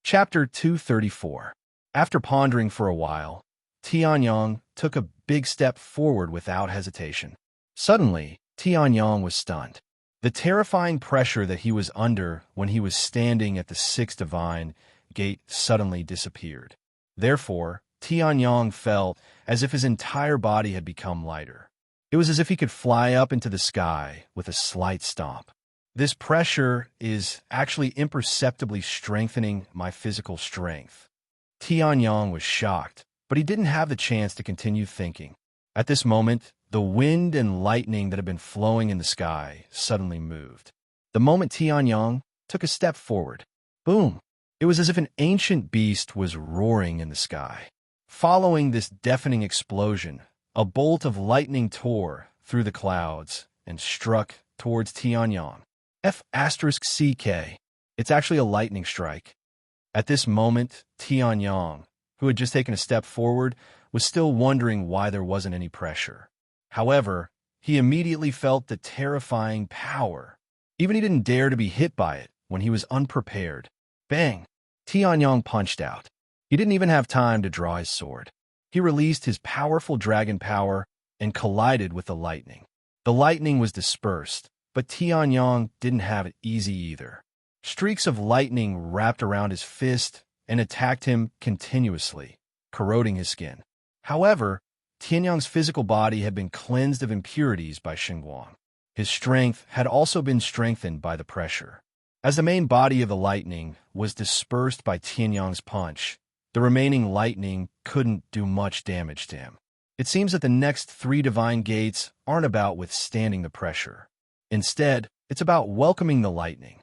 Chapter 234. After pondering for a while, Tianyong took a big step forward without hesitation. Suddenly, Tianyong was stunned. The terrifying pressure that he was under when he was standing at the sixth divine gate suddenly disappeared. Therefore, Tianyong felt as if his entire body had become lighter. It was as if he could fly up into the sky with a slight stomp. This pressure is actually imperceptibly strengthening my physical strength. Tianyong was shocked, but he didn't have the chance to continue thinking. At this moment, the wind and lightning that had been flowing in the sky suddenly moved. The moment Tianyong took a step forward, boom! It was as if an ancient beast was roaring in the sky. Following this deafening explosion, a bolt of lightning tore through the clouds and struck towards Tianyong. F***CK. It's actually a lightning strike. At this moment, Tianyong, who had just taken a step forward, was still wondering why there wasn't any pressure. However, he immediately felt the terrifying power. Even he didn't dare to be hit by it when he was unprepared. Bang! Tianyong punched out. He didn't even have time to draw his sword. He released his powerful dragon power and collided with the lightning. The lightning was dispersed, but Tianyong didn't have it easy either. Streaks of lightning wrapped around his fist and attacked him continuously, corroding his skin. However, Tianyong's physical body had been cleansed of impurities by Xinguang. His strength had also been strengthened by the pressure. As the main body of the lightning was dispersed by Tianyong's punch, the remaining lightning couldn't do much damage to him. It seems that the next 3 divine gates aren't about withstanding the pressure. Instead, it's about welcoming the lightning.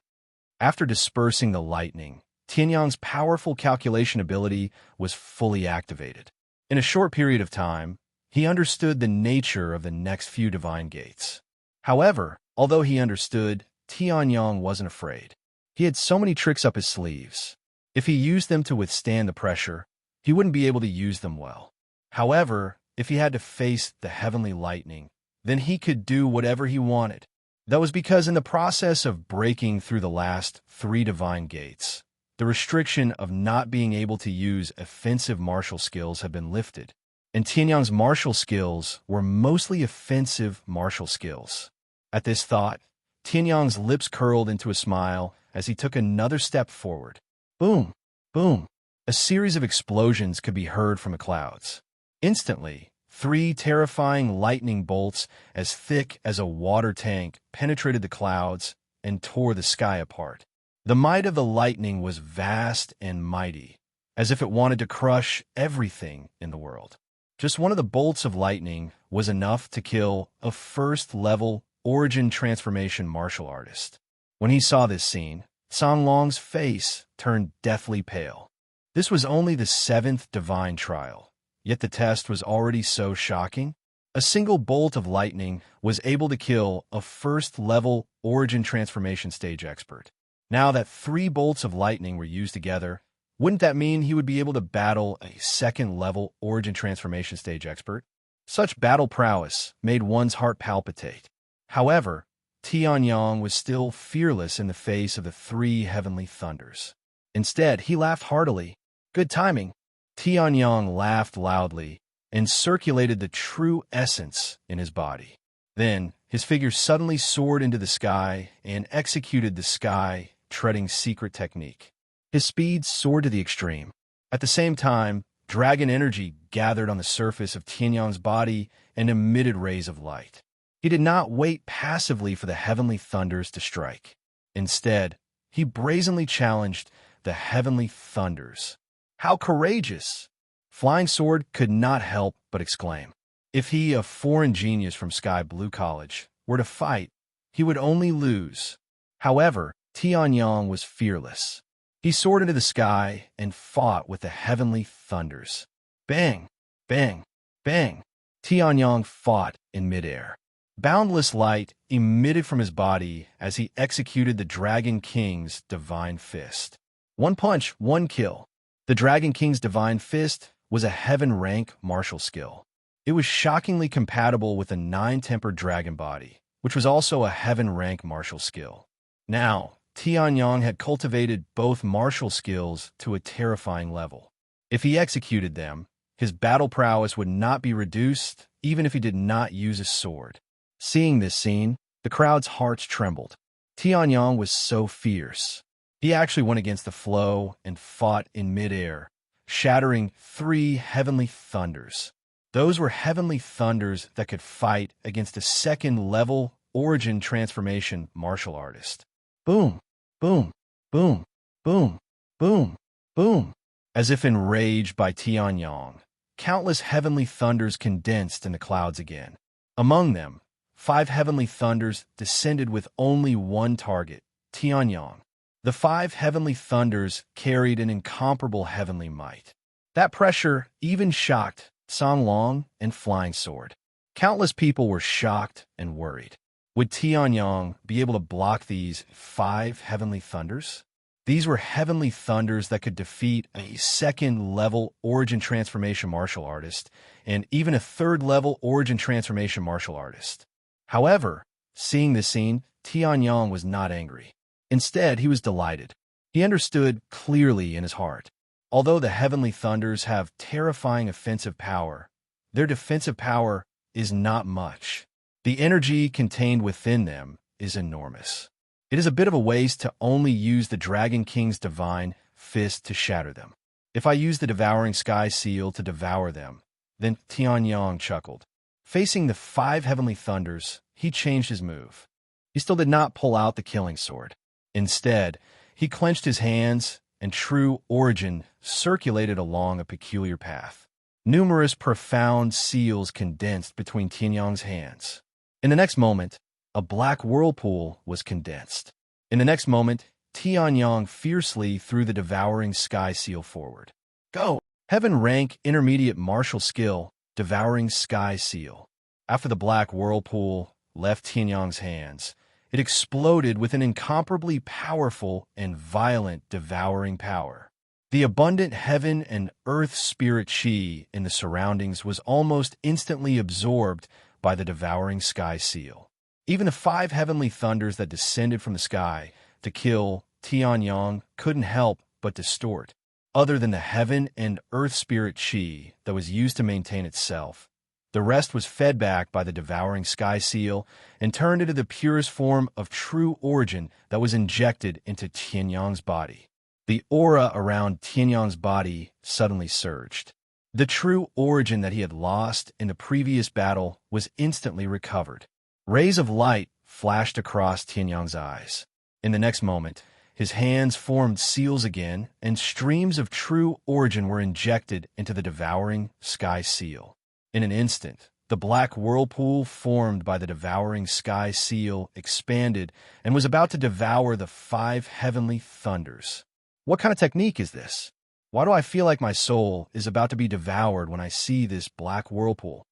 After dispersing the lightning, Tianyong's powerful calculation ability was fully activated. In a short period of time, he understood the nature of the next few divine gates. However, although he understood, Tianyong wasn't afraid. He had so many tricks up his sleeves. If he used them to withstand the pressure, he wouldn't be able to use them well. However, if he had to face the heavenly lightning, then he could do whatever he wanted. That was because in the process of breaking through the last 3 divine gates, the restriction of not being able to use offensive martial skills had been lifted, and Tianyong's martial skills were mostly offensive martial skills. At this thought, Tianyong's lips curled into a smile as he took another step forward. Boom! Boom! A series of explosions could be heard from the clouds. Instantly, 3 terrifying lightning bolts as thick as a water tank penetrated the clouds and tore the sky apart. The might of the lightning was vast and mighty, as if it wanted to crush everything in the world. Just one of the bolts of lightning was enough to kill a first-level origin transformation martial artist. When he saw this scene, Songlong's face turned deathly pale. This was only the 7th divine trial. Yet the test was already so shocking. A single bolt of lightning was able to kill a first-level origin transformation stage expert. Now that 3 bolts of lightning were used together, wouldn't that mean he would be able to battle a second-level origin transformation stage expert? Such battle prowess made one's heart palpitate. However, Tianyong was still fearless in the face of the 3 heavenly thunders. Instead, he laughed heartily. Good timing. Tianyong laughed loudly and circulated the true essence in his body. Then, his figure suddenly soared into the sky and executed the sky-treading secret technique. His speed soared to the extreme. At the same time, dragon energy gathered on the surface of Tianyong's body and emitted rays of light. He did not wait passively for the heavenly thunders to strike. Instead, he brazenly challenged the heavenly thunders. How courageous! Flying Sword could not help but exclaim. If he, a foreign genius from Sky Blue College, were to fight, he would only lose. However, Tianyong was fearless. He soared into the sky and fought with the heavenly thunders. Bang! Bang! Bang! Tianyong fought in midair. Boundless light emitted from his body as he executed the Dragon King's divine fist. 1 punch, 1 kill. The Dragon King's divine fist was a heaven-rank martial skill. It was shockingly compatible with a 9-tempered dragon body, which was also a heaven-rank martial skill. Now, Tianyang had cultivated both martial skills to a terrifying level. If he executed them, his battle prowess would not be reduced even if he did not use a sword. Seeing this scene, the crowd's hearts trembled. Tianyang was so fierce. He actually went against the flow and fought in midair, shattering 3 heavenly thunders. Those were heavenly thunders that could fight against a second-level origin transformation martial artist. Boom, boom, boom, boom, boom, boom. As if enraged by Tianyang, countless heavenly thunders condensed in the clouds again. Among them, 5 heavenly thunders descended with only one target, Tianyang. The 5 heavenly thunders carried an incomparable heavenly might. That pressure even shocked Song Long and Flying Sword. Countless people were shocked and worried. Would Tianyang be able to block these 5 heavenly thunders? These were heavenly thunders that could defeat a second-level origin transformation martial artist and even a third-level origin transformation martial artist. However, seeing this scene, Tianyang was not angry. Instead, he was delighted. He understood clearly in his heart. Although the heavenly thunders have terrifying offensive power, their defensive power is not much. The energy contained within them is enormous. It is a bit of a waste to only use the Dragon King's divine fist to shatter them. If I use the devouring sky seal to devour them, then Tianyang chuckled. Facing the 5 heavenly thunders, he changed his move. He still did not pull out the killing sword. Instead, he clenched his hands, and true origin circulated along a peculiar path. Numerous profound seals condensed between Tianyang's hands. In the next moment, a black whirlpool was condensed. In the next moment, Tianyang fiercely threw the devouring sky seal forward. Go! Heaven rank intermediate martial skill, devouring sky seal. After the black whirlpool left Tianyang's hands, it exploded with an incomparably powerful and violent devouring power. The abundant heaven and earth spirit chi in the surroundings was almost instantly absorbed by the devouring sky seal. Even the 5 heavenly thunders that descended from the sky to kill Tianyang couldn't help but distort. Other than the heaven and earth spirit chi that was used to maintain itself, the rest was fed back by the devouring sky seal and turned into the purest form of true origin that was injected into Tianyang's body. The aura around Tianyang's body suddenly surged. The true origin that he had lost in the previous battle was instantly recovered. Rays of light flashed across Tianyang's eyes. In the next moment, his hands formed seals again, and streams of true origin were injected into the devouring sky seal. In an instant, the black whirlpool formed by the devouring sky seal expanded and was about to devour the 5 heavenly thunders. What kind of technique is this? Why do I feel like my soul is about to be devoured when I see this black whirlpool?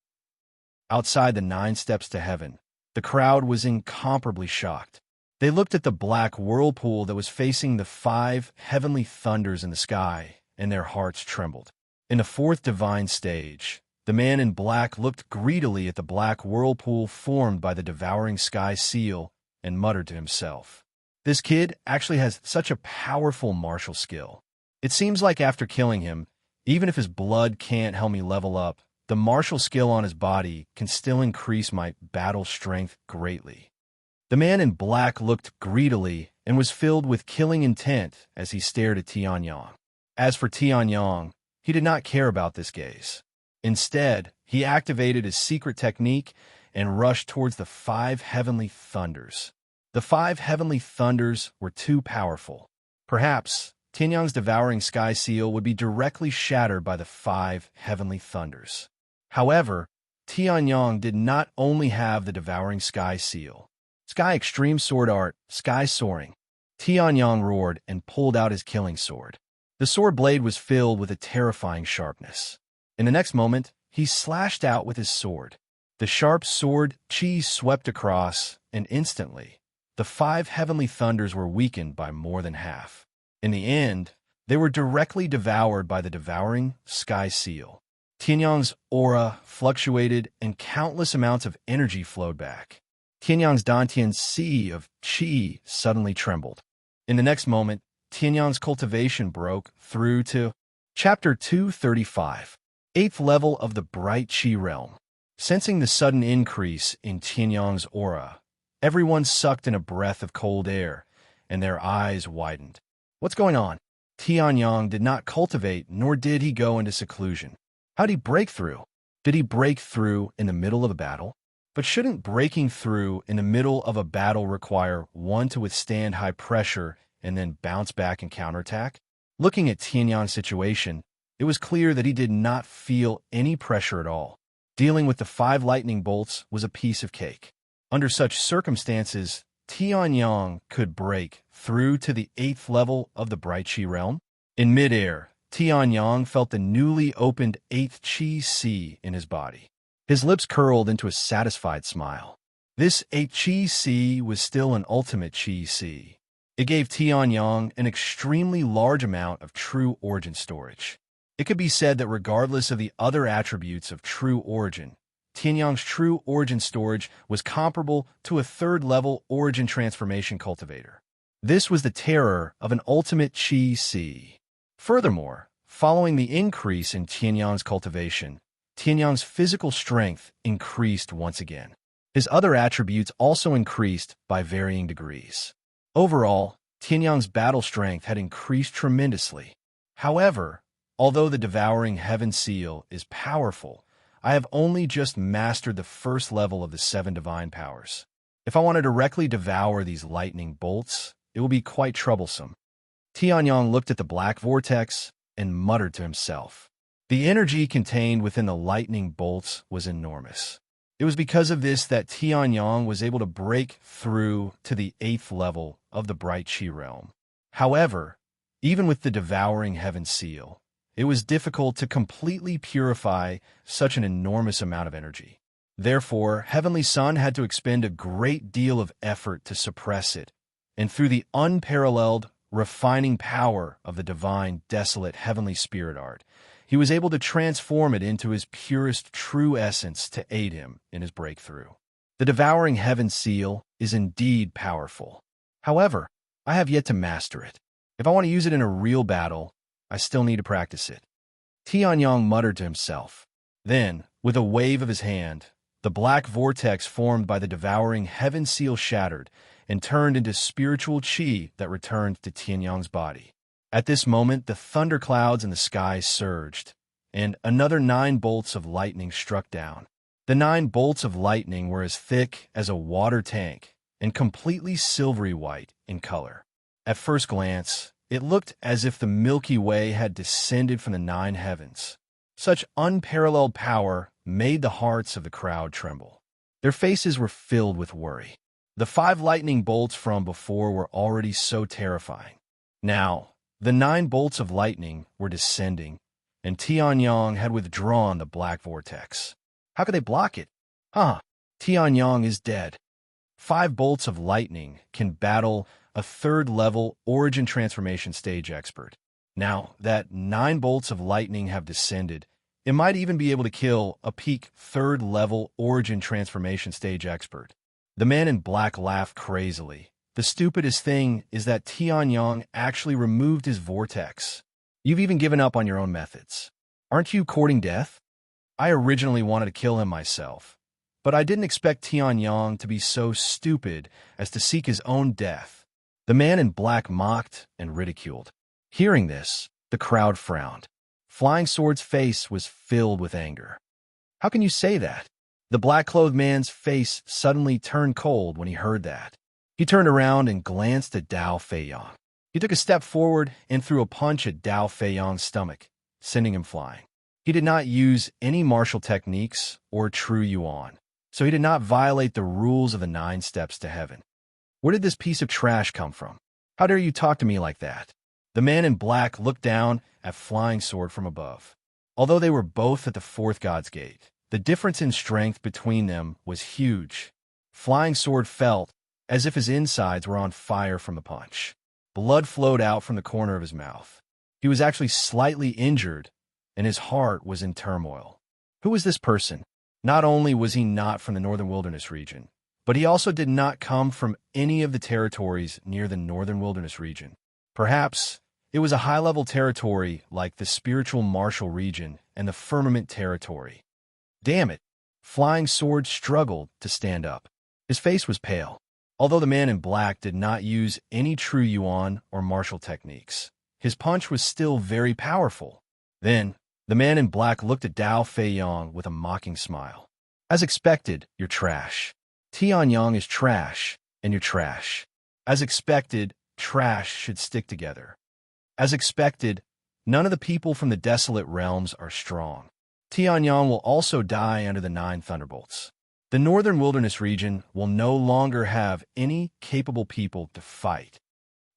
Outside the 9 steps to heaven, the crowd was incomparably shocked. They looked at the black whirlpool that was facing the 5 heavenly thunders in the sky, and their hearts trembled. In the 4th divine stage, the man in black looked greedily at the black whirlpool formed by the devouring sky seal and muttered to himself, "This kid actually has such a powerful martial skill. It seems like after killing him, even if his blood can't help me level up, the martial skill on his body can still increase my battle strength greatly." The man in black looked greedily and was filled with killing intent as he stared at Tianyang. As for Tianyang, he did not care about this gaze. Instead, he activated his secret technique and rushed towards the 5 heavenly thunders. The 5 heavenly thunders were too powerful. Perhaps Tianyang's devouring sky seal would be directly shattered by the 5 heavenly thunders. However, Tianyang did not only have the devouring sky seal. Sky Extreme Sword Art, Sky Soaring. Tianyang roared and pulled out his killing sword. The sword blade was filled with a terrifying sharpness. In the next moment, he slashed out with his sword. The sharp sword chi swept across, and instantly, the 5 heavenly thunders were weakened by more than half. In the end, they were directly devoured by the devouring sky seal. Tianyang's aura fluctuated, and countless amounts of energy flowed back. Tianyang's Dantian sea of chi suddenly trembled. In the next moment, Tianyang's cultivation broke through to Chapter 235, 8th level of the Bright Chi Realm. Sensing the sudden increase in Tianyang's aura, everyone sucked in a breath of cold air, and their eyes widened. What's going on? Tianyang did not cultivate, nor did he go into seclusion. How'd he break through? Did he break through in the middle of a battle? But shouldn't breaking through in the middle of a battle require one to withstand high pressure and then bounce back and counterattack? Looking at Tianyang's situation, it was clear that he did not feel any pressure at all. Dealing with the 5 lightning bolts was a piece of cake. Under such circumstances, Tianyang could break through to the 8th level of the Bright Chi Realm. In midair, Tianyang felt the newly opened 8th Chi Sea in his body. His lips curled into a satisfied smile. This 8th Chi Sea was still an ultimate Chi Sea. It gave Tianyang an extremely large amount of true origin storage. It could be said that regardless of the other attributes of true origin, Tianyang's true origin storage was comparable to a 3rd-level origin transformation cultivator. This was the terror of an ultimate Chi Sea. Furthermore, following the increase in Tianyang's cultivation, Tianyang's physical strength increased once again. His other attributes also increased by varying degrees. Overall, Tianyang's battle strength had increased tremendously. However, although the Devouring Heaven Seal is powerful, I have only just mastered the 1st level of the 7 divine powers. If I want to directly devour these lightning bolts, it will be quite troublesome. Tianyang looked at the black vortex and muttered to himself. The energy contained within the lightning bolts was enormous. It was because of this that Tianyang was able to break through to the 8th level of the Bright Chi Realm. However, even with the Devouring Heaven Seal, it was difficult to completely purify such an enormous amount of energy. Therefore, Heavenly Sun had to expend a great deal of effort to suppress it, and through the unparalleled, refining power of the divine, desolate Heavenly Spirit Art, he was able to transform it into his purest true essence to aid him in his breakthrough. The Devouring Heaven Seal is indeed powerful. However, I have yet to master it. If I want to use it in a real battle, I still need to practice it. Tianyang muttered to himself. Then, with a wave of his hand, the black vortex formed by the Devouring Heaven Seal shattered and turned into spiritual chi that returned to Tianyang's body. At this moment, the thunderclouds in the sky surged, and another 9 bolts of lightning struck down. The 9 bolts of lightning were as thick as a water tank and completely silvery white in color. At first glance, it looked as if the Milky Way had descended from the 9 heavens. Such unparalleled power made the hearts of the crowd tremble. Their faces were filled with worry. The 5 lightning bolts from before were already so terrifying. Now, the 9 bolts of lightning were descending, and Tianyang had withdrawn the black vortex. How could they block it? Tianyang is dead. 5 bolts of lightning can battle a 3rd-level origin transformation stage expert. Now that 9 bolts of lightning have descended, it might even be able to kill a peak 3rd-level origin transformation stage expert. The man in black laughed crazily. The stupidest thing is that Tianyang actually removed his vortex. You've even given up on your own methods. Aren't you courting death? I originally wanted to kill him myself, but I didn't expect Tianyang to be so stupid as to seek his own death. The man in black mocked and ridiculed. Hearing this, the crowd frowned. Flying Sword's face was filled with anger. How can you say that? The black-clothed man's face suddenly turned cold when he heard that. He turned around and glanced at Dao Feiyang. He took a step forward and threw a punch at Dao Feiyang's stomach, sending him flying. He did not use any martial techniques or true yuan, so he did not violate the rules of the 9 steps to heaven. Where did this piece of trash come from? How dare you talk to me like that? The man in black looked down at Flying Sword from above. Although they were both at the 4th God's Gate, the difference in strength between them was huge. Flying Sword felt as if his insides were on fire from the punch. Blood flowed out from the corner of his mouth. He was actually slightly injured, and his heart was in turmoil. Who was this person? Not only was he not from the Northern Wilderness region, But he also did not come from any of the territories near the northern wilderness region. Perhaps it was a high-level territory like the spiritual martial region and the firmament territory. Damn it! Flying Sword struggled to stand up. His face was pale. Although the man in black did not use any true yuan or martial techniques, his punch was still very powerful. Then, the man in black looked at Dao Fei Yang with a mocking smile. As expected, you're trash. Tianyang is trash, and you're trash. As expected, trash should stick together. As expected, none of the people from the desolate realms are strong. Tianyang will also die under the 9 thunderbolts. The northern wilderness region will no longer have any capable people to fight.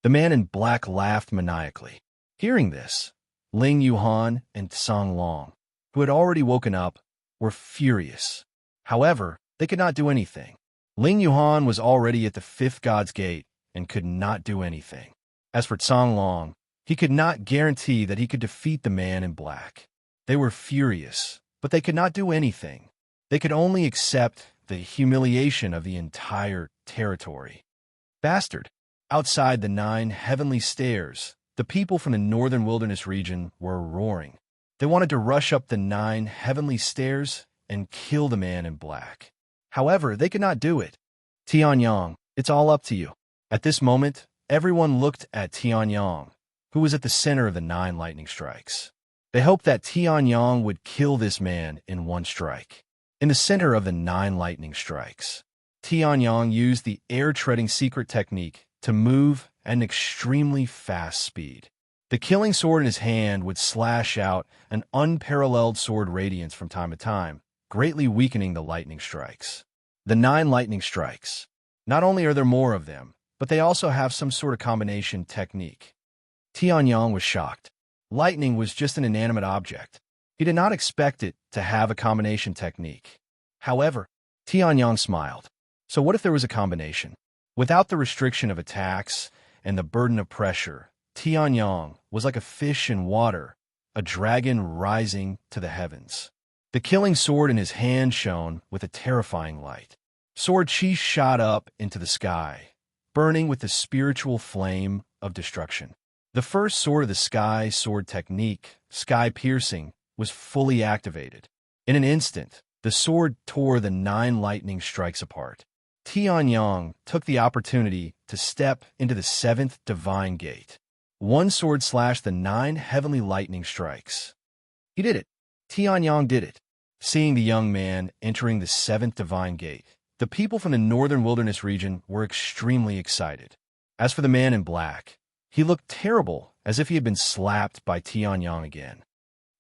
The man in black laughed maniacally. Hearing this, Ling Yuhan and Tsang Long, who had already woken up, were furious. However, they could not do anything. Ling Yuhan was already at the 5th god's gate and could not do anything. As for Tsang Long, he could not guarantee that he could defeat the man in black. They were furious, but they could not do anything. They could only accept the humiliation of the entire territory. Bastard! Outside the 9 heavenly stairs, the people from the northern wilderness region were roaring. They wanted to rush up the 9 heavenly stairs and kill the man in black. However, they could not do it. Tianyang, it's all up to you. At this moment, everyone looked at Tianyang, who was at the center of the 9 lightning strikes. They hoped that Tianyang would kill this man in one strike. In the center of the 9 lightning strikes, Tianyang used the air-treading secret technique to move at an extremely fast speed. The killing sword in his hand would slash out an unparalleled sword radiance from time to time, greatly weakening the lightning strikes. The 9 lightning strikes. Not only are there more of them, but they also have some sort of combination technique. Tianyang was shocked. Lightning was just an inanimate object. He did not expect it to have a combination technique. However, Tianyang smiled. So what if there was a combination? Without the restriction of attacks and the burden of pressure, Tianyang was like a fish in water, a dragon rising to the heavens. The killing sword in his hand shone with a terrifying light. Sword chi shot up into the sky, burning with the spiritual flame of destruction. The first sword of the sky sword technique, sky piercing, was fully activated. In an instant, the sword tore the 9 lightning strikes apart. Tianyang took the opportunity to step into the 7th divine gate. One sword slashed the 9 heavenly lightning strikes. He did it. Tianyang did it. Seeing the young man entering the 7th divine gate, the people from the northern wilderness region were extremely excited. As for the man in black, he looked terrible, as if he had been slapped by Tianyang again.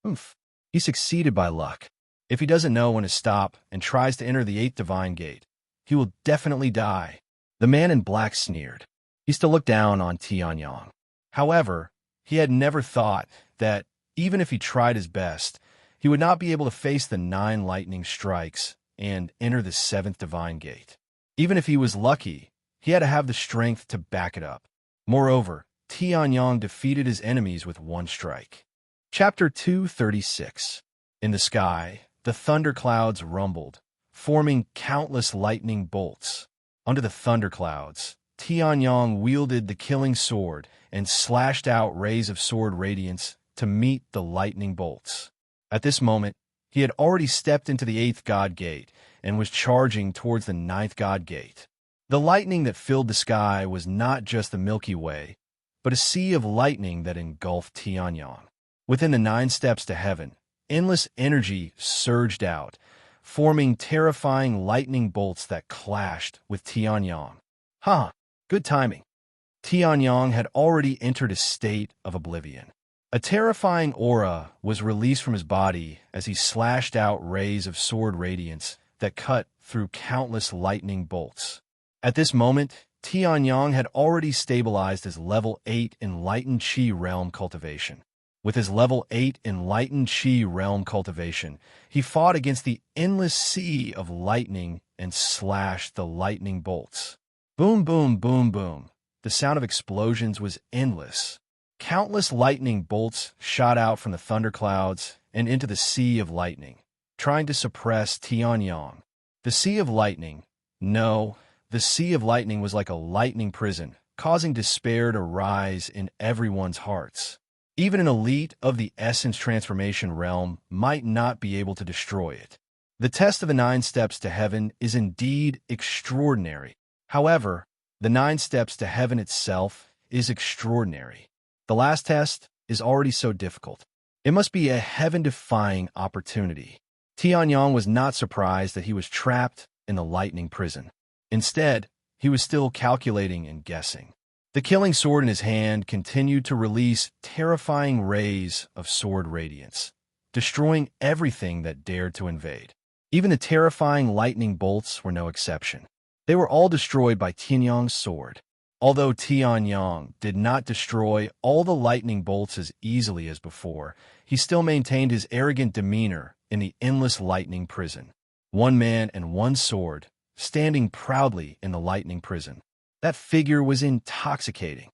Oomph. He succeeded by luck. If he doesn't know when to stop and tries to enter the 8th divine gate, he will definitely die. The man in black sneered. He still looked down on Tianyang. However, he had never thought that, even if he tried his best, he would not be able to face the 9 lightning strikes and enter the 7th divine gate. Even if he was lucky, he had to have the strength to back it up. Moreover, Tianyang defeated his enemies with one strike. Chapter 236. In the sky, the thunderclouds rumbled, forming countless lightning bolts. Under the thunderclouds, Tianyang wielded the killing sword and slashed out rays of sword radiance to meet the lightning bolts. At this moment, he had already stepped into the 8th god gate and was charging towards the 9th god gate. The lightning that filled the sky was not just the Milky Way, but a sea of lightning that engulfed Tianyang. Within the 9 steps to heaven, endless energy surged out, forming terrifying lightning bolts that clashed with Tianyang. Good timing. Tianyang had already entered a state of oblivion. A terrifying aura was released from his body as he slashed out rays of sword radiance that cut through countless lightning bolts. At this moment, Tianyang had already stabilized his level 8 Enlightened Chi Realm cultivation. With his level 8 Enlightened Chi Realm cultivation, he fought against the endless sea of lightning and slashed the lightning bolts. Boom, boom, boom, boom. The sound of explosions was endless. Countless lightning bolts shot out from the thunderclouds and into the sea of lightning, trying to suppress Tianyang. The sea of lightning, No, the sea of lightning was like a lightning prison, causing despair to rise in everyone's hearts. Even an elite of the essence transformation realm might not be able to destroy it. The test of the 9 steps to heaven is indeed extraordinary. However, the 9 steps to heaven itself is extraordinary. The last test is already so difficult. It must be a heaven-defying opportunity. Tianyong was not surprised that he was trapped in the lightning prison. Instead, he was still calculating and guessing. The killing sword in his hand continued to release terrifying rays of sword radiance, destroying everything that dared to invade. Even the terrifying lightning bolts were no exception. They were all destroyed by Tianyong's sword. Although Tianyong did not destroy all the lightning bolts as easily as before, he still maintained his arrogant demeanor in the endless lightning prison. One man and one sword, standing proudly in the lightning prison. That figure was intoxicating.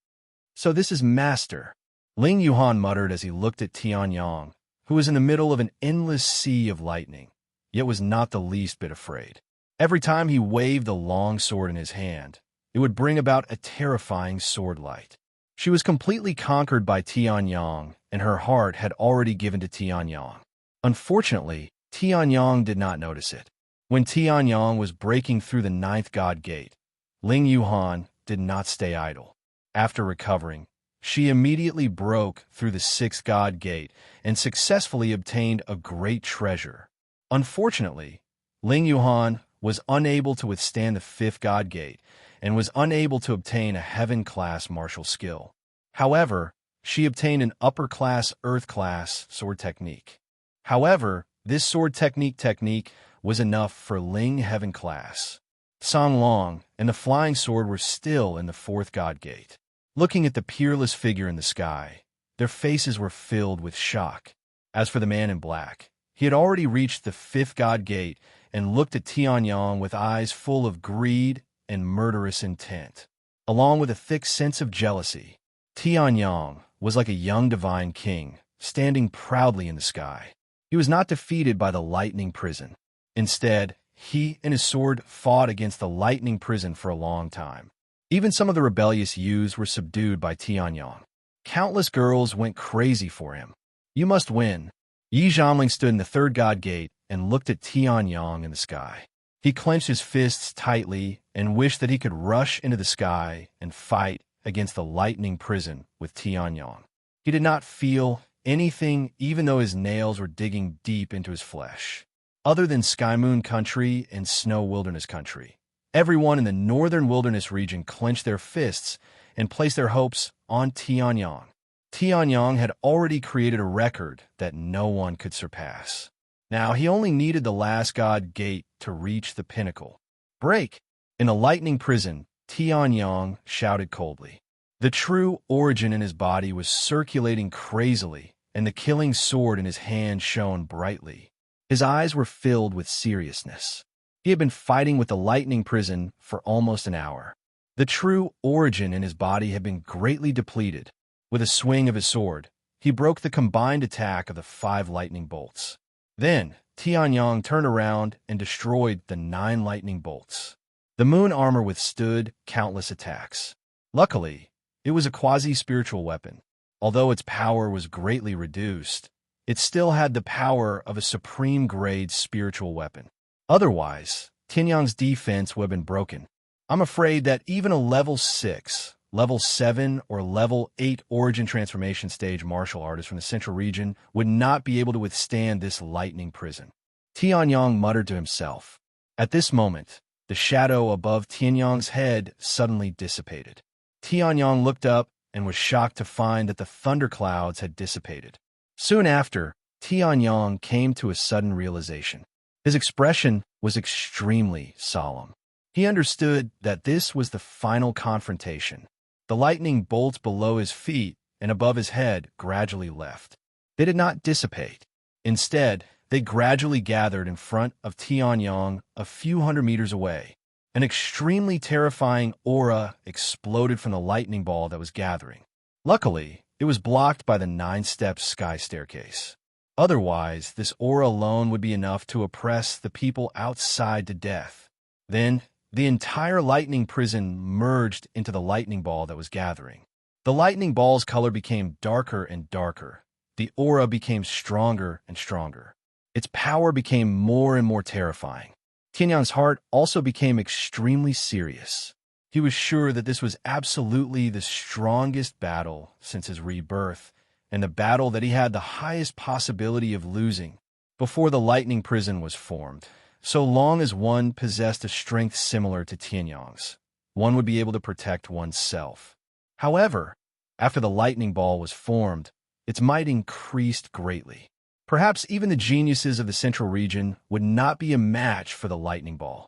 So this is Master, Ling Yuhan muttered as he looked at Tianyong, who was in the middle of an endless sea of lightning, yet was not the least bit afraid. Every time he waved the long sword in his hand, it would bring about a terrifying sword light. She was completely conquered by Tianyong, and her heart had already given to Tianyong. Unfortunately, Tianyong did not notice it. When Tianyong was breaking through the 9th God Gate, Ling Yuhan did not stay idle. After recovering, she immediately broke through the 6th God Gate and successfully obtained a great treasure. Unfortunately, Ling Yuhan was unable to withstand the 5th God Gate and was unable to obtain a heaven-class martial skill. However, she obtained an upper-class earth-class sword technique. However, this sword technique was enough for Ling Heaven class. Song Long and the flying sword were still in the 4th God Gate. Looking at the peerless figure in the sky, their faces were filled with shock. As for the man in black, he had already reached the 5th God Gate and looked at Tianyong with eyes full of greed and murderous intent. Along with a thick sense of jealousy, Tianyong was like a young divine king, standing proudly in the sky. He was not defeated by the lightning prison. Instead, he and his sword fought against the lightning prison for a long time. Even some of the rebellious youths were subdued by Tianyong. Countless girls went crazy for him. You must win. Yi Zhanling stood in the 3rd God Gate and looked at Tianyong in the sky. He clenched his fists tightly and wished that he could rush into the sky and fight against the lightning prison with Tianyong. He did not feel anything even though his nails were digging deep into his flesh. Other than Sky Moon Country and Snow Wilderness Country, everyone in the Northern Wilderness region clenched their fists and placed their hopes on Tianyong. Tianyong had already created a record that no one could surpass. Now he only needed the last God Gate to reach the pinnacle. Break! In a lightning prison, Tianyong shouted coldly. The true origin in his body was circulating crazily, and the killing sword in his hand shone brightly. His eyes were filled with seriousness. He had been fighting with the lightning prison for almost an hour. The true origin in his body had been greatly depleted. With a swing of his sword, he broke the combined attack of the 5 lightning bolts. Then, Tianyong turned around and destroyed the 9 lightning bolts. The moon armor withstood countless attacks. Luckily, it was a quasi-spiritual weapon. Although its power was greatly reduced, it still had the power of a supreme-grade spiritual weapon. Otherwise, Tianyong's defense would have been broken. I'm afraid that even a level 6, level 7, or level 8 origin transformation stage martial artist from the central region would not be able to withstand this lightning prison. Tianyong muttered to himself. At this moment, the shadow above Tianyong's head suddenly dissipated. Tianyong looked up and was shocked to find that the thunderclouds had dissipated. Soon after, Tianyong came to a sudden realization. His expression was extremely solemn. He understood that this was the final confrontation. The lightning bolts below his feet and above his head gradually left. They did not dissipate. Instead, they gradually gathered in front of Tianyong a few hundred meters away. An extremely terrifying aura exploded from the lightning ball that was gathering. Luckily, it was blocked by the 9-step sky staircase. Otherwise, this aura alone would be enough to oppress the people outside to death. Then, The entire lightning prison merged into the lightning ball that was gathering. The lightning ball's color became darker and darker. The aura became stronger and stronger. Its power became more and more terrifying. Tianyang's heart also became extremely serious. He was sure that this was absolutely the strongest battle since his rebirth, and the battle that he had the highest possibility of losing before the lightning prison was formed. So long as one possessed a strength similar to Tianyang's, one would be able to protect oneself. However, after the lightning ball was formed, its might increased greatly. Perhaps even the geniuses of the central region would not be a match for the lightning ball.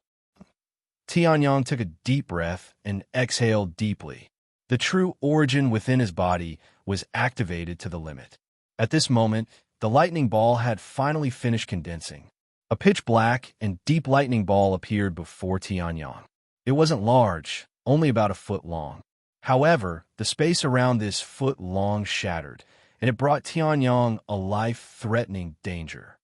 Tianyang took a deep breath and exhaled deeply. The true origin within his body was activated to the limit. At this moment, the lightning ball had finally finished condensing. A pitch-black and deep lightning ball appeared before Tianyang. It wasn't large, only about a foot long. However, the space around this foot long shattered, and it brought Tianyang a life-threatening danger.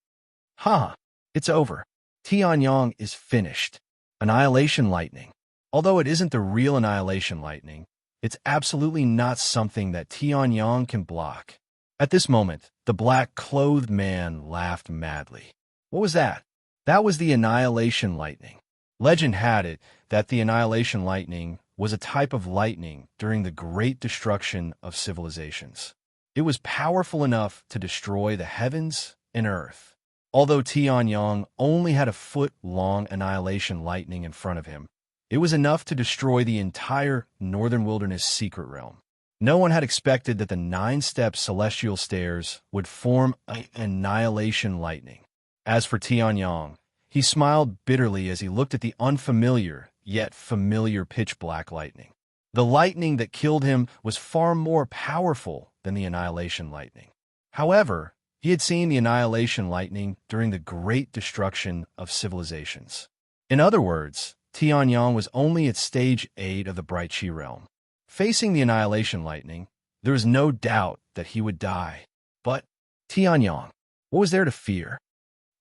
It's over. Tianyang is finished. Annihilation lightning. Although it isn't the real annihilation lightning, it's absolutely not something that Tianyang can block. At this moment, the black-clothed man laughed madly. What was that? That was the annihilation lightning. Legend had it that the annihilation lightning was a type of lightning during the great destruction of civilizations. It was powerful enough to destroy the heavens and earth. Although Tianyang only had a foot-long annihilation lightning in front of him, it was enough to destroy the entire Northern Wilderness secret realm. No one had expected that the 9-step celestial stairs would form an annihilation lightning. As for Tianyang, he smiled bitterly as he looked at the unfamiliar, yet familiar pitch-black lightning. The lightning that killed him was far more powerful than the annihilation lightning. However, he had seen the annihilation lightning during the great destruction of civilizations. In other words, Tianyang was only at stage 8 of the Bright Chi realm. Facing the annihilation lightning, there was no doubt that he would die. But Tianyang, what was there to fear?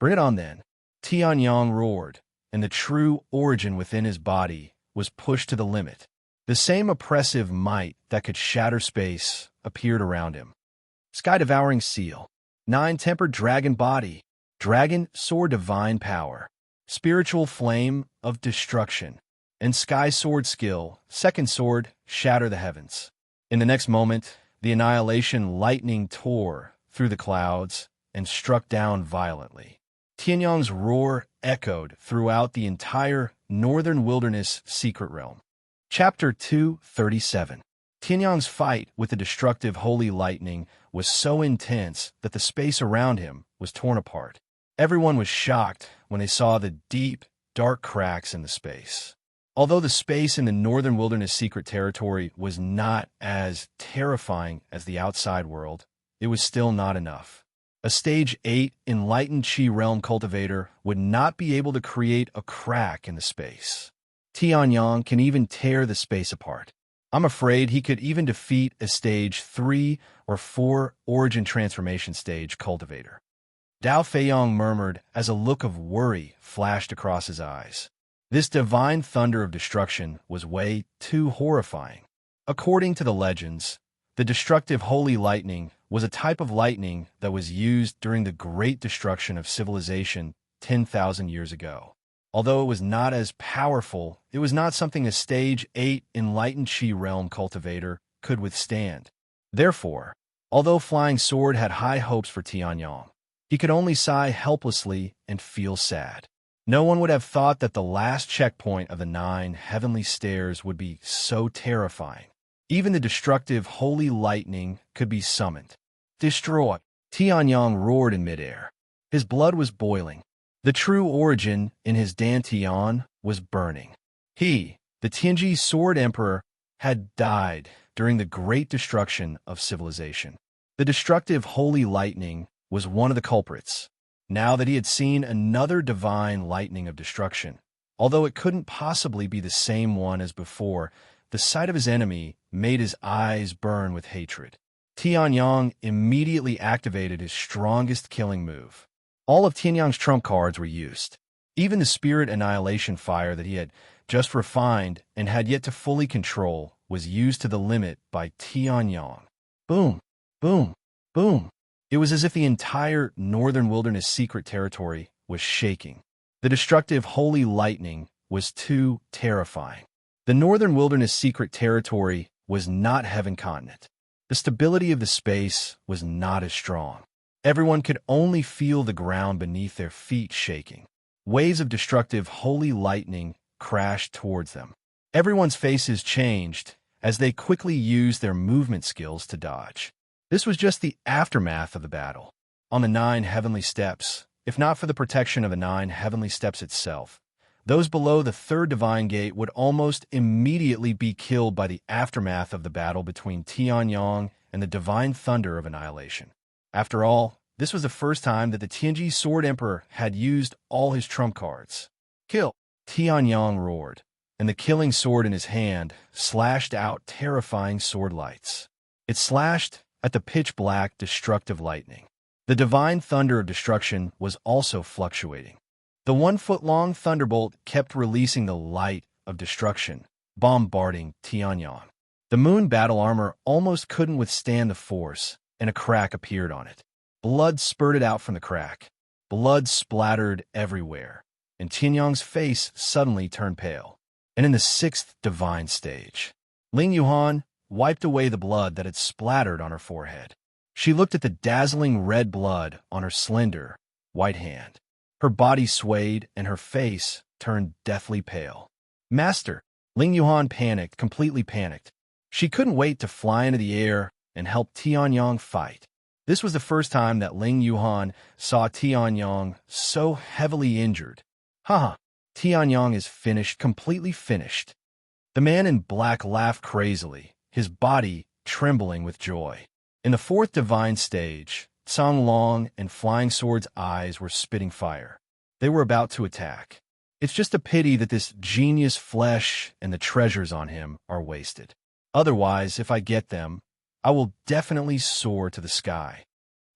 Bring it on then. Tianyang roared, and the true origin within his body was pushed to the limit. The same oppressive might that could shatter space appeared around him. Sky-devouring seal. 9-tempered dragon body. Dragon sword divine power. Spiritual flame of destruction. And sky sword skill. Second sword, shatter the heavens. In the next moment, the annihilation lightning tore through the clouds and struck down violently. Tianyang's roar echoed throughout the entire Northern Wilderness secret realm. Chapter 237. Tianyang's fight with the destructive holy lightning was so intense that the space around him was torn apart. Everyone was shocked when they saw the deep, dark cracks in the space. Although the space in the Northern Wilderness secret territory was not as terrifying as the outside world, it was still not enough. A stage 8 enlightened Chi realm cultivator would not be able to create a crack in the space. Tianyang can even tear the space apart. I'm afraid he could even defeat a stage 3 or 4 origin transformation stage cultivator. Dao Feiyong murmured as a look of worry flashed across his eyes. This divine thunder of destruction was way too horrifying. According to the legends, the destructive holy lightning was a type of lightning that was used during the great destruction of civilization 10,000 years ago. Although it was not as powerful, it was not something a stage 8 enlightened Chi realm cultivator could withstand. Therefore, although Flying Sword had high hopes for Tianyang, he could only sigh helplessly and feel sad. No one would have thought that the last checkpoint of the 9 heavenly stairs would be so terrifying. Even the destructive holy lightning could be summoned. Destroy! Tianyang roared in midair. His blood was boiling. The true origin in his dantian was burning. He, the Tianji Sword Emperor, had died during the great destruction of civilization. The destructive holy lightning was one of the culprits. Now that he had seen another divine lightning of destruction, although it couldn't possibly be the same one as before, the sight of his enemy made his eyes burn with hatred. Tianyang immediately activated his strongest killing move. All of Tianyang's trump cards were used. Even the spirit annihilation fire that he had just refined and had yet to fully control, was used to the limit by Tianyang. Boom, boom, boom. It was as if the entire northern wilderness secret territory was shaking. The destructive holy lightning was too terrifying. The northern wilderness secret territory was not heaven continent. The stability of the space was not as strong. Everyone could only feel the ground beneath their feet shaking. Waves of destructive holy lightning crashed towards them. Everyone's faces changed as they quickly used their movement skills to dodge. This was just the aftermath of the battle. On the 9 heavenly steps, if not for the protection of the 9 heavenly steps itself, those below the 3rd divine gate would almost immediately be killed by the aftermath of the battle between Tianyang and the divine thunder of annihilation. After all, this was the first time that the Tianji Sword Emperor had used all his trump cards. Kill! Tianyang roared, and the killing sword in his hand slashed out terrifying sword lights. It slashed at the pitch-black destructive lightning. The divine thunder of destruction was also fluctuating. The 1-foot-long thunderbolt kept releasing the light of destruction, bombarding Tianyang. The moon battle armor almost couldn't withstand the force, and a crack appeared on it. Blood spurted out from the crack. Blood splattered everywhere, and Tianyang's face suddenly turned pale. And in the 6th divine stage, Ling Yuhan wiped away the blood that had splattered on her forehead. She looked at the dazzling red blood on her slender, white hand. Her body swayed, and her face turned deathly pale. Master! Ling Yuhan panicked, completely panicked. She couldn't wait to fly into the air and help Tianyang fight. This was the first time that Ling Yuhan saw Tianyang so heavily injured. Haha, Tianyang is finished, completely finished. The man in black laughed crazily, his body trembling with joy. In the 4th divine stage, Tsang Long and Flying Sword's eyes were spitting fire. They were about to attack. It's just a pity that this genius flesh and the treasures on him are wasted. Otherwise, if I get them, I will definitely soar to the sky.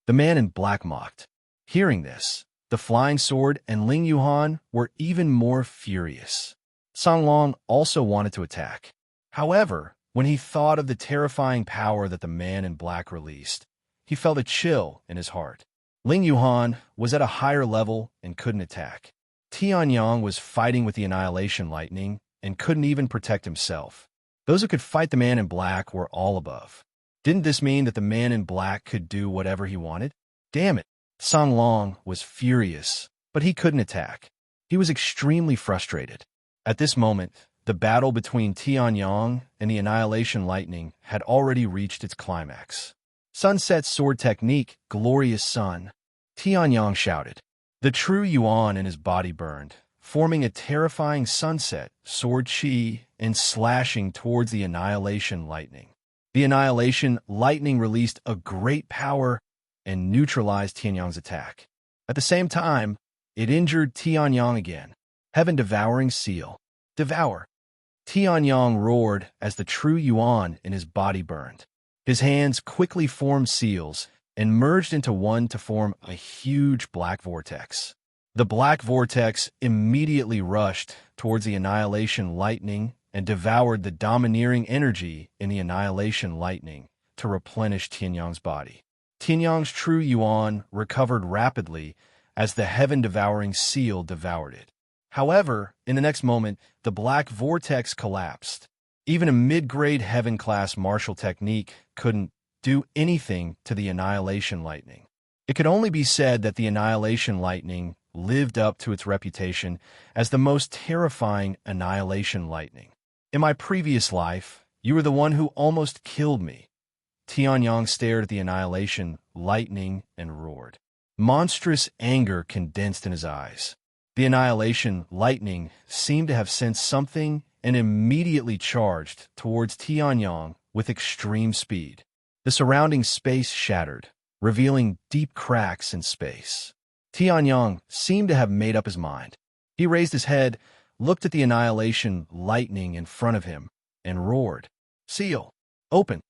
The man in black mocked. Hearing this, the Flying Sword and Ling Yuhan were even more furious. Tsang Long also wanted to attack. However, when he thought of the terrifying power that the man in black released, he felt a chill in his heart. Ling Yuhan was at a higher level and couldn't attack. Tianyang was fighting with the annihilation lightning and couldn't even protect himself. Those who could fight the man in black were all above. Didn't this mean that the man in black could do whatever he wanted? Damn it! Tsang Long was furious, but he couldn't attack. He was extremely frustrated. At this moment, the battle between Tianyang and the annihilation lightning had already reached its climax. Sunset sword technique, glorious sun. Tianyang shouted. The true Yuan in his body burned, forming a terrifying sunset, sword chi, and slashing towards the annihilation lightning. The annihilation lightning released a great power and neutralized Tianyang's attack. At the same time, it injured Tianyang again. Heaven-devouring seal. Devour. Tianyang roared as the true Yuan in his body burned. His hands quickly formed seals and merged into one to form a huge black vortex. The black vortex immediately rushed towards the annihilation lightning and devoured the domineering energy in the annihilation lightning to replenish Tianyang's body. Tianyang's true Yuan recovered rapidly as the heaven-devouring seal devoured it. However, in the next moment, the black vortex collapsed. Even a mid-grade heaven-class martial technique couldn't do anything to the annihilation lightning. It could only be said that the annihilation lightning lived up to its reputation as the most terrifying annihilation lightning. In my previous life, you were the one who almost killed me. Tianyang stared at the annihilation lightning and roared. Monstrous anger condensed in his eyes. The annihilation lightning seemed to have sensed something and immediately charged towards Tianyang with extreme speed. The surrounding space shattered, revealing deep cracks in space. Tianyang seemed to have made up his mind. He raised his head, looked at the annihilation lightning in front of him, and roared, "Seal, open!"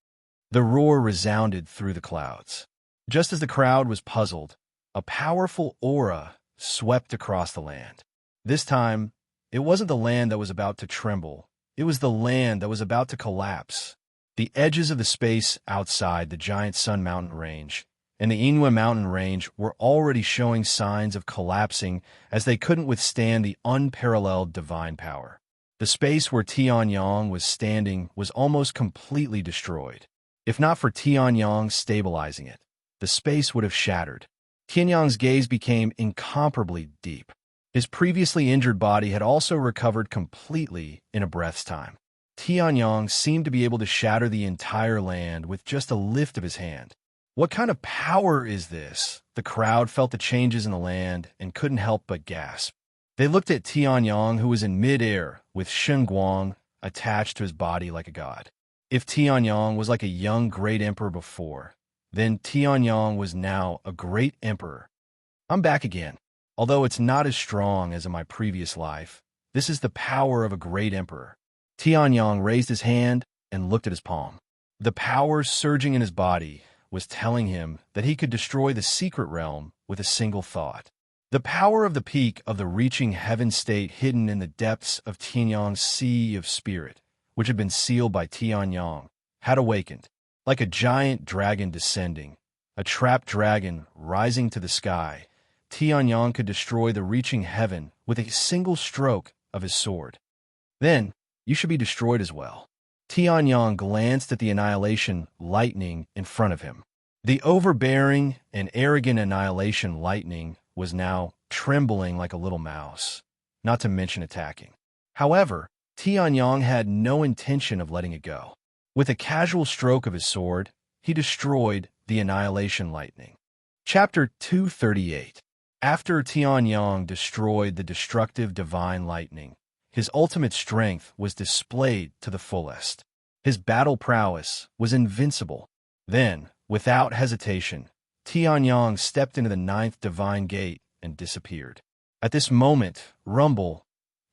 The roar resounded through the clouds. Just as the crowd was puzzled, a powerful aura swept across the land. This time, It wasn't the land that was about to tremble. It was the land that was about to collapse. The edges of the space outside the giant Sun Mountain Range and the Inwa Mountain Range were already showing signs of collapsing as they couldn't withstand the unparalleled divine power. The space where Tianyang was standing was almost completely destroyed. If not for Tianyang stabilizing it, the space would have shattered. Tianyang's gaze became incomparably deep. His previously injured body had also recovered completely in a breath's time. Tianyang seemed to be able to shatter the entire land with just a lift of his hand. What kind of power is this? The crowd felt the changes in the land and couldn't help but gasp. They looked at Tianyang, who was in mid-air, with Shengguang attached to his body like a god. If Tianyang was like a young great emperor before, then Tianyang was now a great emperor. I'm back again. Although it's not as strong as in my previous life, this is the power of a great emperor. Tianyang raised his hand and looked at his palm. The power surging in his body was telling him that he could destroy the secret realm with a single thought. The power of the peak of the reaching heaven state hidden in the depths of Tianyang's sea of spirit, which had been sealed by Tianyang, had awakened. Like a giant dragon descending, a trapped dragon rising to the sky, Tianyang could destroy the reaching heaven with a single stroke of his sword. Then, you should be destroyed as well. Tianyang glanced at the annihilation lightning in front of him. The overbearing and arrogant annihilation lightning was now trembling like a little mouse, not to mention attacking. However, Tianyang had no intention of letting it go. With a casual stroke of his sword, he destroyed the annihilation lightning. Chapter 238. After Tianyang destroyed the destructive divine lightning, his ultimate strength was displayed to the fullest. His battle prowess was invincible. Then, without hesitation, Tianyang stepped into the ninth divine gate and disappeared. At this moment, rumble,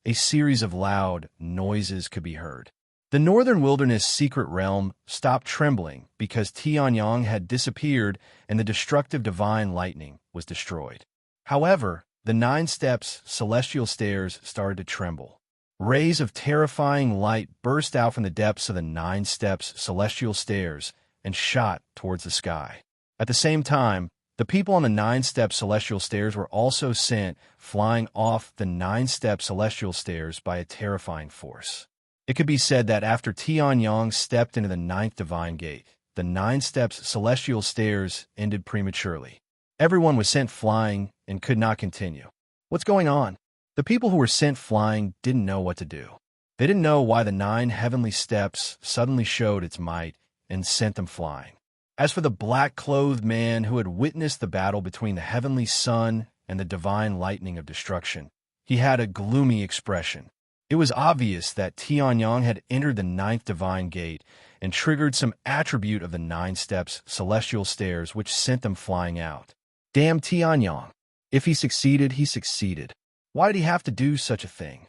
a series of loud noises could be heard. The Northern Wilderness secret realm stopped trembling because Tianyang had disappeared and the destructive divine lightning was destroyed. However, the 9 steps celestial stairs started to tremble. Rays of terrifying light burst out from the depths of the 9 steps celestial stairs and shot towards the sky. At the same time, the people on the 9-step celestial stairs were also sent flying off the 9-step celestial stairs by a terrifying force. It could be said that after Tianyang stepped into the 9th divine gate, the 9 steps celestial stairs ended prematurely. Everyone was sent flying and could not continue. What's going on? The people who were sent flying didn't know what to do. They didn't know why the 9 heavenly steps suddenly showed its might and sent them flying. As for the black-clothed man who had witnessed the battle between the heavenly sun and the divine lightning of destruction, he had a gloomy expression. It was obvious that Tianyang had entered the 9th divine gate and triggered some attribute of the 9 steps celestial stairs which sent them flying out. Damn Tianyang. If he succeeded, he succeeded. Why did he have to do such a thing?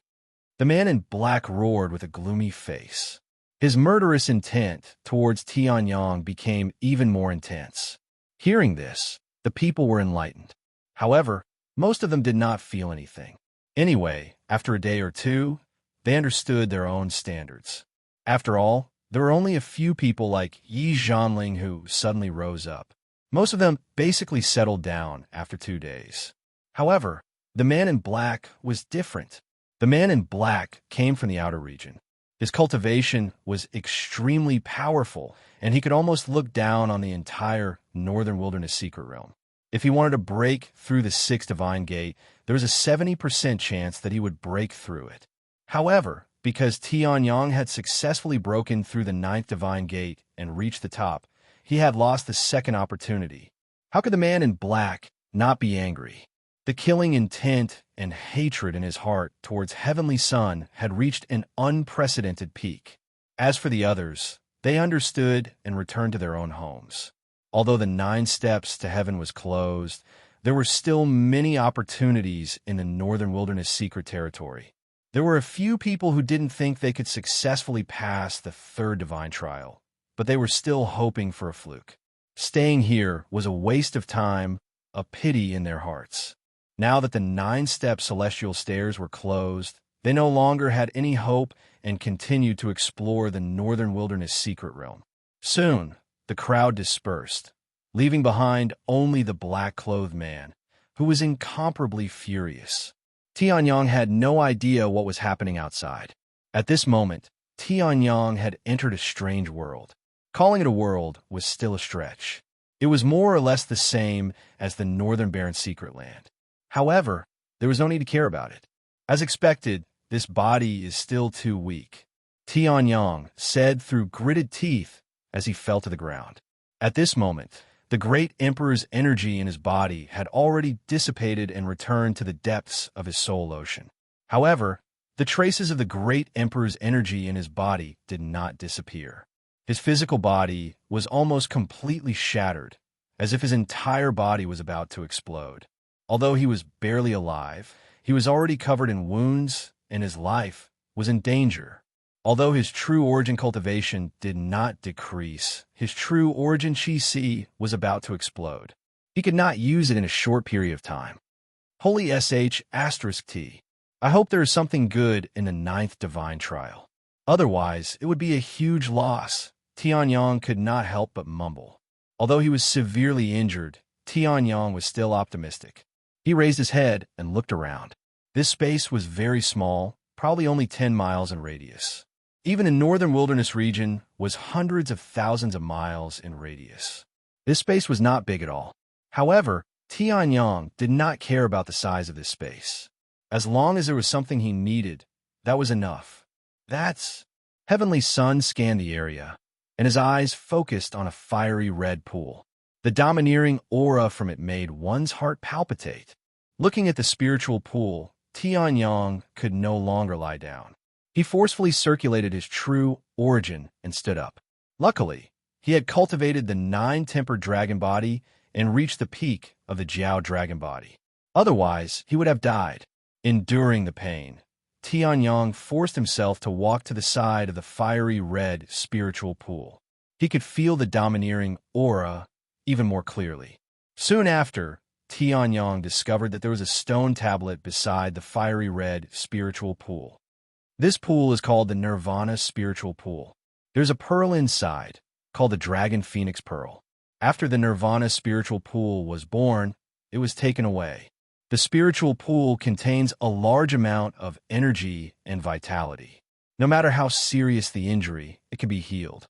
The man in black roared with a gloomy face. His murderous intent towards Tianyang became even more intense. Hearing this, the people were enlightened. However, most of them did not feel anything. Anyway, after a day or two, they understood their own standards. After all, there were only a few people like Yi Zhanling who suddenly rose up. Most of them basically settled down after 2 days. However, the man in black was different. The man in black came from the outer region. His cultivation was extremely powerful, and he could almost look down on the entire Northern Wilderness secret realm. If he wanted to break through the 6th divine gate, there was a 70% chance that he would break through it. However, because Tianyang had successfully broken through the 9th divine gate and reached the top, he had lost the second opportunity. How could the man in black not be angry? The killing intent and hatred in his heart towards Heavenly Sun had reached an unprecedented peak. As for the others, they understood and returned to their own homes. Although the 9 steps to heaven was closed, there were still many opportunities in the Northern Wilderness secret territory. There were a few people who didn't think they could successfully pass the 3rd divine trial, but they were still hoping for a fluke. Staying here was a waste of time, a pity in their hearts. Now that the 9-step celestial stairs were closed, They no longer had any hope and continued to explore the northern wilderness secret realm. Soon, the crowd dispersed, leaving behind only the black-clothed man, who was incomparably furious. Tianyong had no idea what was happening outside. At this moment, Tianyong had entered a strange world. Calling it a world was still a stretch. It was more or less the same as the Northern Barren Secret Land. However, there was no need to care about it. As expected, this body is still too weak, Tianyong said through gritted teeth as he fell to the ground. At this moment, the great emperor's energy in his body had already dissipated and returned to the depths of his soul ocean. However, the traces of the great emperor's energy in his body did not disappear. His physical body was almost completely shattered, as if his entire body was about to explode. Although he was barely alive, he was already covered in wounds, and his life was in danger. Although his true origin cultivation did not decrease, his true origin chi was about to explode. He could not use it in a short period of time. Holy **T. I hope there is something good in the 9th divine trial. Otherwise, it would be a huge loss. Tianyong could not help but mumble. Although he was severely injured, Tianyong was still optimistic. He raised his head and looked around. This space was very small, probably only 10 miles in radius. Even the northern wilderness region was hundreds of thousands of miles in radius. This space was not big at all. However, Tianyong did not care about the size of this space. As long as there was something he needed, that was enough. That's... Heavenly Sun scanned the area, and his eyes focused on a fiery red pool. The domineering aura from it made one's heart palpitate. Looking at the spiritual pool, Tianyong could no longer lie down. He forcefully circulated his true origin and stood up. Luckily, he had cultivated the 9-tempered dragon body and reached the peak of the Jiao dragon body. Otherwise, he would have died. Enduring the pain, Tianyong forced himself to walk to the side of the fiery red spiritual pool. He could feel the domineering aura even more clearly. Soon after, Tianyong discovered that there was a stone tablet beside the fiery red spiritual pool. This pool is called the Nirvana Spiritual Pool. There's a pearl inside, called the Dragon Phoenix Pearl. After the Nirvana Spiritual Pool was born, it was taken away. The spiritual pool contains a large amount of energy and vitality. No matter how serious the injury, it can be healed.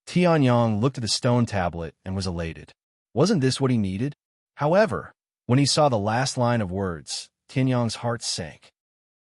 Tianyong looked at the stone tablet and was elated. Wasn't this what he needed? However, when he saw the last line of words, Tianyong's heart sank.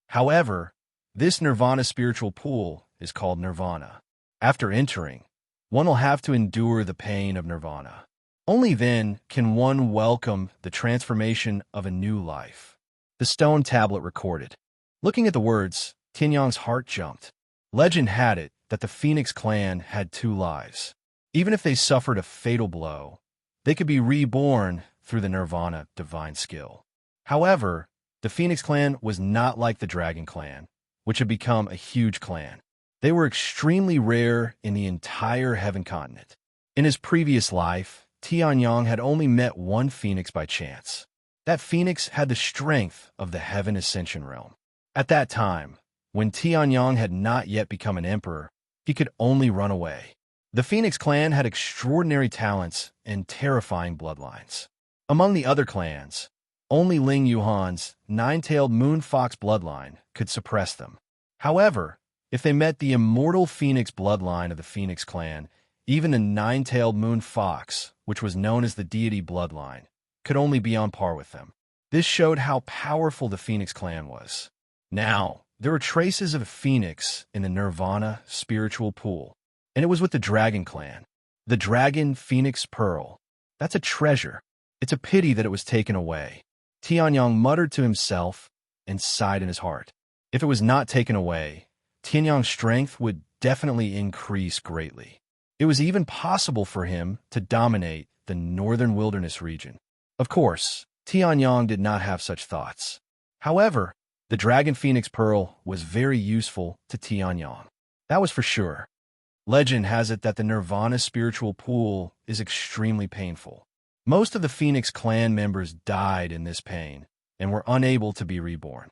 However, this Nirvana spiritual pool is called Nirvana. After entering, one will have to endure the pain of Nirvana. Only then can one welcome the transformation of a new life. The stone tablet recorded. Looking at the words, Tianyong's heart jumped. Legend had it that the Phoenix clan had 2 lives. Even if they suffered a fatal blow, they could be reborn through the Nirvana divine skill. However, the Phoenix clan was not like the Dragon clan, which had become a huge clan. They were extremely rare in the entire Heaven continent. In his previous life, Tianyong had only met one Phoenix by chance. That Phoenix had the strength of the Heaven Ascension realm. At that time, when Tianyong had not yet become an emperor, he could only run away. The Phoenix clan had extraordinary talents and terrifying bloodlines. Among the other clans, only Ling Yuhan's 9-tailed moon fox bloodline could suppress them. However, if they met the immortal Phoenix bloodline of the Phoenix clan, even the 9-tailed moon fox, which was known as the deity bloodline, could only be on par with them. This showed how powerful the Phoenix clan was. Now, there were traces of a phoenix in the Nirvana spiritual pool, and it was with the Dragon clan. The Dragon Phoenix Pearl. That's a treasure. It's a pity that it was taken away. Tianyong muttered to himself and sighed in his heart. If it was not taken away, Tianyong's strength would definitely increase greatly. It was even possible for him to dominate the northern wilderness region. Of course, Tianyong did not have such thoughts. However, the Dragon Phoenix Pearl was very useful to Tianyong. That was for sure. Legend has it that the Nirvana spiritual pool is extremely painful. Most of the Phoenix clan members died in this pain and were unable to be reborn.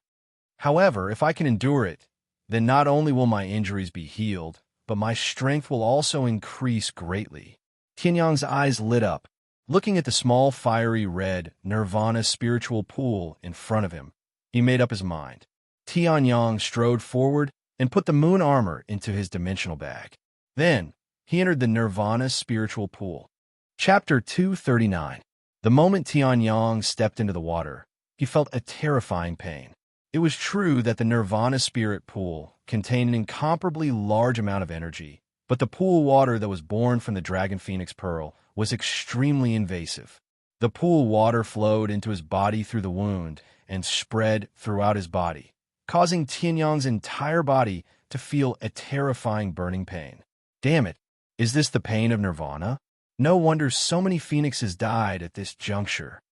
However, if I can endure it, then not only will my injuries be healed, but my strength will also increase greatly. Tianyang's eyes lit up, looking at the small fiery red nirvana spiritual pool in front of him. He made up his mind. Tianyang strode forward and put the moon armor into his dimensional bag. Then, he entered the nirvana spiritual pool. Chapter 239. The moment Tianyang stepped into the water, he felt a terrifying pain. It was true that the nirvana spirit pool contained an incomparably large amount of energy, but the pool water that was born from the dragon phoenix pearl was extremely invasive. The pool water flowed into his body through the wound and spread throughout his body, causing Tianyang's entire body to feel a terrifying burning pain. Damn it, is this the pain of nirvana? No wonder so many phoenixes died at this juncture.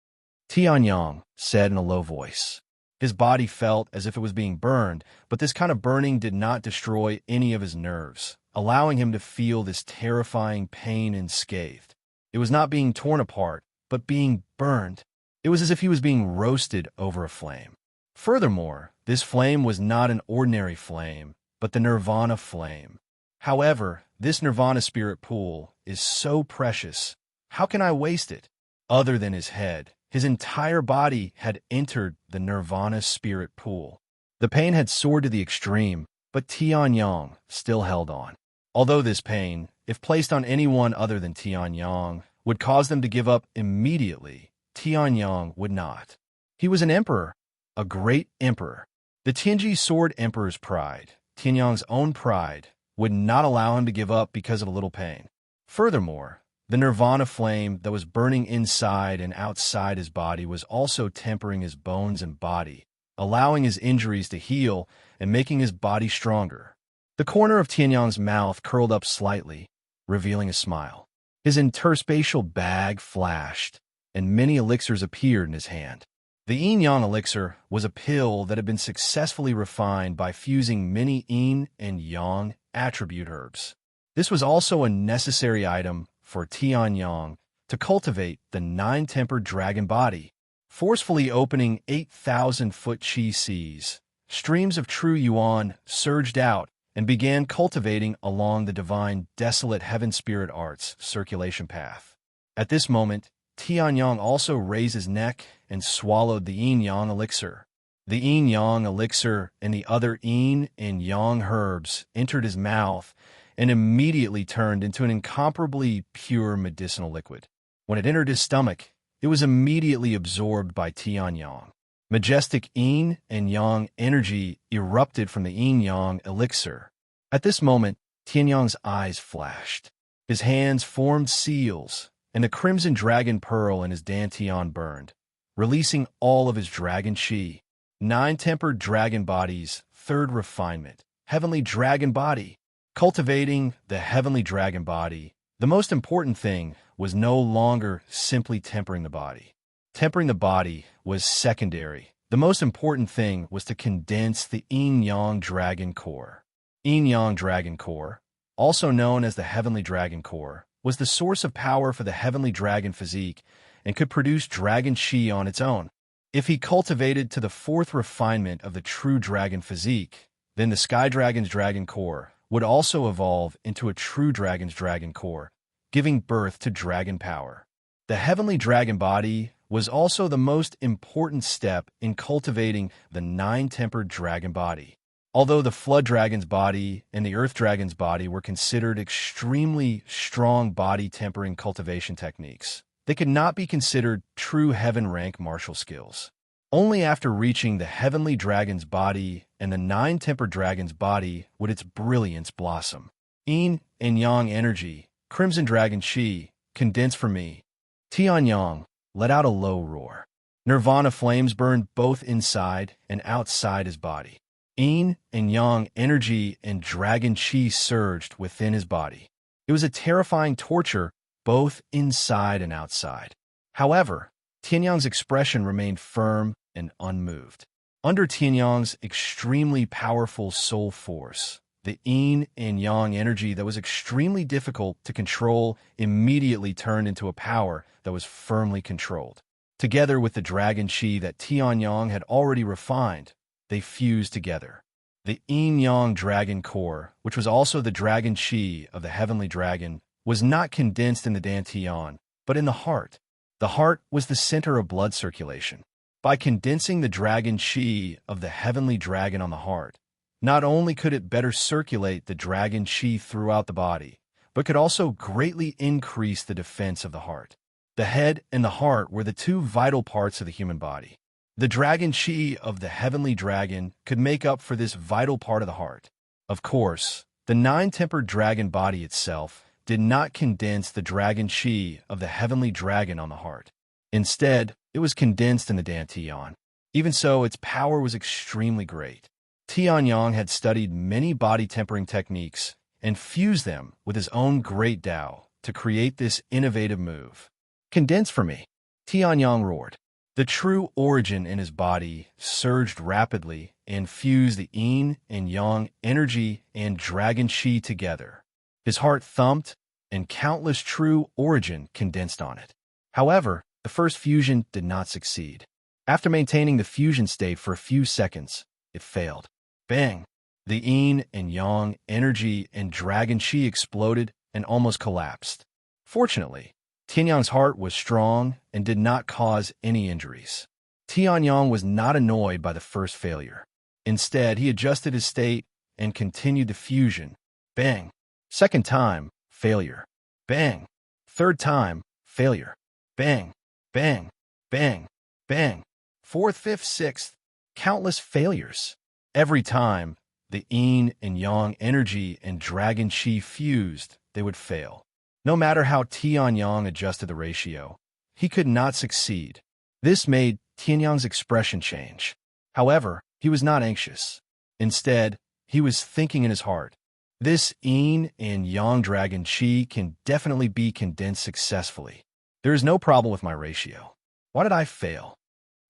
Tianyang said in a low voice. His body felt as if it was being burned, but this kind of burning did not destroy any of his nerves, allowing him to feel this terrifying pain unscathed. It was not being torn apart, but being burned. It was as if he was being roasted over a flame. Furthermore, this flame was not an ordinary flame, but the nirvana flame. However, this nirvana spirit pool is so precious. How can I waste it? Other than his head, his entire body had entered the nirvana spirit pool. The pain had soared to the extreme, but Tianyang still held on. Although this pain, if placed on anyone other than Tianyang, would cause them to give up immediately, Tianyang would not. He was an emperor, a great emperor. The Tianji Sword Emperor's pride, Tianyang's own pride, would not allow him to give up because of a little pain. Furthermore, the nirvana flame that was burning inside and outside his body was also tempering his bones and body, allowing his injuries to heal and making his body stronger. The corner of Tianyang's mouth curled up slightly, revealing a smile. His interspatial bag flashed, and many elixirs appeared in his hand. The yin-yang elixir was a pill that had been successfully refined by fusing many yin and yang attribute herbs. This was also a necessary item for Tianyang to cultivate the nine-tempered dragon body, forcefully opening 8,000-foot chi seas. Streams of true yuan surged out and began cultivating along the divine desolate heaven spirit arts circulation path. At this moment, Tianyang also raised his neck and swallowed the yin-yang elixir. The yin-yang elixir and the other yin and yang herbs entered his mouth and immediately turned into an incomparably pure medicinal liquid. When it entered his stomach, it was immediately absorbed by Tianyang. Majestic yin and yang energy erupted from the yin-yang elixir. At this moment, Tianyang's eyes flashed. His hands formed seals, and the crimson dragon pearl in his dantian burned, releasing all of his dragon chi. Nine-tempered dragon bodies, third refinement, heavenly dragon body. Cultivating the heavenly dragon body, the most important thing was no longer simply tempering the body. Tempering the body was secondary. The most important thing was to condense the yin-yang dragon core. Yin-yang dragon core, also known as the heavenly dragon core, was the source of power for the heavenly dragon physique and could produce dragon chi on its own. If he cultivated to the fourth refinement of the true dragon physique, then the sky dragon's dragon core would also evolve into a true dragon's dragon core, giving birth to dragon power. The heavenly dragon body was also the most important step in cultivating the nine-tempered dragon body. Although the flood dragon's body and the earth dragon's body were considered extremely strong body tempering cultivation techniques, they could not be considered true heaven rank martial skills. Only after reaching the heavenly dragon's body and the nine-tempered dragon's body would its brilliance blossom. Yin and yang energy, crimson dragon chi, condense for me. Tianyang let out a low roar. Nirvana flames burned both inside and outside his body. Yin and yang energy and dragon chi surged within his body. It was a terrifying torture both inside and outside. However, Tianyang's expression remained firm and unmoved. Under Tianyang's extremely powerful soul force, the yin and yang energy that was extremely difficult to control immediately turned into a power that was firmly controlled. Together with the dragon chi that Tianyang had already refined, they fused together. The yin-yang dragon core, which was also the dragon chi of the heavenly dragon, was not condensed in the dantian, but in the heart. The heart was the center of blood circulation. By condensing the dragon chi of the heavenly dragon on the heart, not only could it better circulate the dragon chi throughout the body, but could also greatly increase the defense of the heart. The head and the heart were the two vital parts of the human body. The dragon chi of the heavenly dragon could make up for this vital part of the heart. Of course, the nine-tempered dragon body itself did not condense the dragon chi of the heavenly dragon on the heart. Instead, it was condensed in the dantian. Even so, its power was extremely great. Tianyang had studied many body tempering techniques and fused them with his own great Tao to create this innovative move. "Condense for me," Tianyang roared. The true origin in his body surged rapidly and fused the yin and yang energy and dragon chi together. His heart thumped, and countless true origin condensed on it. However, the first fusion did not succeed. After maintaining the fusion state for a few seconds, it failed. Bang! The yin and yang energy and dragon chi exploded and almost collapsed. Fortunately, Tianyang's heart was strong and did not cause any injuries. Tianyang was not annoyed by the first failure. Instead, he adjusted his state and continued the fusion. Bang! Second time, failure. Bang! Third time, failure. Bang! Bang! Bang! Bang! Fourth, fifth, sixth, countless failures. Every time, the yin and yang energy and dragon chi fused, they would fail. No matter how Tianyang adjusted the ratio, he could not succeed. This made Tianyang's expression change. However, he was not anxious. Instead, he was thinking in his heart, "This yin and yang dragon chi can definitely be condensed successfully. There is no problem with my ratio. Why did I fail?"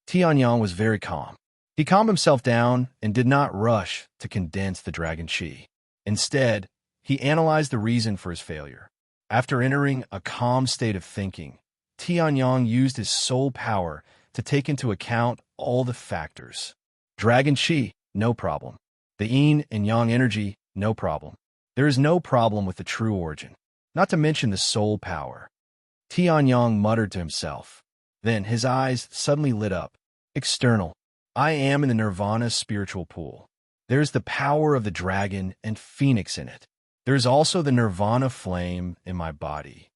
Tianyang was very calm. He calmed himself down and did not rush to condense the dragon chi. Instead, he analyzed the reason for his failure. After entering a calm state of thinking, Tianyang used his soul power to take into account all the factors. Dragon chi, no problem. The yin and yang energy, no problem. There is no problem with the true origin, not to mention the soul power. Tianyang muttered to himself. Then his eyes suddenly lit up. External. I am in the nirvana spiritual pool. There is the power of the dragon and phoenix in it. There is also the nirvana flame in my body.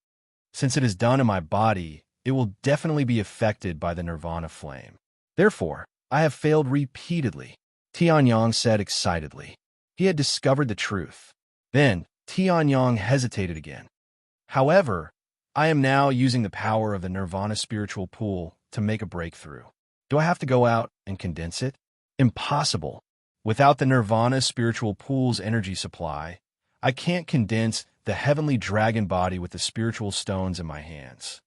Since it is done in my body, it will definitely be affected by the nirvana flame. Therefore, I have failed repeatedly, Tianyang said excitedly. He had discovered the truth. Then, Tianyang hesitated again. However, I am now using the power of the nirvana spiritual pool to make a breakthrough. Do I have to go out and condense it? Impossible. Without the nirvana spiritual pool's energy supply, I can't condense the heavenly dragon body with the spiritual stones in my hands.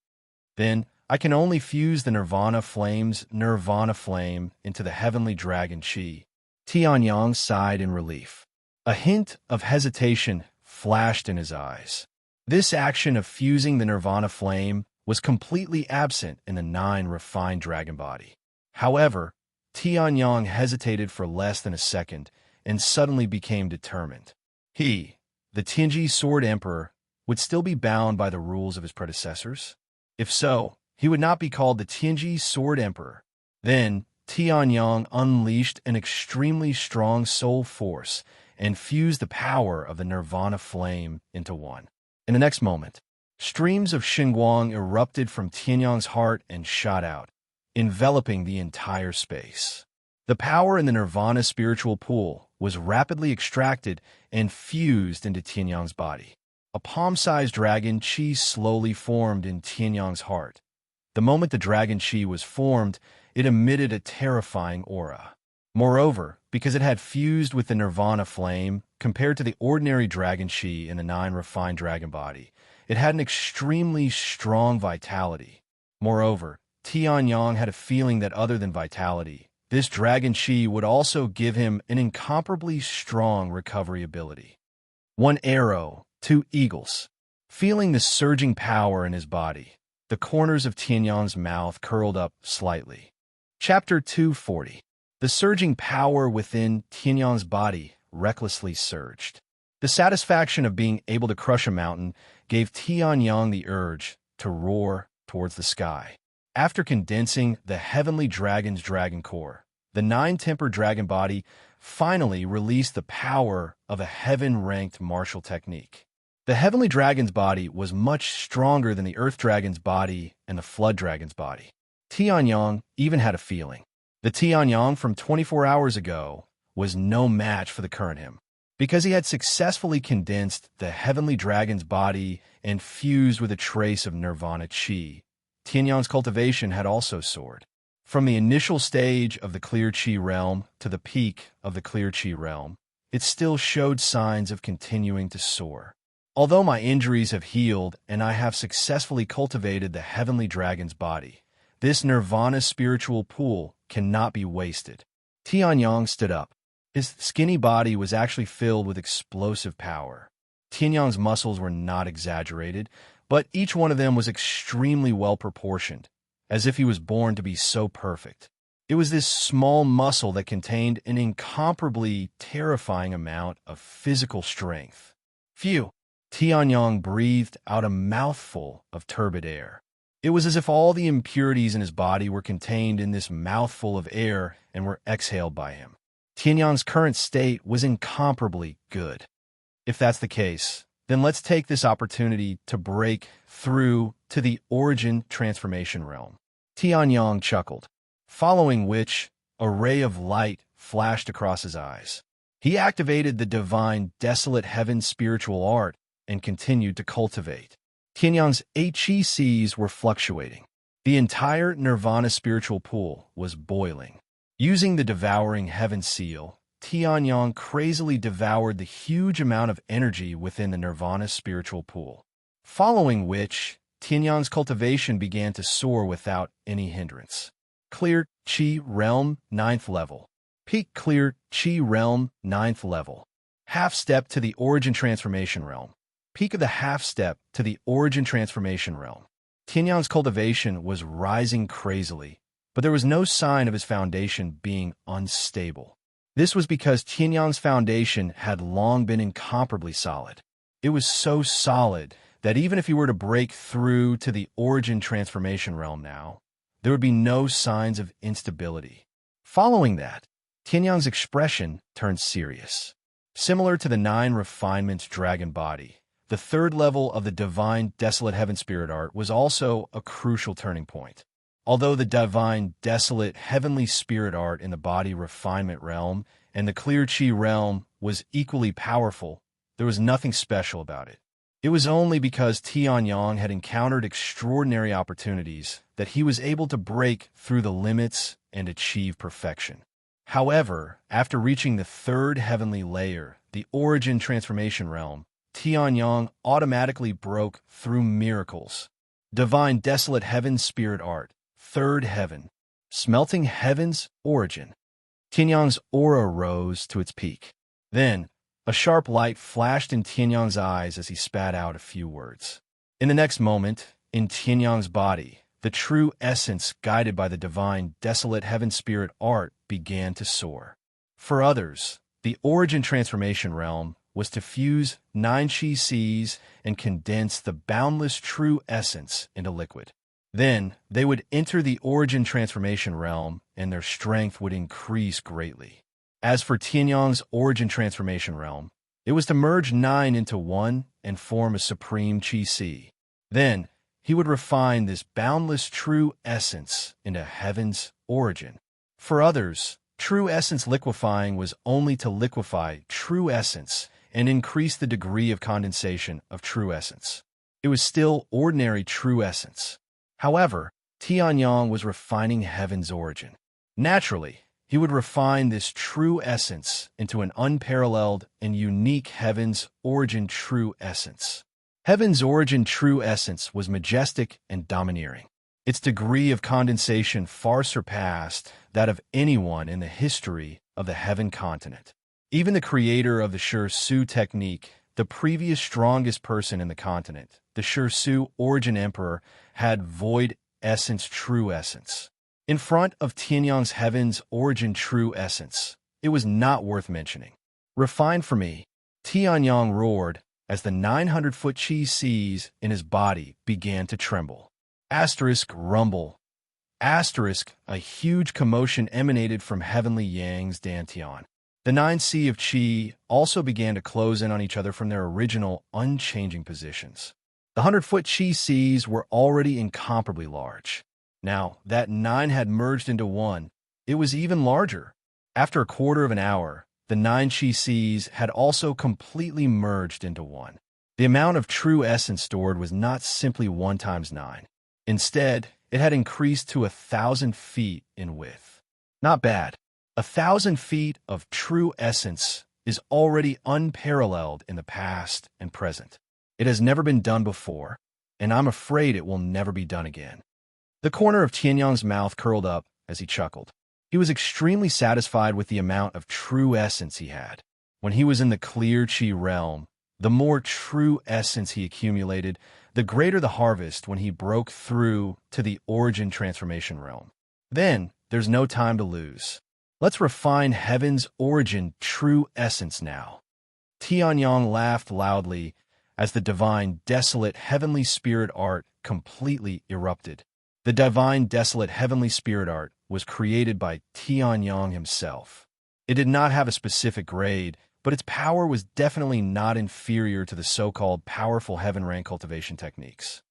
Then, I can only fuse the nirvana flame's nirvana flame into the heavenly dragon chi. Tianyang sighed in relief. A hint of hesitation flashed in his eyes. This action of fusing the nirvana flame was completely absent in the 9 refined dragon body. However, Tianyang hesitated for less than a second and suddenly became determined. He, the Tianji Sword Emperor, would still be bound by the rules of his predecessors? If so, he would not be called the Tianji Sword Emperor. Then, Tianyang unleashed an extremely strong soul force and fused the power of the nirvana flame into one. In the next moment, streams of Xinguang erupted from Tianyang's heart and shot out, enveloping the entire space. The power in the nirvana spiritual pool was rapidly extracted and fused into Tianyang's body. A palm-sized dragon chi slowly formed in Tianyang's heart. The moment the dragon chi was formed, it emitted a terrifying aura. Moreover, because it had fused with the nirvana flame, compared to the ordinary dragon chi in the 9 refined dragon body, it had an extremely strong vitality. Moreover, Tianyang had a feeling that other than vitality, this dragon chi would also give him an incomparably strong recovery ability. 1 arrow, 2 eagles. Feeling the surging power in his body, the corners of Tianyang's mouth curled up slightly. Chapter 240. The surging power within Tianyang's body recklessly surged. The satisfaction of being able to crush a mountain gave Tianyang the urge to roar towards the sky. After condensing the heavenly dragon's dragon core, the nine-tempered dragon body finally released the power of a heaven-ranked martial technique. The heavenly dragon's body was much stronger than the earth dragon's body and the flood dragon's body. Tianyang even had a feeling. The Tianyang from 24 hours ago was no match for the current him. Because he had successfully condensed the heavenly dragon's body and fused with a trace of nirvana chi, Tianyang's cultivation had also soared. From the initial stage of the clear chi realm to the peak of the clear chi realm, it still showed signs of continuing to soar. Although my injuries have healed and I have successfully cultivated the heavenly dragon's body, this nirvana spiritual pool cannot be wasted. Tianyang stood up. His skinny body was actually filled with explosive power. Tianyang's muscles were not exaggerated, but each one of them was extremely well proportioned, as if he was born to be so perfect. It was this small muscle that contained an incomparably terrifying amount of physical strength. Phew! Tianyang breathed out a mouthful of turbid air. It was as if all the impurities in his body were contained in this mouthful of air and were exhaled by him. Tianyang's current state was incomparably good. If that's the case, then let's take this opportunity to break through to the origin transformation realm. Tianyang chuckled, following which a ray of light flashed across his eyes. He activated the divine desolate heaven spiritual art and continued to cultivate. Tianyang's HECs were fluctuating. The entire nirvana spiritual pool was boiling. Using the devouring heaven seal, Tianyang crazily devoured the huge amount of energy within the nirvana spiritual pool. Following which, Tianyang's cultivation began to soar without any hindrance. Clear Chi Realm, 9th level. Peak Clear Chi Realm, 9th level. Half step to the origin transformation realm. Peak of the half step to the origin transformation realm. Tianyang's cultivation was rising crazily, but there was no sign of his foundation being unstable. This was because Tianyang's foundation had long been incomparably solid. It was so solid that even if he were to break through to the origin transformation realm now, there would be no signs of instability. Following that, Tianyang's expression turned serious. Similar to the 9 refinements dragon body, the 3rd level of the divine desolate heaven spirit art was also a crucial turning point. Although the divine desolate heavenly spirit art in the body refinement realm and the clear chi realm was equally powerful, there was nothing special about it. It was only because Tianyang had encountered extraordinary opportunities that he was able to break through the limits and achieve perfection. However, after reaching the 3rd heavenly layer, the origin transformation realm, Tianyang automatically broke through miracles. Divine desolate heaven spirit art, 3rd heaven, smelting heaven's origin. Tianyang's aura rose to its peak. Then, a sharp light flashed in Tianyang's eyes as he spat out a few words. In the next moment, in Tianyang's body, the true essence guided by the divine desolate heaven spirit art began to soar. For others, the origin transformation realm was to fuse 9 chi seas and condense the boundless true essence into liquid. Then, they would enter the origin transformation realm and their strength would increase greatly. As for Tianyang's origin transformation realm, it was to merge 9 into 1 and form a supreme chi si. Then, he would refine this boundless true essence into heaven's origin. For others, true essence liquefying was only to liquefy true essence and increase the degree of condensation of true essence. It was still ordinary true essence. However, Tianyang was refining heaven's origin. Naturally, he would refine this true essence into an unparalleled and unique heaven's origin true essence. Heaven's origin true essence was majestic and domineering. Its degree of condensation far surpassed that of anyone in the history of the heaven continent. Even the creator of the Su technique, the previous strongest person in the continent, the Su origin emperor, had void essence true essence. In front of Tianyang's heaven's origin true essence, it was not worth mentioning. Refine for me, Tianyang roared as the 900-foot chi seas in his body began to tremble. Asterisk rumble. Asterisk, a huge commotion emanated from heavenly Yang's dantian. The 9 sea of chi also began to close in on each other from their original, unchanging positions. The 100-foot chi seas were already incomparably large. Now, that 9 had merged into 1. It was even larger. After a quarter of an hour, the 9 chi seas had also completely merged into 1. The amount of true essence stored was not simply 1 times 9. Instead, it had increased to 1,000 feet in width. Not bad. 1,000 feet of true essence is already unparalleled in the past and present. It has never been done before, and I'm afraid it will never be done again. The corner of Tianyang's mouth curled up as he chuckled. He was extremely satisfied with the amount of true essence he had. When he was in the clear chi realm, the more true essence he accumulated, the greater the harvest when he broke through to the origin transformation realm. Then, there's no time to lose. Let's refine heaven's origin true essence now. Tianyang laughed loudly as the divine desolate heavenly spirit art completely erupted. The divine desolate heavenly spirit art was created by Tianyang himself. It did not have a specific grade, but its power was definitely not inferior to the so-called powerful heaven rank cultivation techniques.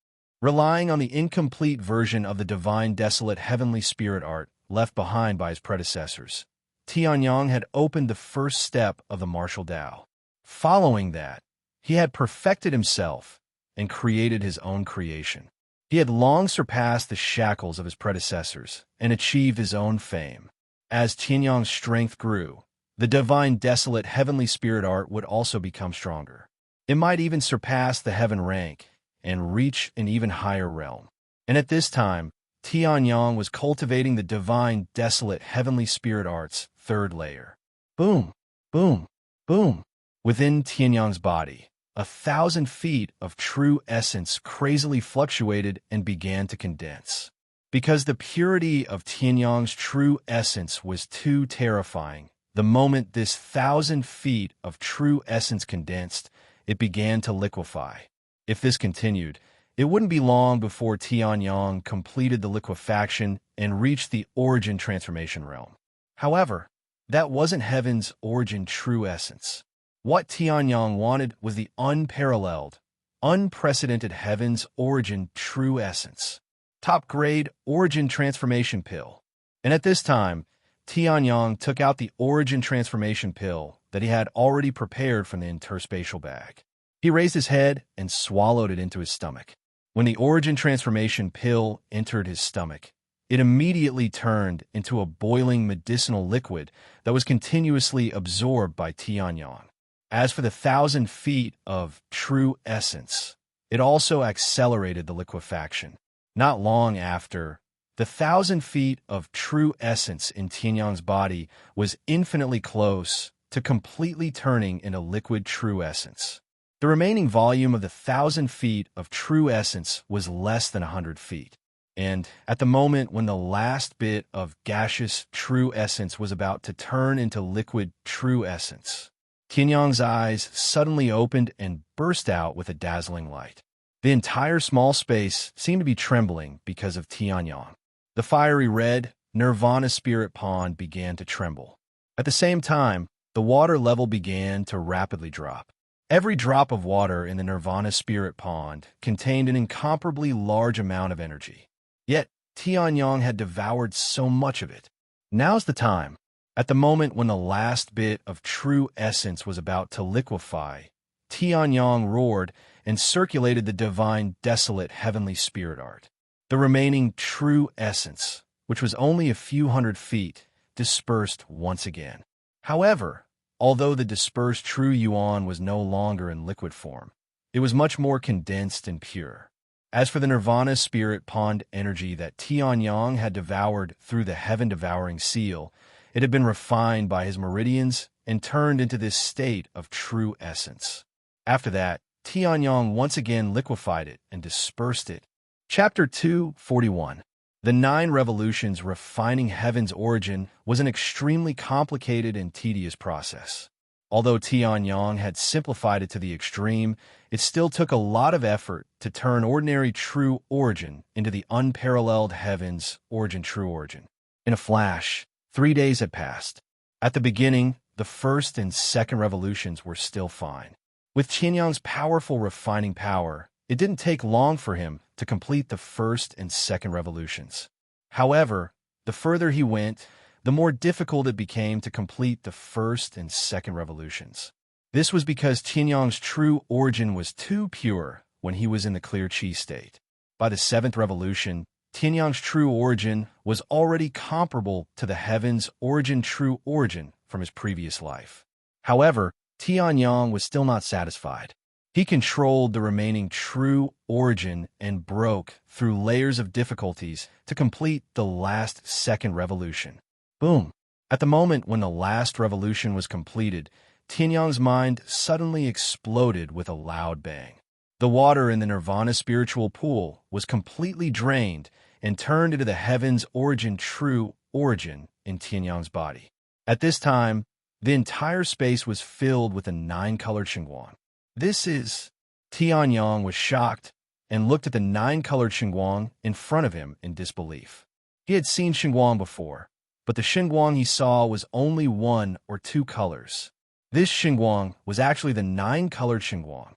Relying on the incomplete version of the divine desolate heavenly spirit art left behind by his predecessors, Tianyang had opened the first step of the martial Tao. Following that, he had perfected himself and created his own creation. He had long surpassed the shackles of his predecessors and achieved his own fame. As Tianyang's strength grew, the divine desolate heavenly spirit art would also become stronger. It might even surpass the heaven rank and reach an even higher realm. And at this time, Tianyang was cultivating the divine desolate heavenly spirit art's 3rd layer. Boom, boom, boom. Within Tianyang's body, 1,000 feet of true essence crazily fluctuated and began to condense. Because the purity of Tianyang's true essence was too terrifying, the moment this 1,000 feet of true essence condensed, it began to liquefy. If this continued, it wouldn't be long before Tianyang completed the liquefaction and reached the origin transformation realm. However, that wasn't heaven's origin true essence. What Tianyang wanted was the unparalleled, unprecedented heaven's origin true essence. Top-grade origin transformation pill. And at this time, Tianyang took out the origin transformation pill that he had already prepared from the interspatial bag. He raised his head and swallowed it into his stomach. When the origin transformation pill entered his stomach, it immediately turned into a boiling medicinal liquid that was continuously absorbed by Tianyang. As for the 1,000 feet of true essence, it also accelerated the liquefaction. Not long after, the 1,000 feet of true essence in Tianyang's body was infinitely close to completely turning into liquid true essence. The remaining volume of the 1,000 feet of true essence was less than 100 feet. And at the moment when the last bit of gaseous true essence was about to turn into liquid true essence, Tianyang's eyes suddenly opened and burst out with a dazzling light. The entire small space seemed to be trembling because of Tianyang. The fiery red Nirvana spirit pond began to tremble. At the same time, the water level began to rapidly drop. Every drop of water in the Nirvana spirit pond contained an incomparably large amount of energy. Yet, Tianyang had devoured so much of it. Now's the time. At the moment when the last bit of true essence was about to liquefy, Tianyang roared and circulated the divine desolate heavenly spirit art. The remaining true essence, which was only a few hundred feet, dispersed once again. However, although the dispersed true yuan was no longer in liquid form, it was much more condensed and pure. As for the Nirvana spirit pond energy that Tianyang had devoured through the heaven-devouring seal, it had been refined by his meridians and turned into this state of true essence. After that, Tianyang once again liquefied it and dispersed it. Chapter 241. The 9 revolutions refining heaven's origin was an extremely complicated and tedious process. Although Tianyang had simplified it to the extreme, it still took a lot of effort to turn ordinary true origin into the unparalleled heaven's origin true origin. In a flash, 3 days had passed. At the beginning, the first and second revolutions were still fine. With Tianyang's powerful refining power, it didn't take long for him to complete the first and second revolutions. However, the further he went, the more difficult it became to complete the first and second revolutions. This was because Tianyang's true origin was too pure when he was in the clear chi state. By the 7th revolution, Tianyang's true origin was already comparable to the heaven's origin true origin from his previous life. However, Tianyang was still not satisfied. He controlled the remaining true origin and broke through layers of difficulties to complete the last second revolution. Boom! At the moment when the last revolution was completed, Tianyang's mind suddenly exploded with a loud bang. The water in the nirvana spiritual pool was completely drained and turned into the heaven's origin true origin in Tianyang's body. At this time, the entire space was filled with a 9-colored Xinguang. Tianyang was shocked and looked at the 9-colored Xinguang in front of him in disbelief. He had seen Xinguang before, but the Xinguang he saw was only 1 or 2 colors. This Xinguang was actually the 9-colored Xinguang.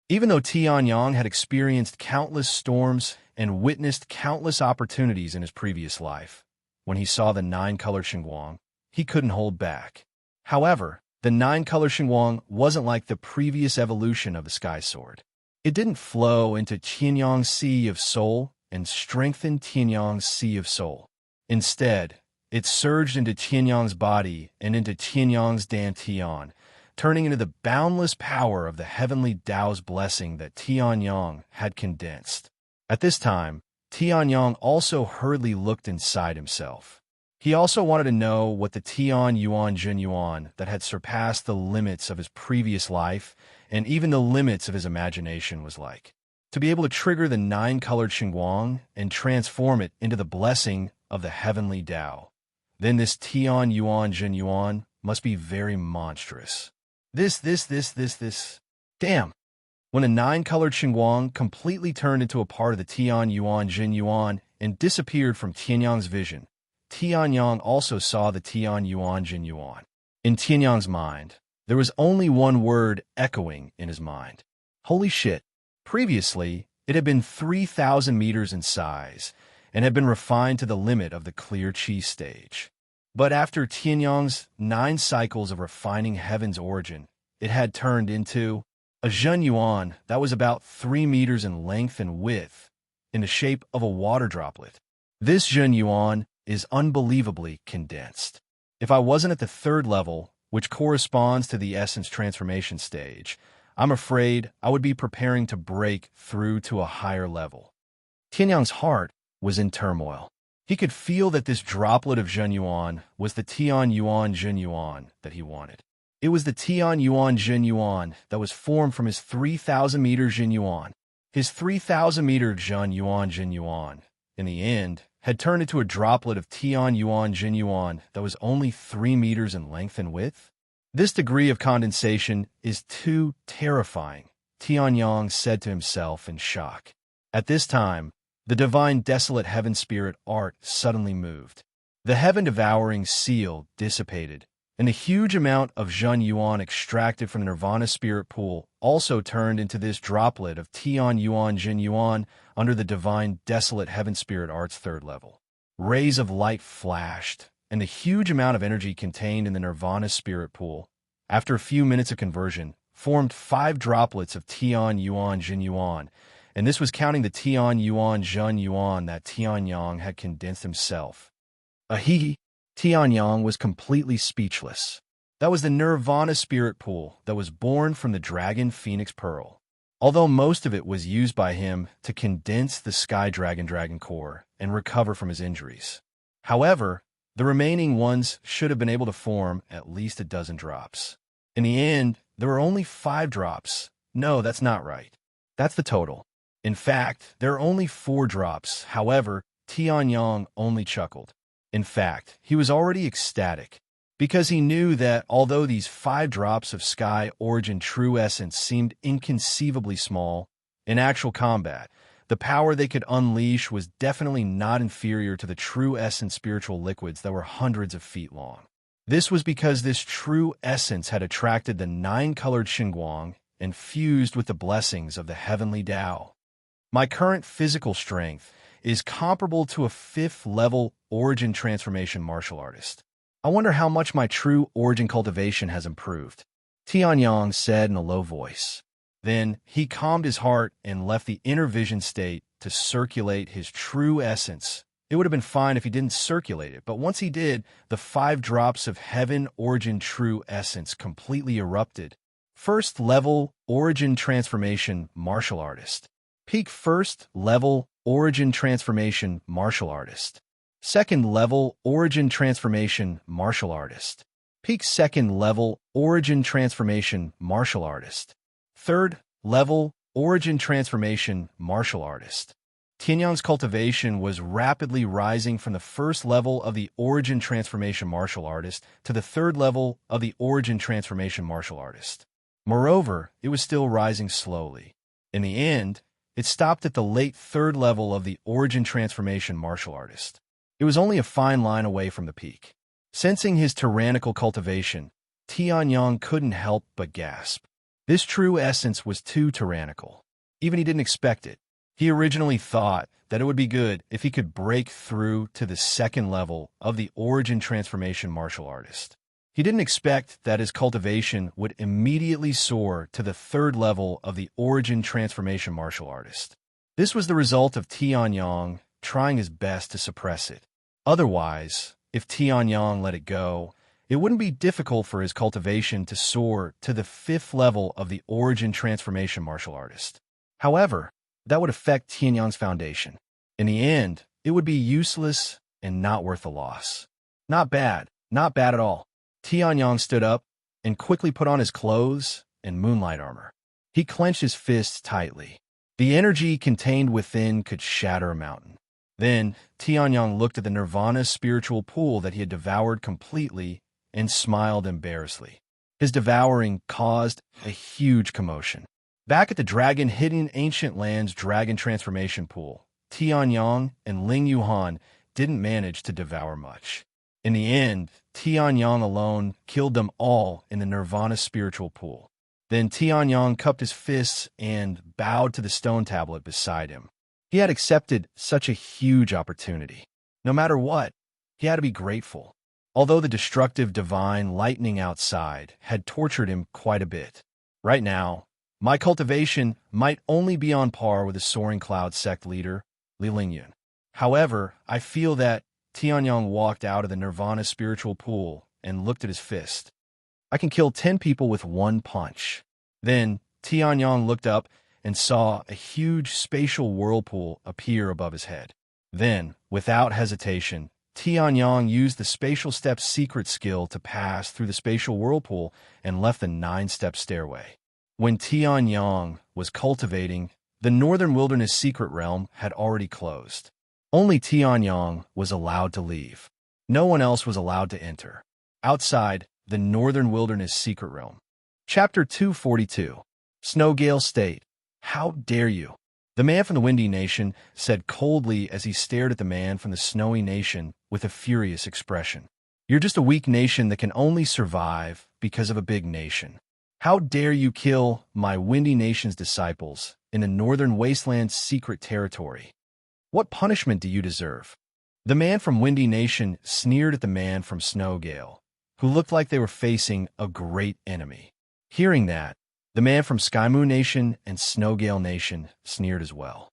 Even though Tianyang had experienced countless storms and witnessed countless opportunities in his previous life, when he saw the 9-colored Xinguang, he couldn't hold back. However, the 9-colored Xinguang wasn't like the previous evolution of the Sky Sword. It didn't flow into Tianyang's Sea of Soul and strengthen Tianyang's Sea of Soul. Instead, it surged into Tianyang's body and into Tianyang's Dantian, turning into the boundless power of the heavenly Tao's blessing that Tianyang had condensed. At this time, Tianyang also hurriedly looked inside himself. He also wanted to know what the Tian Yuan Jin Yuan that had surpassed the limits of his previous life and even the limits of his imagination was like. To be able to trigger the 9-colored Xinguang and transform it into the blessing of the heavenly Tao, then this Tian Yuan Jin Yuan must be very monstrous. Damn! When a 9-colored Xinguang completely turned into a part of the Tian Yuan Jin Yuan and disappeared from Tianyang's vision, Tianyang also saw the Tian Yuan Jin Yuan. In Tianyang's mind, there was only one word echoing in his mind. Holy shit! Previously, it had been 3,000 meters in size and had been refined to the limit of the clear chi stage. But after Tianyang's 9 cycles of refining heaven's origin, it had turned into a Zhen Yuan that was about 3 meters in length and width, in the shape of a water droplet. This Zhen Yuan is unbelievably condensed. If I wasn't at the 3rd level, which corresponds to the essence transformation stage, I'm afraid I would be preparing to break through to a higher level. Tianyang's heart was in turmoil. He could feel that this droplet of Zhen Yuan was the Tian Yuan Jin Yuan that he wanted. It was the Tian Yuan Jin Yuan that was formed from his 3,000-meter Jin Yuan. His 3,000-meter Zhen Yuan Jin Yuan, in the end, had turned into a droplet of Tian Yuan Jin Yuan that was only 3 meters in length and width. This degree of condensation is too terrifying, Tianyang said to himself in shock. At this time, the divine desolate heaven spirit art suddenly moved. The heaven-devouring seal dissipated, and the huge amount of Zhen Yuan extracted from the nirvana spirit pool also turned into this droplet of Tian Yuan Jin Yuan under the divine desolate heaven spirit art's 3rd level. Rays of light flashed, and the huge amount of energy contained in the nirvana spirit pool, after a few minutes of conversion, formed 5 droplets of Tian Yuan Jin Yuan, and this was counting the Tian Yuan Zhen Yuan that Tianyang had condensed himself. Tianyang was completely speechless. That was the nirvana spirit pool that was born from the dragon phoenix pearl. Although most of it was used by him to condense the sky dragon core and recover from his injuries. However, the remaining ones should have been able to form at least a dozen drops. In the end, there were only 5 drops. No, that's not right. That's the total. In fact, there are only 4 drops. However, Tianyang only chuckled. In fact, he was already ecstatic, because he knew that although these 5 drops of Sky Origin True Essence seemed inconceivably small, in actual combat, the power they could unleash was definitely not inferior to the True Essence spiritual liquids that were hundreds of feet long. This was because this True Essence had attracted the 9-colored Xinguang and fused with the blessings of the heavenly Tao. My current physical strength is comparable to a 5th-level Origin Transformation martial artist. I wonder how much my true Origin cultivation has improved, Tianyang said in a low voice. Then he calmed his heart and left the inner vision state to circulate his True Essence. It would have been fine if he didn't circulate it, but once he did, the 5 drops of Heaven Origin True Essence completely erupted. 1st-level Origin Transformation martial artist. Peak 1st-level Origin Transformation martial artist. 2nd-level Origin Transformation martial artist. Peak 2nd-level Origin Transformation martial artist. 3rd-level Origin Transformation martial artist. Tianyang's cultivation was rapidly rising from the 1st level of the Origin Transformation martial artist to the 3rd level of the Origin Transformation martial artist. Moreover, it was still rising slowly. In the end, it stopped at the late 3rd level of the Origin Transformation martial artist. It was only a fine line away from the peak. Sensing his tyrannical cultivation, Tianyang couldn't help but gasp. This True Essence was too tyrannical. Even he didn't expect it. He originally thought that it would be good if he could break through to the 2nd level of the Origin Transformation martial artist. He didn't expect that his cultivation would immediately soar to the 3rd level of the Origin Transformation martial artist. This was the result of Tianyang trying his best to suppress it. Otherwise, if Tianyang let it go, it wouldn't be difficult for his cultivation to soar to the 5th level of the Origin Transformation martial artist. However, that would affect Tianyang's foundation. In the end, it would be useless and not worth the loss. Not bad at all. Tianyang stood up and quickly put on his clothes and moonlight armor. He clenched his fists tightly. The energy contained within could shatter a mountain. Then, Tianyang looked at the Nirvana spiritual pool that he had devoured completely and smiled embarrassedly. His devouring caused a huge commotion. Back at the Dragon Hidden Ancient Lands Dragon Transformation Pool, Tianyang and Ling Yuhan didn't manage to devour much. In the end, Tianyang alone killed them all in the Nirvana spiritual pool. Then Tianyang cupped his fists and bowed to the stone tablet beside him. He had accepted such a huge opportunity. No matter what, he had to be grateful. Although the destructive divine lightning outside had tortured him quite a bit. Right now, my cultivation might only be on par with the Soaring Cloud sect leader, Li Lingyun. However, I feel that Tianyang walked out of the Nirvana spiritual pool and looked at his fist. I can kill 10 people with 1 punch. Then Tianyang looked up and saw a huge spatial whirlpool appear above his head. Then, without hesitation, Tianyang used the Spatial Step secret skill to pass through the spatial whirlpool and left the 9-step stairway. When Tianyang was cultivating, the Northern Wilderness secret realm had already closed. Only Tianyang was allowed to leave. No one else was allowed to enter. Outside the Northern Wilderness secret realm. Chapter 242. Snowgale State. How dare you? The man from the Windy Nation said coldly as he stared at the man from the Snowy Nation with a furious expression. You're just a weak nation that can only survive because of a big nation. How dare you kill my Windy Nation's disciples in the Northern Wasteland's secret territory? What punishment do you deserve? The man from Windy Nation sneered at the man from Snowgale, who looked like they were facing a great enemy. Hearing that, the man from Skymoon Nation and Snowgale Nation sneered as well.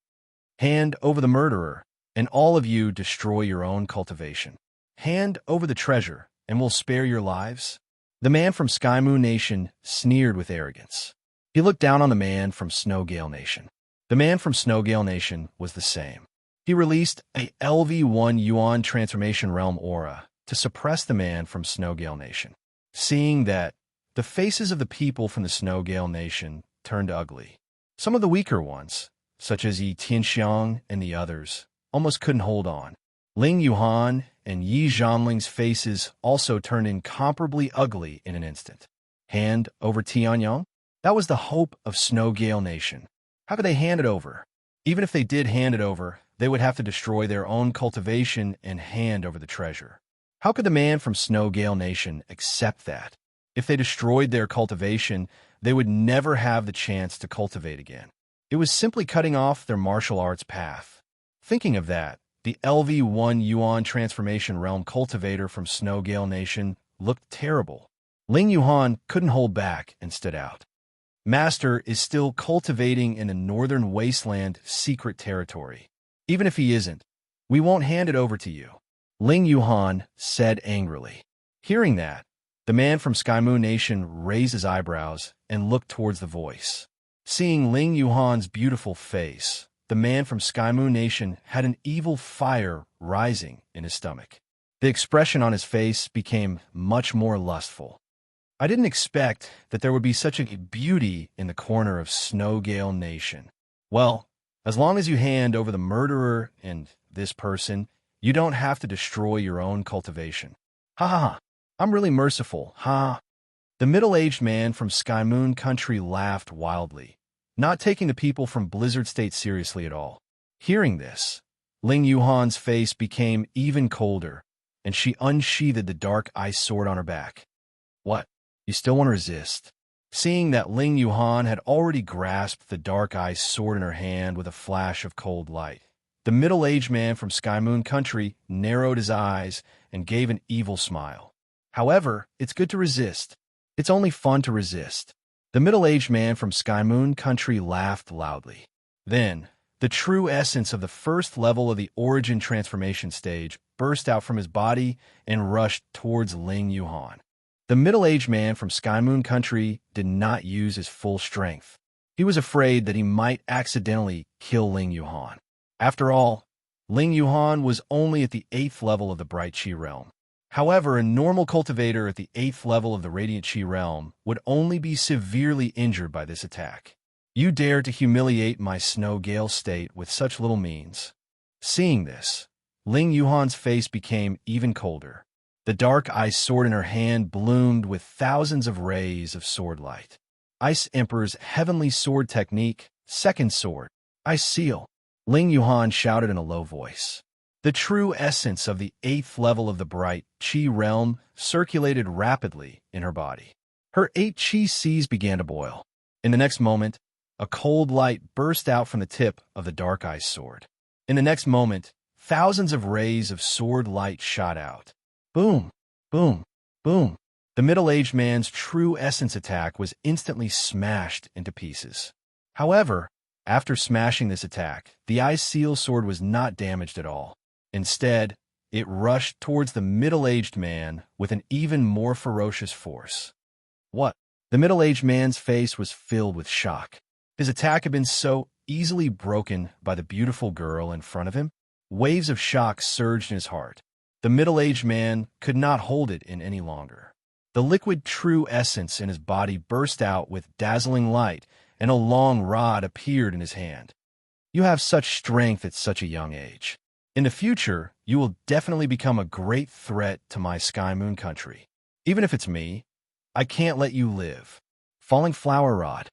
Hand over the murderer, and all of you destroy your own cultivation. Hand over the treasure, and we'll spare your lives. The man from Skymoon Nation sneered with arrogance. He looked down on the man from Snowgale Nation. The man from Snowgale Nation was the same. He released a LV1 Yuan Transformation Realm aura to suppress the man from Snowgale Nation. Seeing that, the faces of the people from the Snowgale Nation turned ugly. Some of the weaker ones, such as Yi Tianxiang and the others, almost couldn't hold on. Ling Yuhan and Yi Zhanling's faces also turned incomparably ugly in an instant. Hand over Tianyang? That was the hope of Snow Gale Nation. How could they hand it over? Even if they did hand it over, they would have to destroy their own cultivation and hand over the treasure. How could the man from Snow Gale Nation accept that? If they destroyed their cultivation, they would never have the chance to cultivate again. It was simply cutting off their martial arts path. Thinking of that, the LV1 Yuan Transformation Realm cultivator from Snow Gale Nation looked terrible. Ling Yuhan couldn't hold back and stood out. Master is still cultivating in the Northern Wasteland secret territory. Even if he isn't, we won't hand it over to you, Ling Yuhan said angrily. Hearing that, the man from Skymoon Nation raised his eyebrows and looked towards the voice. Seeing Ling Yuhan's beautiful face, the man from Skymoon Nation had an evil fire rising in his stomach. The expression on his face became much more lustful. I didn't expect that there would be such a beauty in the corner of Snow Gale Nation. Well, as long as you hand over the murderer and this person, you don't have to destroy your own cultivation. Ha ha ha. I'm really merciful, ha. The middle-aged man from Skymoon Country laughed wildly, not taking the people from Blizzard State seriously at all. Hearing this, Ling Yuhan's face became even colder, and she unsheathed the dark ice sword on her back. What? You still want to resist? Seeing that Ling Yuhan had already grasped the dark ice sword in her hand with a flash of cold light, the middle-aged man from Skymoon Country narrowed his eyes and gave an evil smile. However, it's good to resist. It's only fun to resist. The middle-aged man from Skymoon Country laughed loudly. Then, the true essence of the first level of the origin transformation stage burst out from his body and rushed towards Ling Yuhan. The middle-aged man from Skymoon Country did not use his full strength. He was afraid that he might accidentally kill Ling Yuhan. After all, Ling Yuhan was only at the 8th level of the Bright Chi realm. However, a normal cultivator at the 8th level of the Radiant Chi realm would only be severely injured by this attack. You dare to humiliate my Snow Gale state with such little means. Seeing this, Ling Yuhan's face became even colder. The dark ice sword in her hand bloomed with thousands of rays of sword light. Ice Emperor's heavenly sword technique, second sword, Ice Seal. Ling Yuhan shouted in a low voice. The true essence of the 8th level of the Bright Chi realm circulated rapidly in her body. Her 8 Chi seas began to boil. In the next moment, a cold light burst out from the tip of the dark ice sword. In the next moment, thousands of rays of sword light shot out. Boom, boom, boom. The middle-aged man's true essence attack was instantly smashed into pieces. However, after smashing this attack, the Ice Seal sword was not damaged at all. Instead, it rushed towards the middle-aged man with an even more ferocious force. What? The middle-aged man's face was filled with shock. His attack had been so easily broken by the beautiful girl in front of him. Waves of shock surged in his heart. The middle-aged man could not hold it in any longer. The liquid true essence in his body burst out with dazzling light, and a long rod appeared in his hand. You have such strength at such a young age. In the future, you will definitely become a great threat to my Skymoon Country. Even if it's me, I can't let you live. Falling flower rod.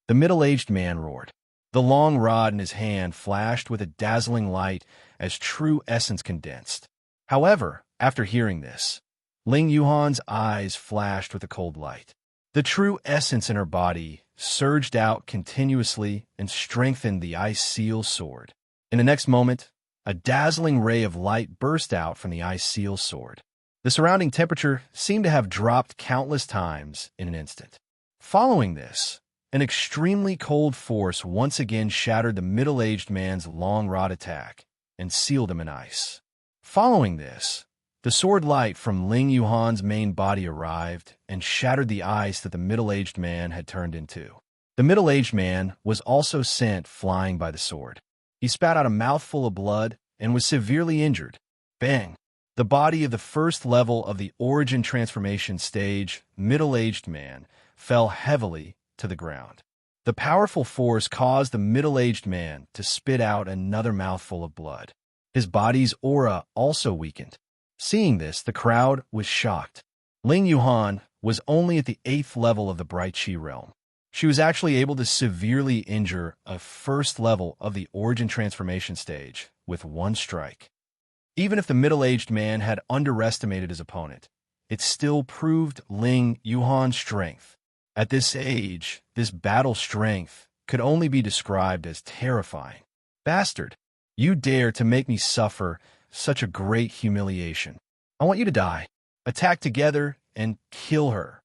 The middle-aged man roared. The long rod in his hand flashed with a dazzling light as true essence condensed. However, after hearing this, Ling Yuhan's eyes flashed with a cold light. The true essence in her body surged out continuously and strengthened the Ice Seal sword. In the next moment, a dazzling ray of light burst out from the Ice Seal sword. The surrounding temperature seemed to have dropped countless times in an instant. Following this, an extremely cold force once again shattered the middle-aged man's long rod attack and sealed him in ice. Following this, the sword light from Ling Yuhan's main body arrived and shattered the ice that the middle-aged man had turned into. The middle-aged man was also sent flying by the sword. He spat out a mouthful of blood and was severely injured. Bang! The body of the first level of the origin transformation stage, middle-aged man, fell heavily to the ground. The powerful force caused the middle-aged man to spit out another mouthful of blood. His body's aura also weakened. Seeing this, the crowd was shocked. Ling Yuhan was only at the 8th level of the Bright Chi realm. She was actually able to severely injure a first level of the origin transformation stage with one strike. Even if the middle-aged man had underestimated his opponent, it still proved Ling Yuhan's strength. At this age, this battle strength could only be described as terrifying. Bastard, you dare to make me suffer such a great humiliation. I want you to die. Attack together and kill her.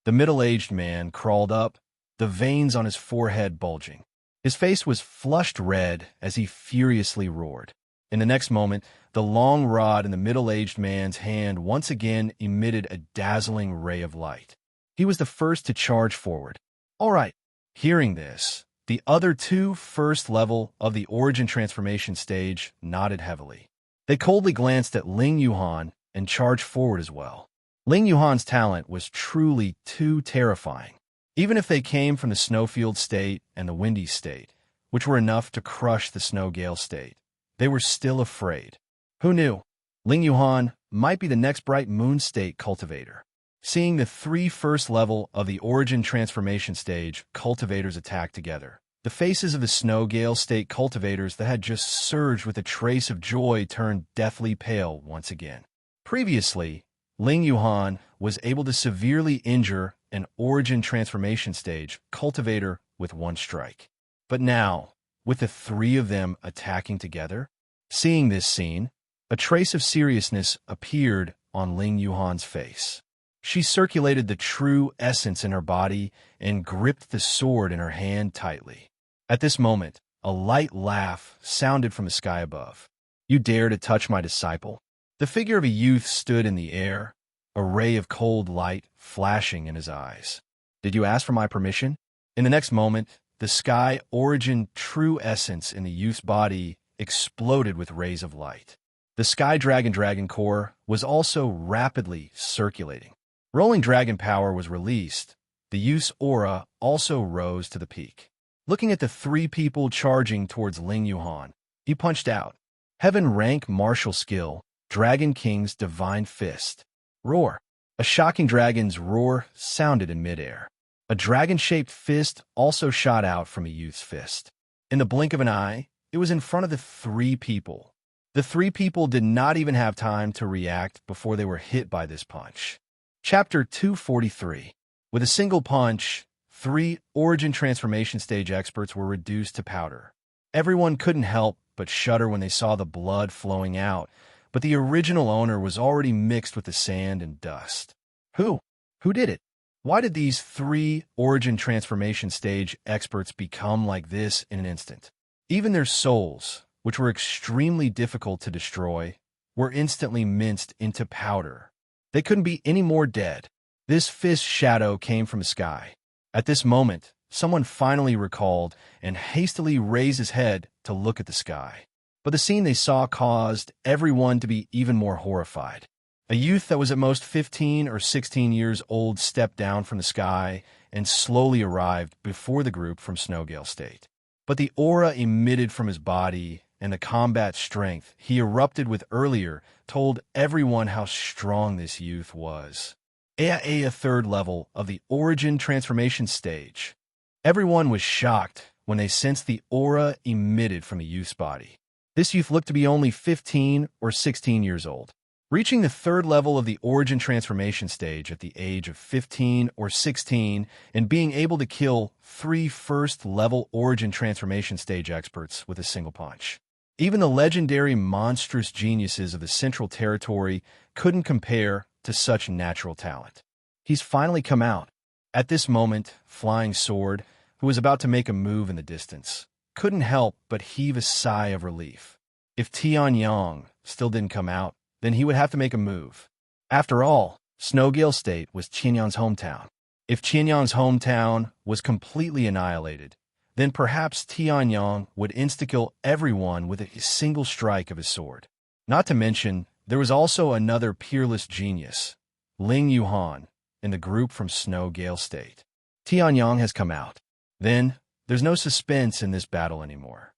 The middle-aged man crawled up, the veins on his forehead bulging. His face was flushed red as he furiously roared. In the next moment, the long rod in the middle-aged man's hand once again emitted a dazzling ray of light. He was the first to charge forward. All right. Hearing this, the other two first level of the origin transformation stage nodded heavily. They coldly glanced at Ling Yuhan and charged forward as well. Ling Yuhan's talent was truly too terrifying. Even if they came from the Snowfield State and the Windy State, which were enough to crush the Snow Gale State, they were still afraid. Who knew? Ling Yuhan might be the next Bright Moon State cultivator. Seeing the three first level of the origin transformation stage cultivators attack together, the faces of the Snow Gale State cultivators that had just surged with a trace of joy turned deathly pale once again. Previously, Ling Yuhan was able to severely injure an origin transformation stage cultivator with one strike. But now, with the three of them attacking together, seeing this scene, a trace of seriousness appeared on Ling Yuhan's face. She circulated the true essence in her body and gripped the sword in her hand tightly. At this moment, a light laugh sounded from the sky above. You dare to touch my disciple? The figure of a youth stood in the air, a ray of cold light flashing in his eyes. Did you ask for my permission? In the next moment, the sky origin true essence in the youth's body exploded with rays of light. The Sky Dragon core was also rapidly circulating. Rolling dragon power was released. The youth's aura also rose to the peak. Looking at the three people charging towards Ling Yuhan, he punched out. Heaven rank martial skill, Dragon King's Divine Fist. Roar. A shocking dragon's roar sounded in midair. A dragon-shaped fist also shot out from a youth's fist. In the blink of an eye, it was in front of the three people. The three people did not even have time to react before they were hit by this punch. Chapter 243. With a single punch, three origin transformation stage experts were reduced to powder. Everyone couldn't help but shudder when they saw the blood flowing out, but the original owner was already mixed with the sand and dust. Who? Who did it? Why did these three origin transformation stage experts become like this in an instant? Even their souls, which were extremely difficult to destroy, were instantly minced into powder. They couldn't be any more dead. This fist shadow came from the sky. At this moment, someone finally recalled and hastily raised his head to look at the sky. But the scene they saw caused everyone to be even more horrified. A youth that was at most 15 or 16 years old stepped down from the sky and slowly arrived before the group from Snowgale State. But the aura emitted from his body and the combat strength he erupted with earlier told everyone how strong this youth was. A third level of the origin transformation stage. Everyone was shocked when they sensed the aura emitted from the youth's body. This youth looked to be only 15 or 16 years old. Reaching the third level of the origin transformation stage at the age of 15 or 16 and being able to kill three first-level origin transformation stage experts with a single punch. Even the legendary monstrous geniuses of the Central Territory couldn't compare to such natural talent. He's finally come out. At this moment, Flying Sword, who was about to make a move in the distance, couldn't help but heave a sigh of relief. If Tianyang still didn't come out, then he would have to make a move. After all, Snowgale State was Qianyang's hometown. If Qianyang's hometown was completely annihilated, then perhaps Tianyang would insta-kill everyone with a single strike of his sword. Not to mention, there was also another peerless genius, Ling Yuhan, in the group from Snowgale State. Tianyang has come out. Then, there's no suspense in this battle anymore.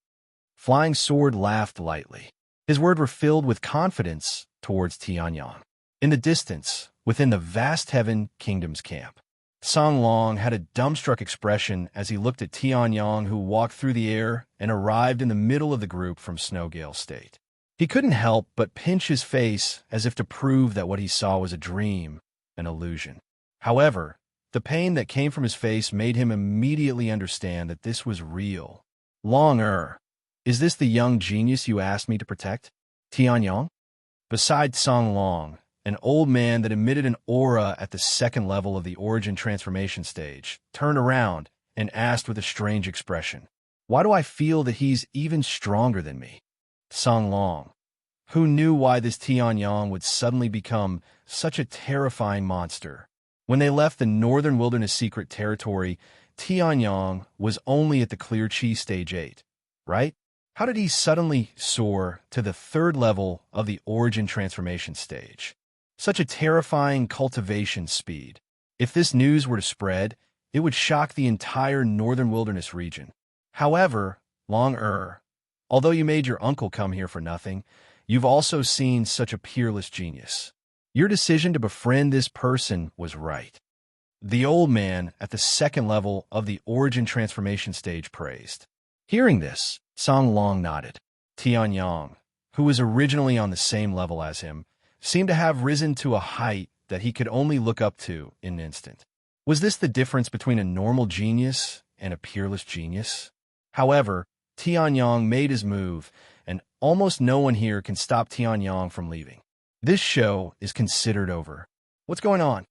Flying Sword laughed lightly. His words were filled with confidence towards Tianyang. In the distance, within the vast Heaven Kingdom's camp, Song Long had a dumbstruck expression as he looked at Tianyang, who walked through the air and arrived in the middle of the group from Snowgale State. He couldn't help but pinch his face as if to prove that what he saw was a dream, an illusion. However, the pain that came from his face made him immediately understand that this was real. Long is this the young genius you asked me to protect? Tianyang? Beside Song Long, an old man that emitted an aura at the second level of the origin transformation stage, turned around and asked with a strange expression, "Why do I feel that he's even stronger than me?" Song Long, who knew why this Tianyang would suddenly become such a terrifying monster. When they left the Northern Wilderness Secret Territory, Tianyang was only at the Clear Chi Stage 8, right? How did he suddenly soar to the third level of the origin transformation stage? Such a terrifying cultivation speed. If this news were to spread, it would shock the entire Northern Wilderness region. However, Long although you made your uncle come here for nothing, you've also seen such a peerless genius. Your decision to befriend this person was right. The old man at the second level of the origin transformation stage praised. Hearing this, Song Long nodded. Tianyang, who was originally on the same level as him, seemed to have risen to a height that he could only look up to in an instant. Was this the difference between a normal genius and a peerless genius? However, Tianyang made his move, and almost no one here can stop Tianyang from leaving. This show is considered over. What's going on?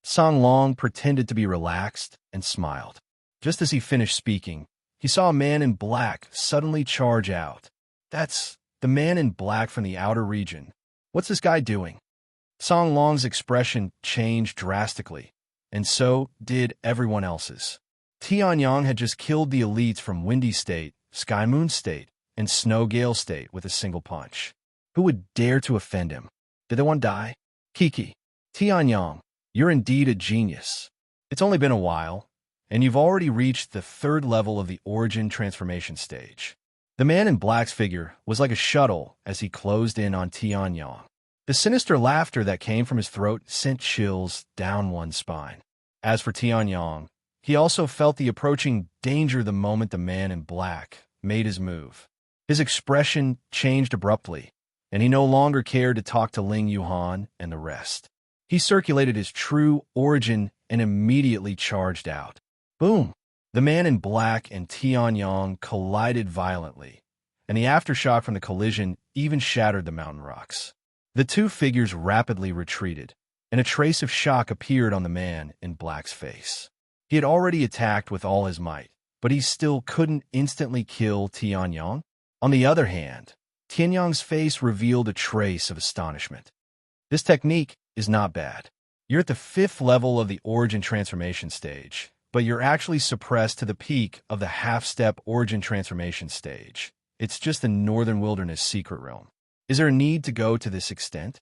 Song Long pretended to be relaxed and smiled. Just as he finished speaking, he saw a man in black suddenly charge out. That's the man in black from the outer region. What's this guy doing? Song Long's expression changed drastically, and so did everyone else's. Tianyang had just killed the elites from Windy State, Sky Moon State, and Snowgale State with a single punch. Who would dare to offend him? Did they want to die? Kiki, Tianyang, you're indeed a genius. It's only been a while, and you've already reached the third level of the origin transformation stage. The man in black's figure was like a shuttle as he closed in on Tianyang. The sinister laughter that came from his throat sent chills down one's spine. As for Tianyang, he also felt the approaching danger the moment the man in black made his move. His expression changed abruptly, and he no longer cared to talk to Ling Yuhan and the rest. He circulated his true origin and immediately charged out. Boom! The man in black and Tianyang collided violently, and the aftershock from the collision even shattered the mountain rocks. The two figures rapidly retreated, and a trace of shock appeared on the man in black's face. He had already attacked with all his might, but he still couldn't instantly kill Tianyang. On the other hand, Tianyang's face revealed a trace of astonishment. This technique is not bad. You're at the fifth level of the origin transformation stage, but you're actually suppressed to the peak of the half-step origin transformation stage. It's just the Northern Wilderness secret realm. Is there a need to go to this extent?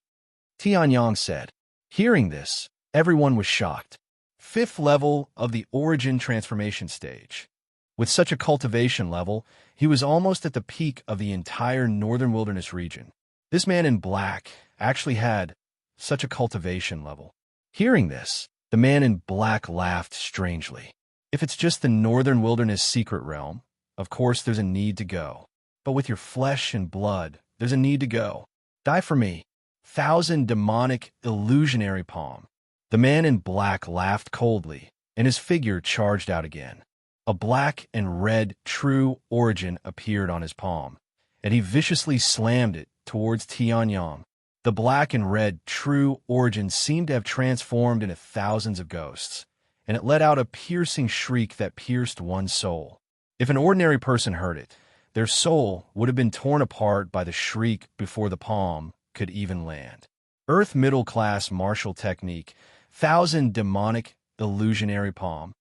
Tianyang said. Hearing this, everyone was shocked. Fifth level of the origin transformation stage. With such a cultivation level, he was almost at the peak of the entire Northern Wilderness region. This man in black actually had such a cultivation level. Hearing this, the man in black laughed strangely. If it's just the Northern Wilderness secret realm, of course there's a need to go. But with your flesh and blood, there's a need to go. Die for me. 1,000 demonic illusionary palm. The man in black laughed coldly, and his figure charged out again. A black and red true origin appeared on his palm, and he viciously slammed it towards Tianyang. The black and red true origin seemed to have transformed into thousands of ghosts, and it let out a piercing shriek that pierced one's soul. If an ordinary person heard it, their soul would have been torn apart by the shriek before the palm could even land. Earth middle-class martial technique, 1,000 demonic illusionary palm.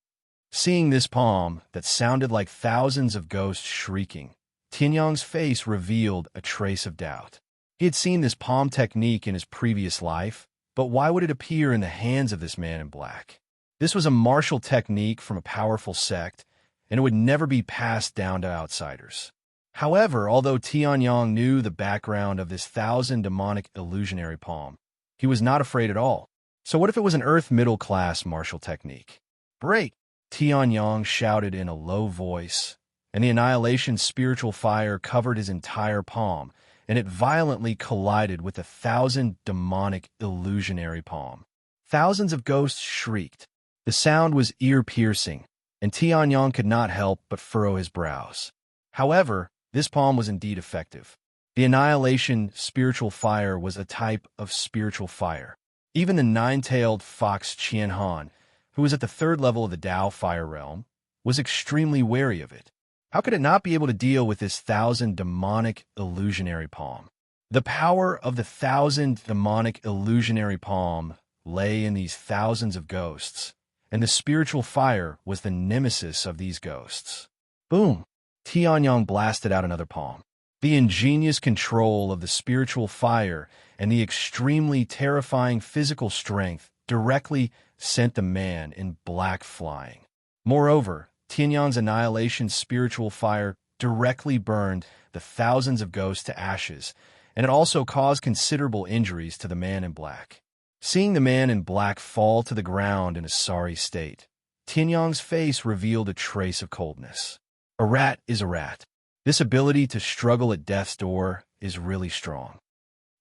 Seeing this palm that sounded like thousands of ghosts shrieking, Tianyang's face revealed a trace of doubt. He had seen this palm technique in his previous life, but why would it appear in the hands of this man in black? This was a martial technique from a powerful sect, and it would never be passed down to outsiders. However, although Tianyong knew the background of this 1,000 demonic illusionary palm, he was not afraid at all. So what if it was an Earth middle-class martial technique? Break! Tianyong shouted in a low voice, and the annihilation spiritual fire covered his entire palm, and it violently collided with the 1,000 demonic illusionary palm. Thousands of ghosts shrieked. The sound was ear-piercing, and Tianyong could not help but furrow his brows. However, this palm was indeed effective. The annihilation spiritual fire was a type of spiritual fire. Even the nine-tailed fox Qianhan, who was at the 3rd level of the Tao fire realm, was extremely wary of it. How could it not be able to deal with this 1,000 demonic illusionary palm? The power of the 1,000 demonic illusionary palm lay in these thousands of ghosts, and the spiritual fire was the nemesis of these ghosts. Boom! Tianyong blasted out another palm. The ingenious control of the spiritual fire and the extremely terrifying physical strength directly sent the man in black flying. Moreover, Tianyong's annihilation spiritual fire directly burned the thousands of ghosts to ashes, and it also caused considerable injuries to the man in black. Seeing the man in black fall to the ground in a sorry state, Tianyong's face revealed a trace of coldness. A rat is a rat. This ability to struggle at death's door is really strong.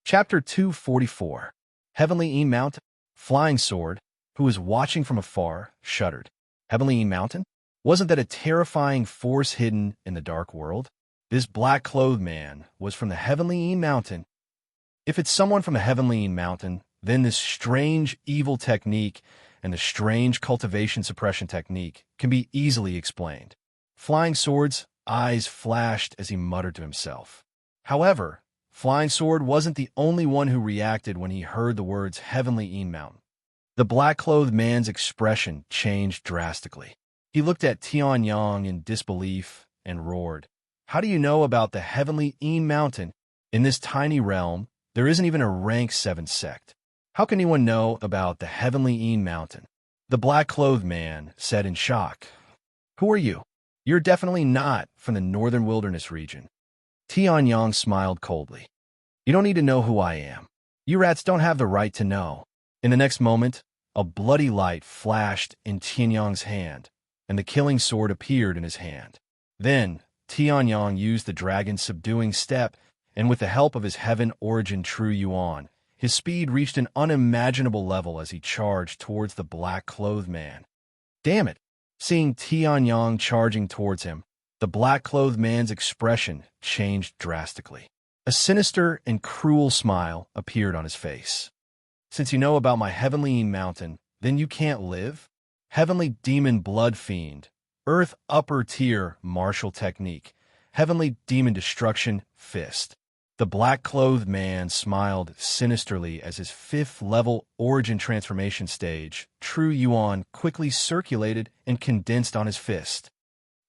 Chapter 244. Heavenly E Mountain. Flying Sword, who was watching from afar, shuddered. Heavenly E Mountain? Wasn't that a terrifying force hidden in the dark world? This black-clothed man was from the Heavenly E Mountain. If it's someone from the Heavenly E Mountain, then this strange evil technique and the strange cultivation suppression technique can be easily explained. Flying Sword's eyes flashed as he muttered to himself. However, Flying Sword wasn't the only one who reacted when he heard the words Heavenly E Mountain. The black-clothed man's expression changed drastically. He looked at Tianyong in disbelief and roared, "How do you know about the Heavenly E Mountain? In this tiny realm, there isn't even a rank 7 sect. How can anyone know about the Heavenly E Mountain?" The black-clothed man said in shock, "Who are you? You're definitely not from the Northern Wilderness region." Tianyong smiled coldly. "You don't need to know who I am. You rats don't have the right to know." In the next moment, a bloody light flashed in Tianyong's hand, and the killing sword appeared in his hand. Then, Tianyong used the dragon's subduing step, and with the help of his heaven origin True Yuan, his speed reached an unimaginable level as he charged towards the black-clothed man. Damn it! Seeing Tianyong charging towards him, the black-clothed man's expression changed drastically. A sinister and cruel smile appeared on his face. "Since you know about my Heavenly Mountain, then you can't live? Heavenly Demon Blood Fiend, Earth Upper Tier Martial Technique, Heavenly Demon Destruction Fist." The black-clothed man smiled sinisterly as his 5th-level origin transformation stage, True Yuan, quickly circulated and condensed on his fist.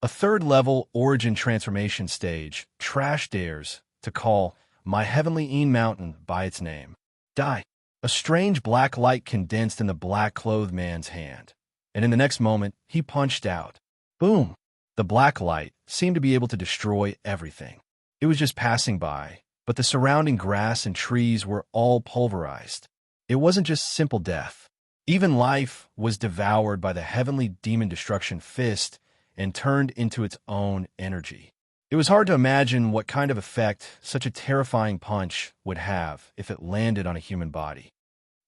A 3rd-level origin transformation stage, Trash dares to call my Heavenly E Mountain by its name. Die. A strange black light condensed in the black-clothed man's hand, and in the next moment, he punched out. Boom! The black light seemed to be able to destroy everything. It was just passing by, but the surrounding grass and trees were all pulverized. It wasn't just simple death. Even life was devoured by the Heavenly Demon Destruction Fist and turned into its own energy. It was hard to imagine what kind of effect such a terrifying punch would have if it landed on a human body.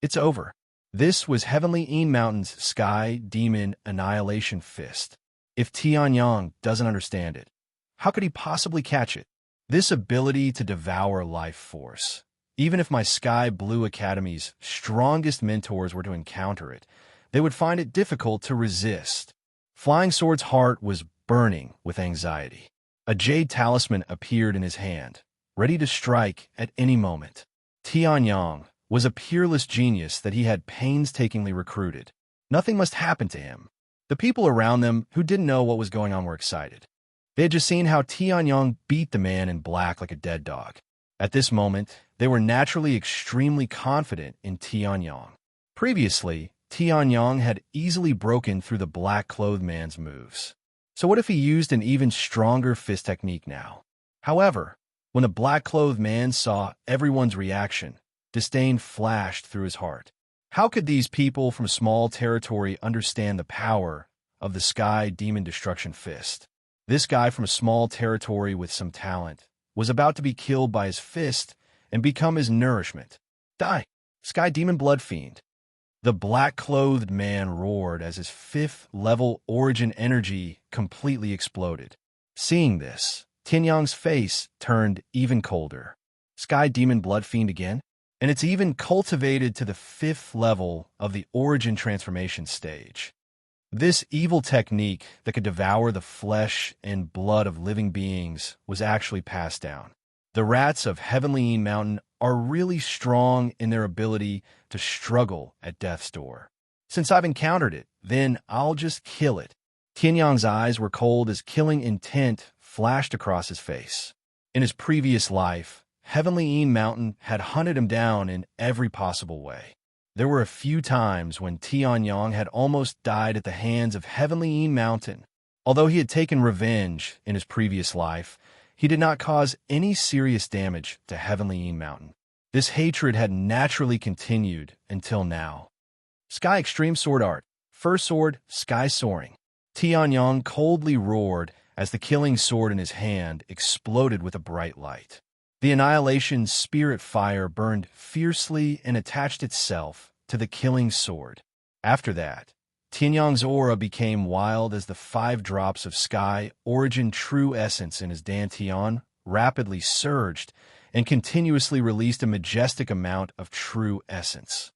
It's over. This was Heavenly E Mountain's Sky Demon Annihilation Fist. If Tianyong doesn't understand it, how could he possibly catch it? This ability to devour life force. Even if my Sky Blue Academy's strongest mentors were to encounter it, they would find it difficult to resist. Flying Sword's heart was burning with anxiety. A jade talisman appeared in his hand, ready to strike at any moment. Tianyong was a peerless genius that he had painstakingly recruited. Nothing must happen to him. The people around them who didn't know what was going on were excited. They had just seen how Tianyong beat the man in black like a dead dog. At this moment, they were naturally extremely confident in Tianyong. Previously, Tianyong had easily broken through the black-clothed man's moves. So what if he used an even stronger fist technique now? However, when the black-clothed man saw everyone's reaction, disdain flashed through his heart. How could these people from small territory understand the power of the Sky Demon Destruction Fist? This guy from a small territory with some talent was about to be killed by his fist and become his nourishment. Die, Sky Demon Blood Fiend. The black-clothed man roared as his fifth-level origin energy completely exploded. Seeing this, Tianyang's face turned even colder. Sky Demon Blood Fiend again? And it's even cultivated to the fifth level of the origin transformation stage. This evil technique that could devour the flesh and blood of living beings was actually passed down. The rats of Heavenly Mountain are really strong in their ability to struggle at death's door. Since I've encountered it, then I'll just kill it. Tianyang's eyes were cold as killing intent flashed across his face. In his previous life, Heavenly Mountain had hunted him down in every possible way. There were a few times when Tianyang had almost died at the hands of Heavenly Mountain. Although he had taken revenge in his previous life, he did not cause any serious damage to Heavenly Mountain. This hatred had naturally continued until now. Sky Extreme Sword Art. First Sword, Sky Soaring. Tianyang coldly roared as the killing sword in his hand exploded with a bright light. The Annihilation Spirit Fire burned fiercely and attached itself to the killing sword. After that, Tianyang's aura became wild as the 5 drops of Sky Origin True Essence in his Dantian rapidly surged and continuously released a majestic amount of True Essence.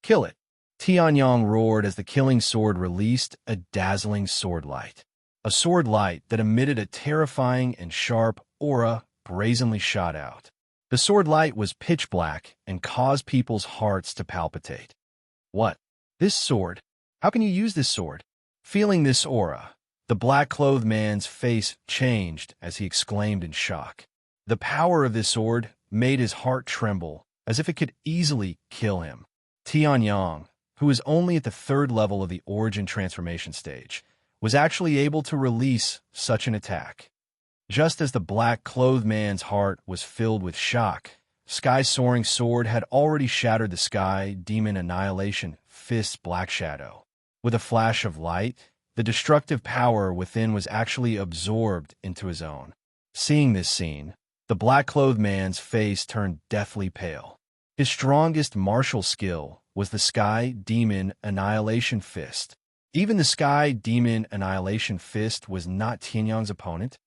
Kill it! Tianyang roared as the killing sword released a dazzling sword light. A sword light that emitted a terrifying and sharp aura brazenly shot out. The sword light was pitch black and caused people's hearts to palpitate. What? This sword? How can you use this sword? Feeling this aura, the black-clothed man's face changed as he exclaimed in shock. The power of this sword made his heart tremble, as if it could easily kill him. Tianyang, who was only at the 3rd level of the origin transformation stage, was actually able to release such an attack. Just as the black-clothed man's heart was filled with shock, Sky Soaring Sword had already shattered the Sky Demon Annihilation Fist's black shadow. With a flash of light, the destructive power within was actually absorbed into his own. Seeing this scene, the black-clothed man's face turned deathly pale. His strongest martial skill was the Sky Demon Annihilation Fist. Even the Sky Demon Annihilation Fist was not Tianyang's opponent.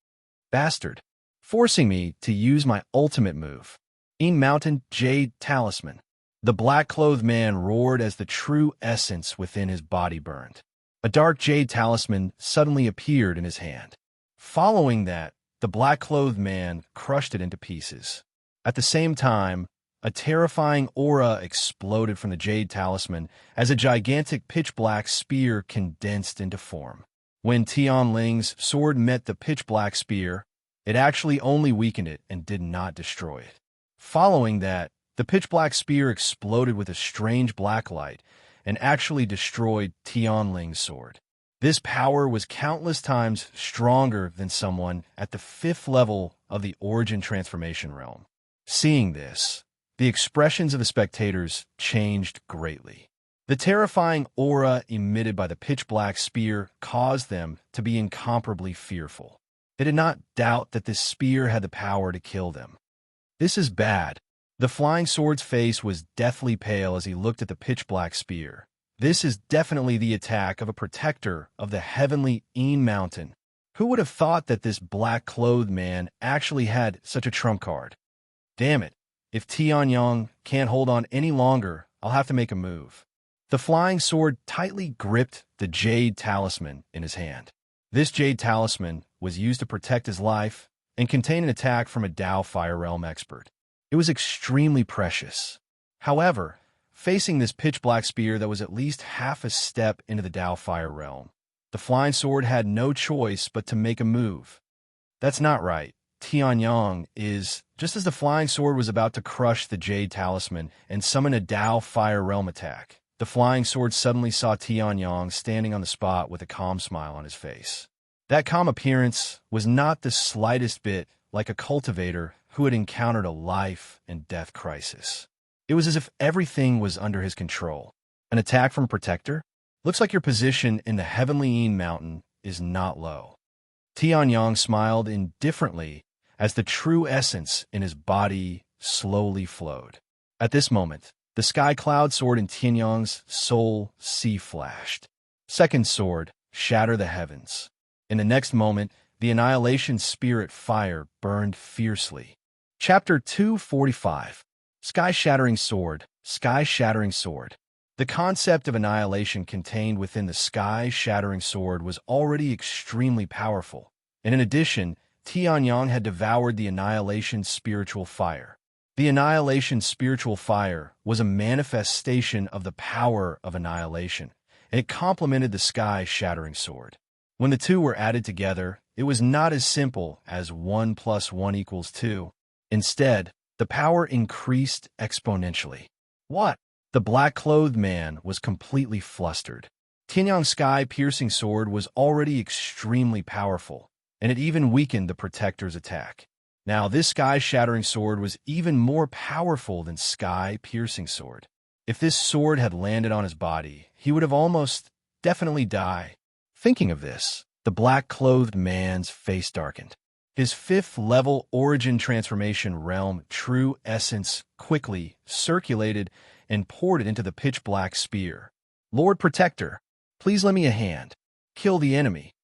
Bastard, forcing me to use my ultimate move. Mountain Jade Talisman. The black-clothed man roared as the true essence within his body burned. A dark jade talisman suddenly appeared in his hand. Following that, the black-clothed man crushed it into pieces. At the same time, a terrifying aura exploded from the jade talisman as a gigantic pitch-black spear condensed into form. When Tianling's sword met the pitch-black spear, it actually only weakened it and did not destroy it. Following that, the pitch-black spear exploded with a strange black light and actually destroyed Tianling's sword. This power was countless times stronger than someone at the 5th level of the origin transformation realm. Seeing this, the expressions of the spectators changed greatly. The terrifying aura emitted by the pitch-black spear caused them to be incomparably fearful. They did not doubt that this spear had the power to kill them. This is bad. The flying sword's face was deathly pale as he looked at the pitch-black spear. This is definitely the attack of a protector of the Heavenly Mountain. Who would have thought that this black-clothed man actually had such a trump card? Damn it. If Tianyang can't hold on any longer, I'll have to make a move. The flying sword tightly gripped the jade talisman in his hand. This jade talisman was used to protect his life and contain an attack from a Dao Fire Realm expert. It was extremely precious. However, facing this pitch-black spear that was at least half a step into the Dao Fire Realm, the flying sword had no choice but to make a move. That's not right. Tianyang is, just as the flying sword was about to crush the jade talisman and summon a Dao Fire Realm attack, the flying sword suddenly saw Tianyang standing on the spot with a calm smile on his face. That calm appearance was not the slightest bit like a cultivator who had encountered a life and death crisis. It was as if everything was under his control. An attack from a protector? Looks like your position in the heavenly Een mountain is not low. Tianyang smiled indifferently as the true essence in his body slowly flowed. At this moment, the sky cloud sword in Tianyang's soul sea flashed. Second sword, shatter the heavens. In the next moment, the annihilation spirit fire burned fiercely. Chapter 245. Sky-shattering sword, sky-shattering sword. The concept of annihilation contained within the sky-shattering sword was already extremely powerful, and in addition, Tianyang had devoured the annihilation spiritual fire. The annihilation spiritual fire was a manifestation of the power of annihilation, and it complemented the sky-shattering sword. When the two were added together, it was not as simple as 1 + 1 = 2. Instead, the power increased exponentially. What? The black-clothed man was completely flustered. Tianyang's sky-piercing sword was already extremely powerful, and it even weakened the protector's attack. Now, this sky-shattering sword was even more powerful than sky-piercing sword. If this sword had landed on his body, he would have almost definitely died. Thinking of this, the black-clothed man's face darkened. His fifth-level origin transformation realm true essence quickly circulated and poured it into the pitch-black spear. Lord Protector, please lend me a hand. Kill the enemy.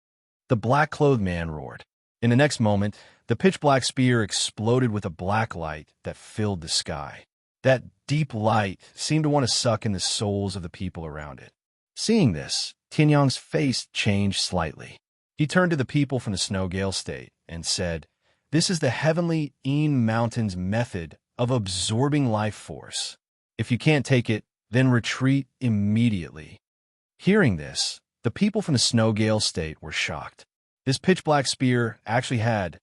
The black-clothed man roared. In the next moment, the pitch-black spear exploded with a black light that filled the sky. That deep light seemed to want to suck in the souls of the people around it. Seeing this, Tianyang's face changed slightly. He turned to the people from the Snowgale State and said, "This is the heavenly Een Mountain's method of absorbing life force. If you can't take it, then retreat immediately." Hearing this, the people from the Snowgale State were shocked. This pitch-black spear actually had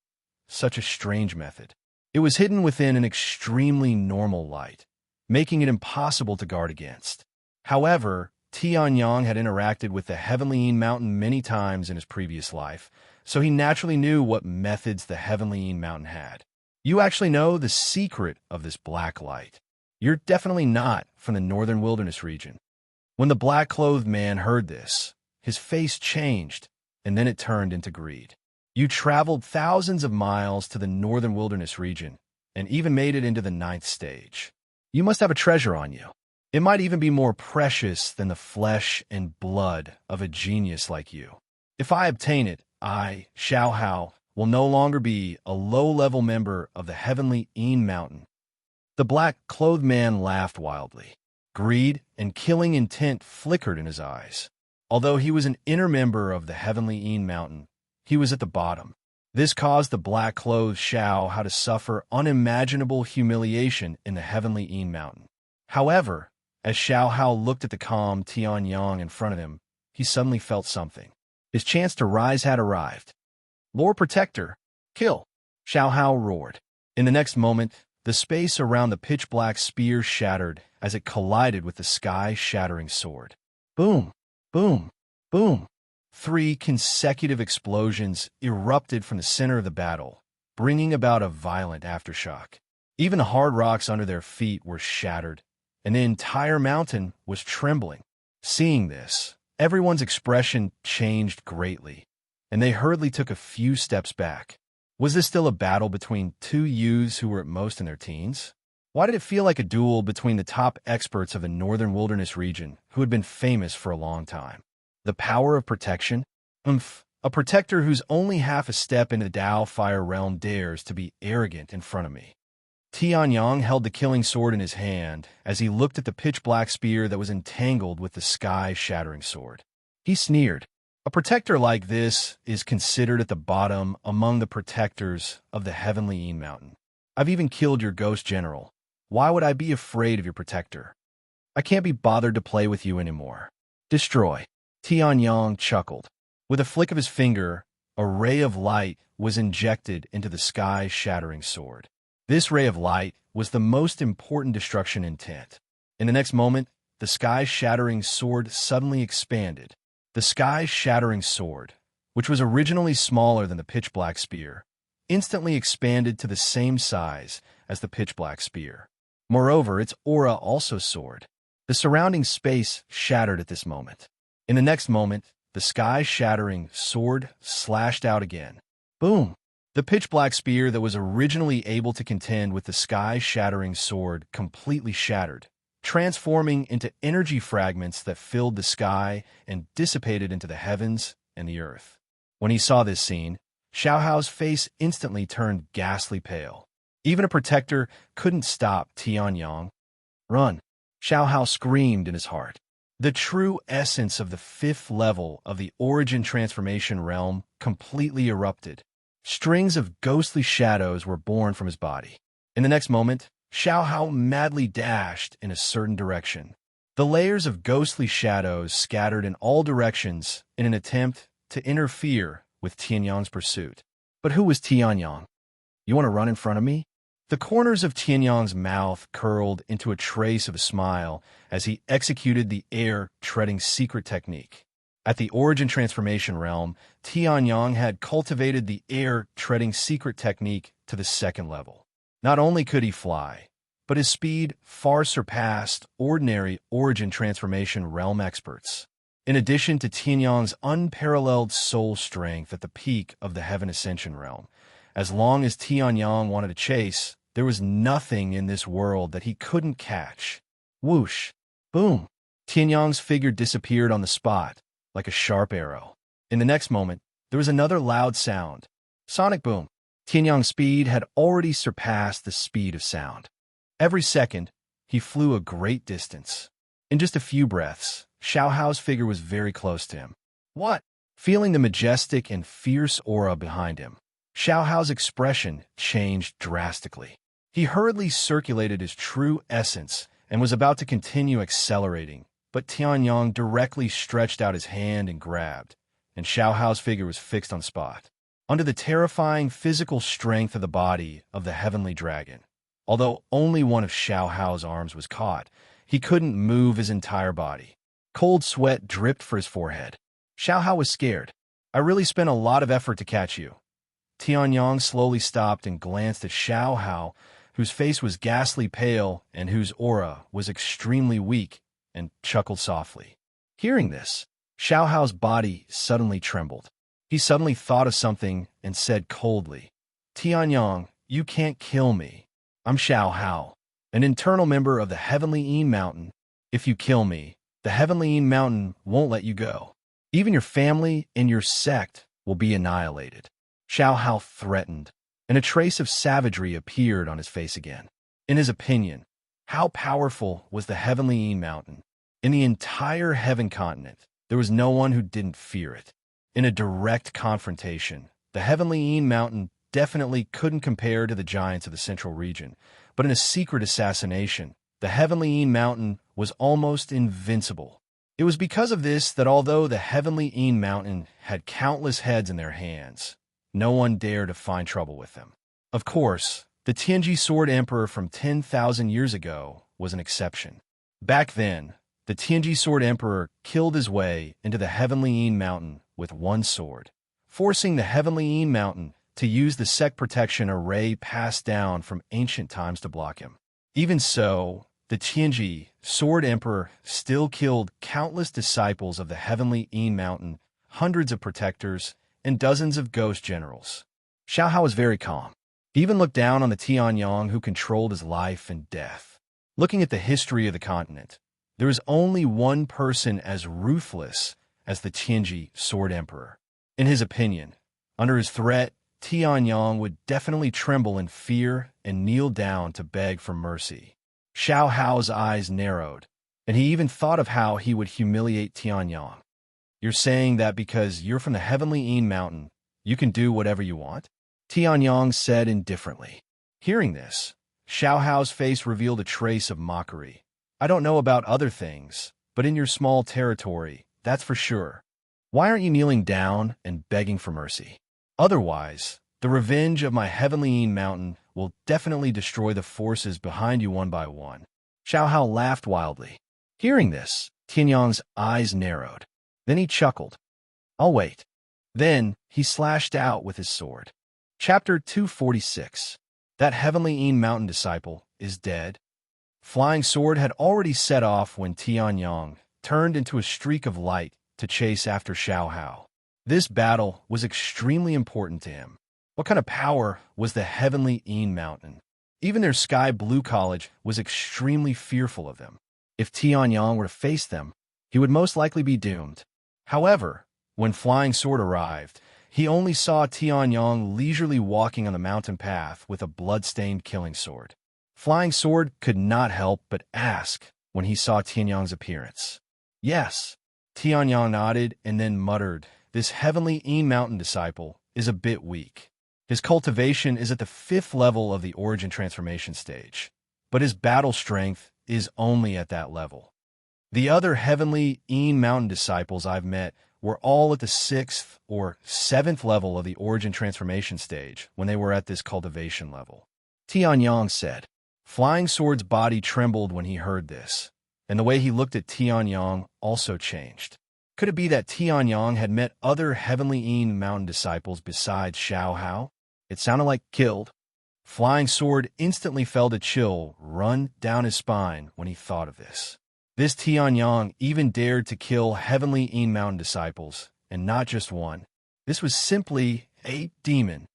such a strange method. It was hidden within an extremely normal light, making it impossible to guard against. However, Tianyang had interacted with the heavenly Een Mountain many times in his previous life, so he naturally knew what methods the heavenly Een Mountain had. You actually know the secret of this black light. You're definitely not from the northern wilderness region. When the black-clothed man heard this, his face changed, and then it turned into greed. You traveled thousands of miles to the northern wilderness region, and even made it into the 9th stage. You must have a treasure on you. It might even be more precious than the flesh and blood of a genius like you. If I obtain it, I, Xiao Hao, will no longer be a low-level member of the heavenly Een Mountain. The black-clothed man laughed wildly. Greed and killing intent flickered in his eyes. Although he was an inner member of the heavenly Een Mountain, he was at the bottom. This caused the black-clothed Xiao Hao to suffer unimaginable humiliation in the heavenly Een Mountain. However, as Xiao Hao looked at the calm Tianyang in front of him, he suddenly felt something. His chance to rise had arrived. "Lord Protector, kill!" Xiao Hao roared. In the next moment, the space around the pitch-black spear shattered as it collided with the sky-shattering sword. Boom! Boom! Boom! 3 consecutive explosions erupted from the center of the battle, bringing about a violent aftershock. Even the hard rocks under their feet were shattered, and the entire mountain was trembling. Seeing this, everyone's expression changed greatly, and they hurriedly took a few steps back. Was this still a battle between two youths who were at most in their teens? Why did it feel like a duel between the top experts of the northern wilderness region who had been famous for a long time? The power of protection? A protector who's only half a step into the Dao Fire realm dares to be arrogant in front of me. Tianyang held the killing sword in his hand as he looked at the pitch-black spear that was entangled with the sky-shattering sword. He sneered. A protector like this is considered at the bottom among the protectors of the heavenly Een Mountain. I've even killed your ghost general. Why would I be afraid of your protector? I can't be bothered to play with you anymore. Destroy. Tianyang chuckled. With a flick of his finger, a ray of light was injected into the sky-shattering sword. This ray of light was the most important destruction intent. In the next moment, the sky-shattering sword suddenly expanded. The sky-shattering sword, which was originally smaller than the pitch-black spear, instantly expanded to the same size as the pitch-black spear. Moreover, its aura also soared. The surrounding space shattered at this moment. In the next moment, the sky-shattering sword slashed out again. Boom! The pitch-black spear that was originally able to contend with the sky-shattering sword completely shattered, transforming into energy fragments that filled the sky and dissipated into the heavens and the earth. When he saw this scene, Xiao Hao's face instantly turned ghastly pale. Even a protector couldn't stop Tianyang. Run! Xiao Hao screamed in his heart. The true essence of the 5th level of the origin transformation realm completely erupted. Strings of ghostly shadows were born from his body. In the next moment, Xiao Hao madly dashed in a certain direction. The layers of ghostly shadows scattered in all directions in an attempt to interfere with Tianyang's pursuit. But who was Tianyang? You want to run in front of me? The corners of Tianyang's mouth curled into a trace of a smile as he executed the air-treading secret technique. At the origin transformation realm, Tianyang had cultivated the air-treading secret technique to the 2nd level. Not only could he fly, but his speed far surpassed ordinary origin transformation realm experts. In addition to Tianyang's unparalleled soul strength at the peak of the Heaven Ascension realm, as long as Tianyang wanted to chase, there was nothing in this world that he couldn't catch. Whoosh! Boom! Tianyang's figure disappeared on the spot, like a sharp arrow. In the next moment, there was another loud sound. Sonic boom! Tianyang's speed had already surpassed the speed of sound. Every second, he flew a great distance. In just a few breaths, Xiao Hao's figure was very close to him. What? Feeling the majestic and fierce aura behind him, Xiao Hao's expression changed drastically. He hurriedly circulated his true essence and was about to continue accelerating, but Tianyang directly stretched out his hand and grabbed, and Xiao Hao's figure was fixed on spot. Under the terrifying physical strength of the body of the heavenly dragon, although only one of Xiao Hao's arms was caught, he couldn't move his entire body. Cold sweat dripped from his forehead. Xiao Hao was scared. I really spent a lot of effort to catch you. Tianyang slowly stopped and glanced at Xiao Hao, whose face was ghastly pale and whose aura was extremely weak, and chuckled softly. Hearing this, Xiao Hao's body suddenly trembled. He suddenly thought of something and said coldly, Tianyang, you can't kill me. I'm Xiao Hao, an internal member of the Heavenly Yin Mountain. If you kill me, the Heavenly Yin Mountain won't let you go. Even your family and your sect will be annihilated. Xiao Hao threatened, and a trace of savagery appeared on his face again. In his opinion, how powerful was the Heavenly Yin Mountain? In the entire Heaven continent, there was no one who didn't fear it. In a direct confrontation, the Heavenly Yin Mountain definitely couldn't compare to the giants of the Central region, but in a secret assassination, the Heavenly Yin Mountain was almost invincible. It was because of this that although the Heavenly Yin Mountain had countless heads in their hands, no one dared to find trouble with them. Of course, the Tianji Sword Emperor from 10,000 years ago was an exception. Back then, the Tianji Sword Emperor killed his way into the Heavenly Yin Mountain with one sword, forcing the Heavenly Yin Mountain to use the sect protection array passed down from ancient times to block him. Even so, the Tianji Sword Emperor still killed countless disciples of the Heavenly Yin Mountain, hundreds of protectors, and dozens of ghost generals. Xiao Hao was very calm. He even looked down on the Tianyang who controlled his life and death. Looking at the history of the continent, there is only one person as ruthless as the Tianji Sword Emperor. In his opinion, under his threat, Tianyang would definitely tremble in fear and kneel down to beg for mercy. Xiao Hao's eyes narrowed, and he even thought of how he would humiliate Tianyang. You're saying that because you're from the Heavenly Yin Mountain, you can do whatever you want? Tianyang said indifferently. Hearing this, Xiao Hao's face revealed a trace of mockery. I don't know about other things, but in your small territory, that's for sure. Why aren't you kneeling down and begging for mercy? Otherwise, the revenge of my Heavenly Yin Mountain will definitely destroy the forces behind you one by one. Xiao Hao laughed wildly. Hearing this, Tianyang's eyes narrowed. Then he chuckled. I'll wait. Then he slashed out with his sword. Chapter 246. That heavenly Een mountain disciple is dead. Flying Sword had already set off when Tianyang turned into a streak of light to chase after Xiao Hao. This battle was extremely important to him. What kind of power was the heavenly Een mountain? Even their sky blue college was extremely fearful of them. If Tianyang were to face them, he would most likely be doomed. However, when Flying Sword arrived, he only saw Tianyang leisurely walking on the mountain path with a blood-stained killing sword. Flying Sword could not help but ask when he saw Tianyang's appearance. Yes, Tianyang nodded and then muttered, "This heavenly Een mountain disciple is a bit weak. His cultivation is at the 5th level of the origin transformation stage, but his battle strength is only at that level. The other heavenly Een mountain disciples I've met were all at the 6th or 7th level of the origin transformation stage when they were at this cultivation level." Tianyang said. Flying Sword's body trembled when he heard this, and the way he looked at Tianyang also changed. Could it be that Tianyang had met other heavenly Een mountain disciples besides Xiao Hao? It sounded like killed. Flying Sword instantly felt a chill run down his spine when he thought of this. This Tianyang even dared to kill heavenly Een mountain disciples, and not just one. This was simply a demon.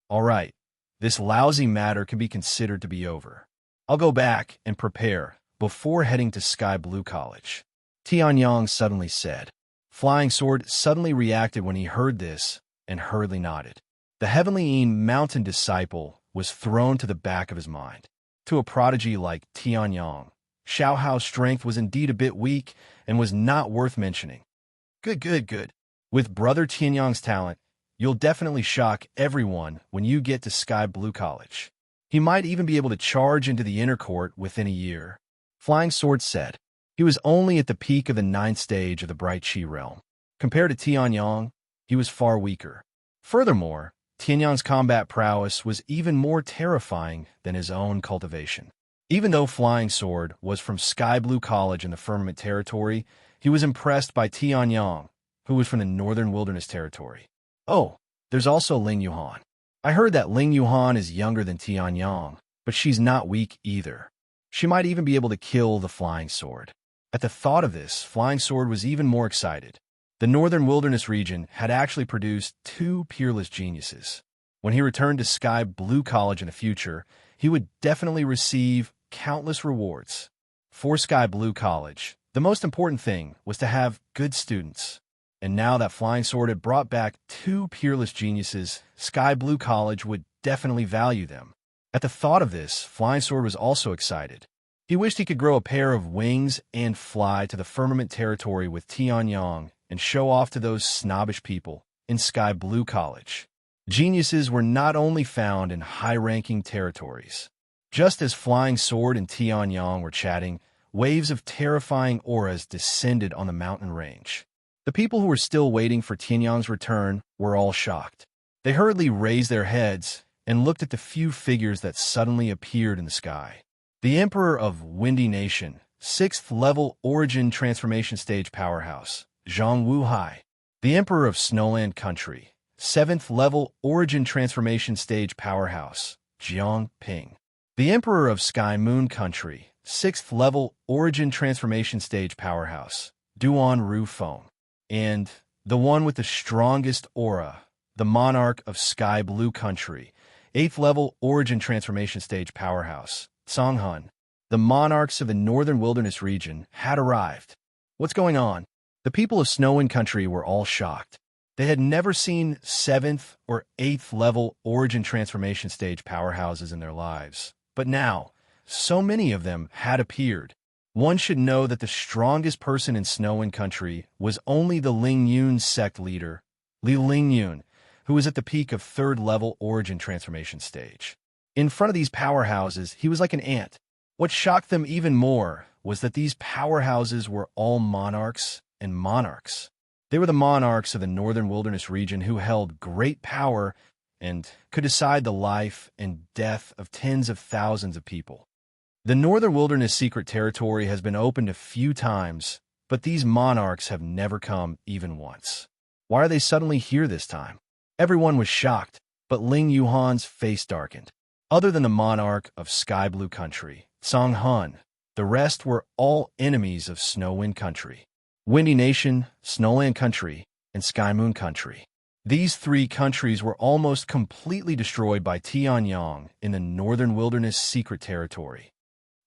All right, this lousy matter can be considered to be over. I'll go back and prepare before heading to Sky Blue College, Tianyang suddenly said. Flying Sword suddenly reacted when he heard this and hurriedly nodded. The heavenly Een mountain disciple was thrown to the back of his mind. To a prodigy like Tianyang, Xiao Hao's strength was indeed a bit weak and was not worth mentioning. Good. With Brother Tianyang's talent, you'll definitely shock everyone when you get to Sky Blue College. He might even be able to charge into the inner court within a year, Flying Sword said. He was only at the peak of the 9th stage of the Bright Chi realm. Compared to Tianyang, he was far weaker. Furthermore, Tianyang's combat prowess was even more terrifying than his own cultivation. Even though Flying Sword was from Sky Blue College in the Firmament Territory, he was impressed by Tianyang, who was from the Northern Wilderness Territory. Oh, there's also Ling Yuhan. I heard that Ling Yuhan is younger than Tianyang, but she's not weak either. She might even be able to kill the Flying Sword. At the thought of this, Flying Sword was even more excited. The Northern Wilderness region had actually produced 2 peerless geniuses. When he returned to Sky Blue College in the future, he would definitely receive countless rewards. For Sky Blue College, the most important thing was to have good students. And now that Flying Sword had brought back 2 peerless geniuses, Sky Blue College would definitely value them. At the thought of this, Flying Sword was also excited. He wished he could grow a pair of wings and fly to the Firmament Territory with Tianyang and show off to those snobbish people in Sky Blue College. Geniuses were not only found in high-ranking territories. Just as Flying Sword and Tianyang were chatting, waves of terrifying auras descended on the mountain range. The people who were still waiting for Tianyang's return were all shocked. They hurriedly raised their heads and looked at the few figures that suddenly appeared in the sky. The Emperor of Windy Nation, 6th level Origin Transformation Stage Powerhouse, Zhang Wuhai. The Emperor of Snowland Country, 7th level Origin Transformation Stage Powerhouse, Jiang Ping. The Emperor of Sky Moon Country, 6th level Origin Transformation Stage Powerhouse, Duan Ru Feng. And the one with the strongest aura, the Monarch of Sky Blue Country, 8th level Origin Transformation Stage Powerhouse, Song Hun. The monarchs of the Northern Wilderness region had arrived. What's going on? The people of Snowwind Country were all shocked. They had never seen 7th or 8th level Origin Transformation Stage powerhouses in their lives. But now, so many of them had appeared. One should know that the strongest person in Snowwind Country was only the Ling Yun sect leader, Li Ling Yun, who was at the peak of 3rd level Origin Transformation Stage. In front of these powerhouses, he was like an ant. What shocked them even more was that these powerhouses were all monarchs and monarchs. They were the monarchs of the Northern Wilderness region who held great power and could decide the life and death of tens of thousands of people. The Northern Wilderness Secret Territory has been opened a few times, but these monarchs have never come even once. Why are they suddenly here this time? Everyone was shocked, but Ling Yuhan's face darkened. Other than the monarch of Sky Blue Country, Song Hun, the rest were all enemies of Snow Wind Country. Windy Nation, Snowland Country, and Sky Moon Country. These three countries were almost completely destroyed by Tianyong in the Northern Wilderness Secret Territory.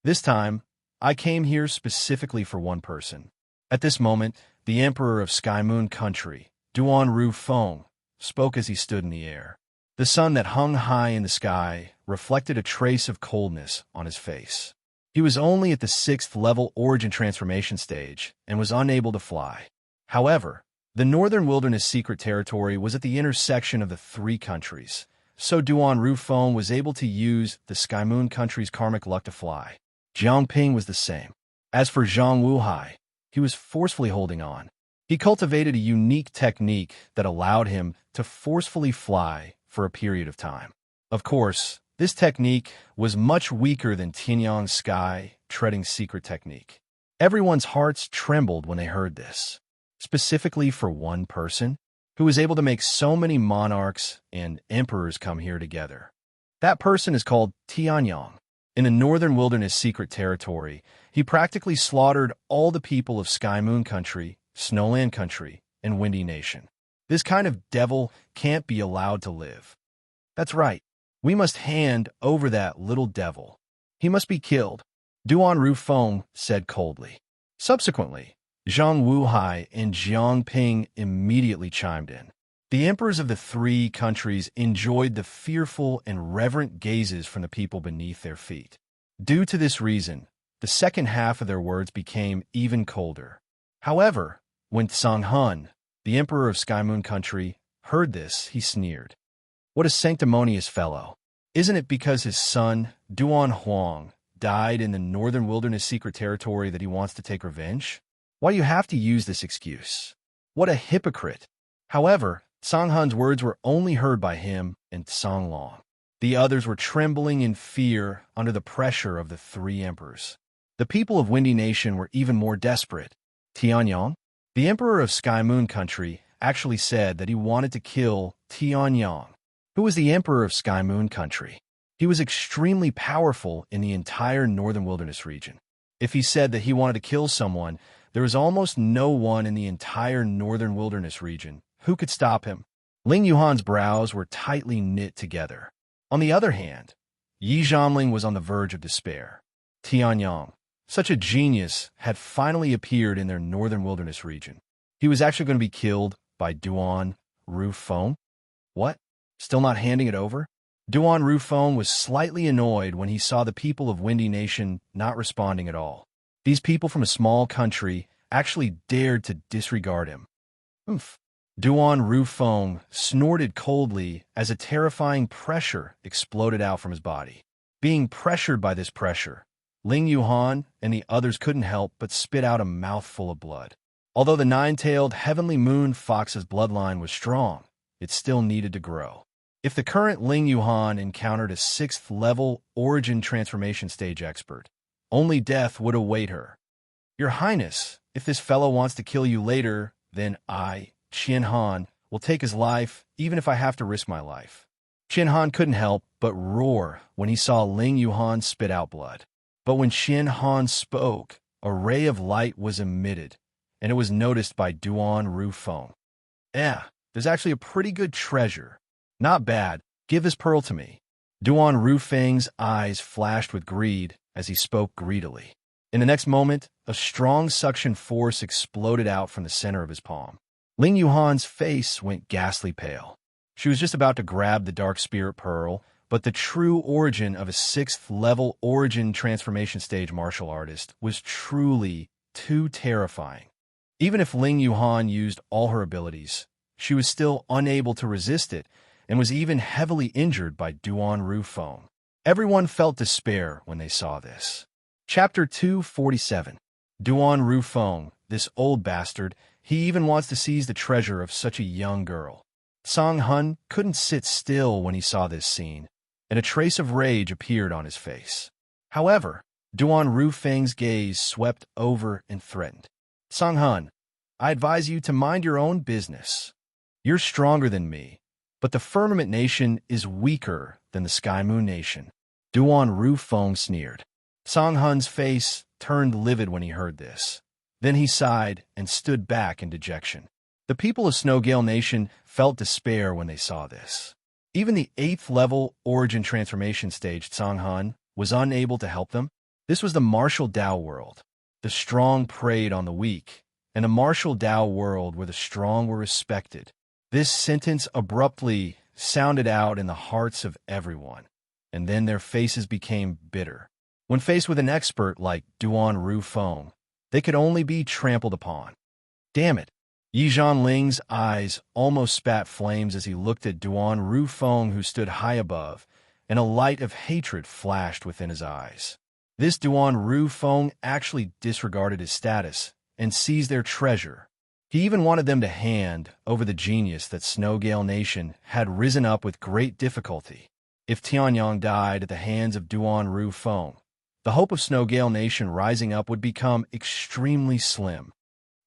This time, I came here specifically for one person. At this moment, the Emperor of Sky Moon Country, Duan Ru Feng, spoke as he stood in the air. The sun that hung high in the sky reflected a trace of coldness on his face. He was only at the 6th level origin transformation stage and was unable to fly. However, the Northern Wilderness Secret Territory was at the intersection of the three countries, so Duan Ru Feng was able to use the Sky Moon Country's karmic luck to fly. Jiang Ping was the same. As for Zhang Wuhai, he was forcefully holding on. He cultivated a unique technique that allowed him to forcefully fly for a period of time. Of course, this technique was much weaker than Tianyong's sky treading secret technique. Everyone's hearts trembled when they heard this, specifically for one person who was able to make so many monarchs and emperors come here together. That person is called Tianyong. In the Northern Wilderness Secret Territory, he practically slaughtered all the people of Sky Moon Country, Snowland Country, and Windy Nation. This kind of devil can't be allowed to live. That's right. We must hand over that little devil. He must be killed, Duan Ru Feng said coldly. Subsequently, Zhang Wuhai and Jiang Ping immediately chimed in. The emperors of the three countries enjoyed the fearful and reverent gazes from the people beneath their feet. Due to this reason, the second half of their words became even colder. However, when Song Hun, the emperor of Sky Moon Country, heard this, he sneered. What a sanctimonious fellow. Isn't it because his son, Duan Huang, died in the Northern Wilderness Secret Territory that he wants to take revenge? Why do you have to use this excuse? What a hypocrite. However, Song Hun's words were only heard by him and Song Long. The others were trembling in fear under the pressure of the three emperors. The people of Windy Nation were even more desperate. Tianyong, the emperor of Sky Moon Country, actually said that he wanted to kill Tianyong, who was the emperor of Sky Moon Country. He was extremely powerful in the entire Northern Wilderness region. If he said that he wanted to kill someone, there was almost no one in the entire Northern Wilderness region who could stop him. Ling Yuhan's brows were tightly knit together. On the other hand, Yi Zhanling was on the verge of despair. Tianyong, such a genius, had finally appeared in their Northern Wilderness region. He was actually going to be killed by Duan Ru Feng? What? Still not handing it over? Duan Ru Feng was slightly annoyed when he saw the people of Windy Nation not responding at all. These people from a small country actually dared to disregard him. Oomph. Duan Ru Feng snorted coldly as a terrifying pressure exploded out from his body. Being pressured by this pressure, Ling Yuhan and the others couldn't help but spit out a mouthful of blood. Although the nine-tailed heavenly moon fox's bloodline was strong, it still needed to grow. If the current Ling Yuhan encountered a 6th level origin transformation stage expert, only death would await her. Your Highness, if this fellow wants to kill you later, then I, Qian Han, will take his life, even if I have to risk my life. Qian Han couldn't help but roar when he saw Ling Yuhan spit out blood. But when Qian Han spoke, a ray of light was emitted, and it was noticed by Duan Ru Feng. There's actually a pretty good treasure. Not bad. Give this pearl to me. Duan Ru Feng's eyes flashed with greed as he spoke greedily. In the next moment, a strong suction force exploded out from the center of his palm. Ling Yuhan's face went ghastly pale. She was just about to grab the Dark Spirit Pearl, but the true origin of a 6th level origin transformation stage martial artist was truly too terrifying. Even if Ling Yuhan used all her abilities, she was still unable to resist it and was even heavily injured by Duan Ru Feng. Everyone felt despair when they saw this. Chapter 247. Duan Ru Feng, this old bastard, he even wants to seize the treasure of such a young girl. Song Hun couldn't sit still when he saw this scene, and a trace of rage appeared on his face. However, Duan Ru Feng's gaze swept over and threatened. Song Hun, I advise you to mind your own business. You're stronger than me, but the Firmament Nation is weaker than the Sky Moon Nation. Duan Rufeng sneered. Song Hun's face turned livid when he heard this. Then he sighed and stood back in dejection. The people of Snowgale Nation felt despair when they saw this. Even the 8th level origin transformation stage Song Hun was unable to help them. This was the martial Dao world. The strong preyed on the weak, and a martial Dao world where the strong were respected. This sentence abruptly sounded out in the hearts of everyone, and then their faces became bitter. When faced with an expert like Duan Rufeng, they could only be trampled upon. Damn it! Yi Zhanling's eyes almost spat flames as he looked at Duan Rufeng, who stood high above, and a light of hatred flashed within his eyes. This Duan Rufeng actually disregarded his status and seized their treasure. He even wanted them to hand over the genius that Snowgale Nation had risen up with great difficulty. If Tianyang died at the hands of Duan Rufeng, the hope of Snowgale Nation rising up would become extremely slim.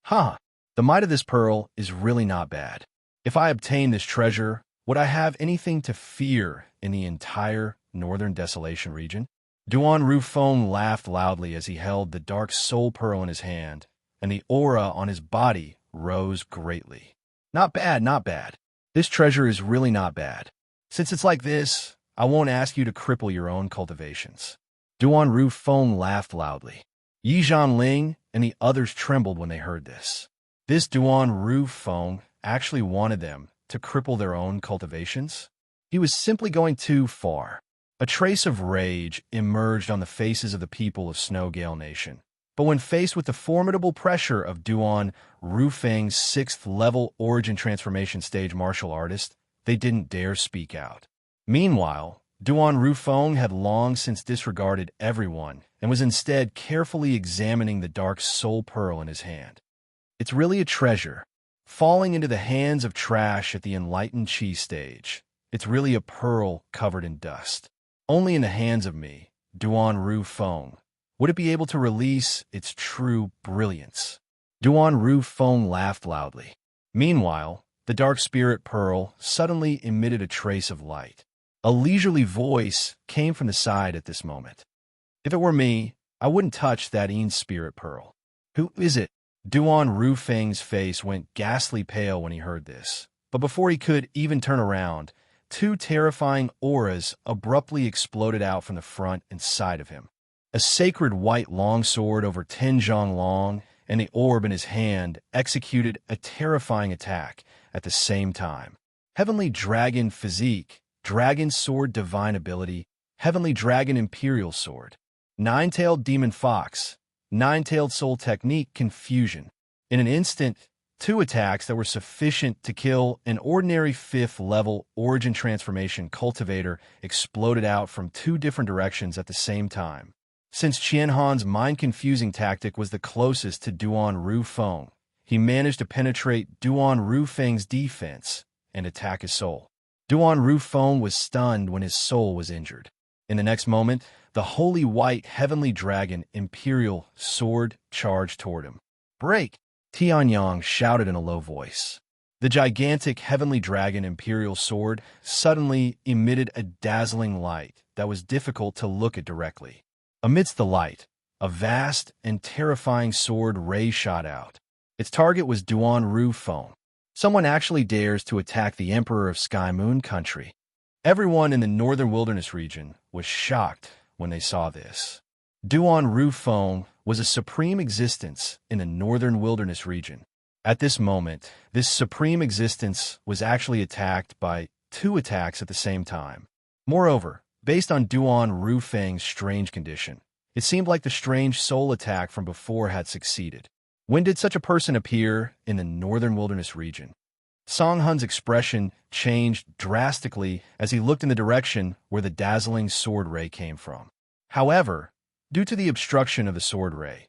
The might of this pearl is really not bad. If I obtain this treasure, would I have anything to fear in the entire Northern Desolation region? Duan Rufeng laughed loudly as he held the dark soul pearl in his hand, and the aura on his body rose greatly. Not bad, not bad. This treasure is really not bad. Since it's like this, I won't ask you to cripple your own cultivations. Duan Rufeng laughed loudly. Yi Zhanling and the others trembled when they heard this. This Duan Rufeng actually wanted them to cripple their own cultivations? He was simply going too far. A trace of rage emerged on the faces of the people of Snowgale Nation. But when faced with the formidable pressure of Duan Rufeng's 6th level origin transformation stage martial artist, they didn't dare speak out. Meanwhile, Duan Rufeng had long since disregarded everyone and was instead carefully examining the dark soul pearl in his hand. It's really a treasure. Falling into the hands of trash at the enlightened chi stage, it's really a pearl covered in dust. Only in the hands of me, Duan Rufeng, would it be able to release its true brilliance. Duan Rufeng laughed loudly. Meanwhile, the dark spirit pearl suddenly emitted a trace of light. A leisurely voice came from the side at this moment. If it were me, I wouldn't touch that spirit pearl. Who is it? Duan Rufeng's face went ghastly pale when he heard this. But before he could even turn around, 2 terrifying auras abruptly exploded out from the front and side of him. A sacred white longsword over Tenjiang Long and the orb in his hand executed a terrifying attack at the same time. Heavenly Dragon Physique, Dragon Sword Divine Ability, Heavenly Dragon Imperial Sword, Nine-Tailed Demon Fox, Nine-Tailed Soul Technique Confusion. In an instant, 2 attacks that were sufficient to kill an ordinary 5th level origin transformation cultivator exploded out from 2 different directions at the same time. Since Qianhan's mind-confusing tactic was the closest to Duan Rufeng, he managed to penetrate Duan Rufeng's defense and attack his soul. Duan Rufeng was stunned when his soul was injured. In the next moment, the holy white heavenly dragon Imperial Sword charged toward him. Break! Tianyang shouted in a low voice. The gigantic heavenly dragon Imperial Sword suddenly emitted a dazzling light that was difficult to look at directly. Amidst the light, a vast and terrifying sword ray shot out. Its target was Duan Rufeng. Someone actually dares to attack the Emperor of Sky Moon Country. Everyone in the Northern Wilderness region was shocked when they saw this. Duan Rufeng was a supreme existence in the Northern Wilderness region. At this moment, this supreme existence was actually attacked by 2 attacks at the same time. Moreover, based on Duan Rufeng's strange condition, it seemed like the strange soul attack from before had succeeded. When did such a person appear in the Northern Wilderness region? Song Hun's expression changed drastically as he looked in the direction where the dazzling sword ray came from. However, due to the obstruction of the sword ray,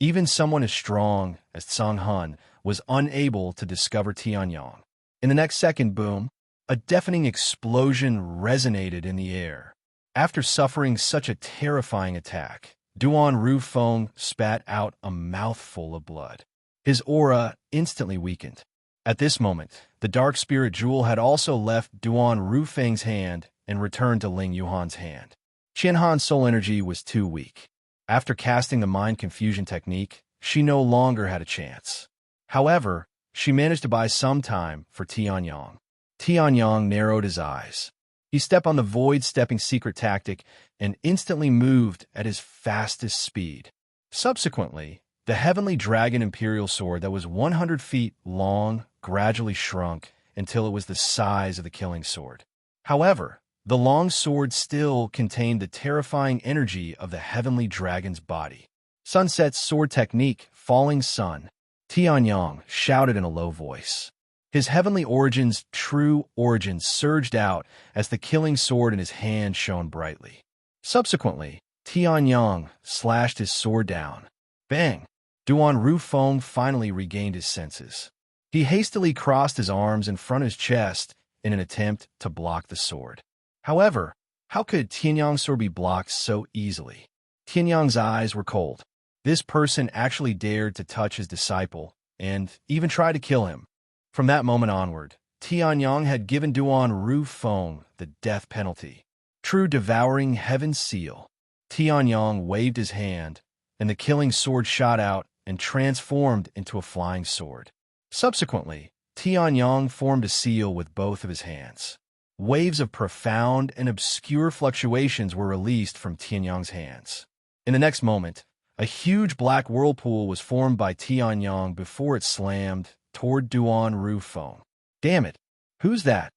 even someone as strong as Song Hun was unable to discover Tianyang. In the next second, boom, a deafening explosion resonated in the air. After suffering such a terrifying attack, Duan Rufeng spat out a mouthful of blood. His aura instantly weakened. At this moment, the dark spirit jewel had also left Duan Rufeng's hand and returned to Ling Yuhan's hand. Qianhan's soul energy was too weak. After casting the mind confusion technique, she no longer had a chance. However, she managed to buy some time for Tianyang. Tianyang narrowed his eyes. He stepped on the void-stepping secret tactic and instantly moved at his fastest speed. Subsequently, the heavenly dragon imperial sword that was 100 feet long gradually shrunk until it was the size of the killing sword. However, the long sword still contained the terrifying energy of the heavenly dragon's body. Sunset's sword technique, Falling Sun. Tianyang shouted in a low voice. His heavenly origin's true origin surged out as the killing sword in his hand shone brightly. Subsequently, Tianyang slashed his sword down. Bang! Duan Rufeng finally regained his senses. He hastily crossed his arms in front of his chest in an attempt to block the sword. However, how could Tianyang's sword be blocked so easily? Tianyang's eyes were cold. This person actually dared to touch his disciple and even try to kill him. From that moment onward, Tianyang had given Duan Rufeng the death penalty. True devouring heaven's seal. Tianyang waved his hand, and the killing sword shot out and transformed into a flying sword. Subsequently, Tianyang formed a seal with both of his hands. Waves of profound and obscure fluctuations were released from Tianyang's hands. In the next moment, a huge black whirlpool was formed by Tianyang before it slammed toward Duan Rufeng. Damn it! Who's that?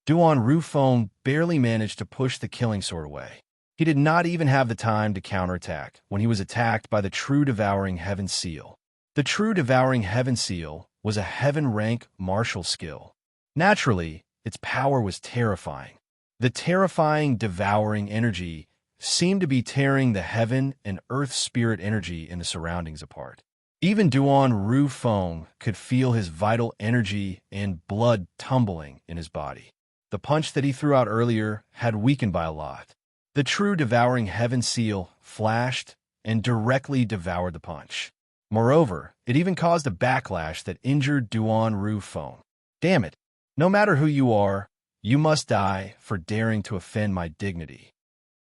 Duan Rufeng barely managed to push the killing sword away. He did not even have the time to counterattack when he was attacked by the True Devouring Heaven Seal. The True Devouring Heaven Seal was a heaven-rank martial skill. Naturally, its power was terrifying. The terrifying, devouring energy seemed to be tearing the heaven and earth spirit energy in the surroundings apart. Even Duan Rufeng could feel his vital energy and blood tumbling in his body. The punch that he threw out earlier had weakened by a lot. The True Devouring Heaven Seal flashed and directly devoured the punch. Moreover, it even caused a backlash that injured Duan Rufeng. Damn it! No matter who you are, you must die for daring to offend my dignity.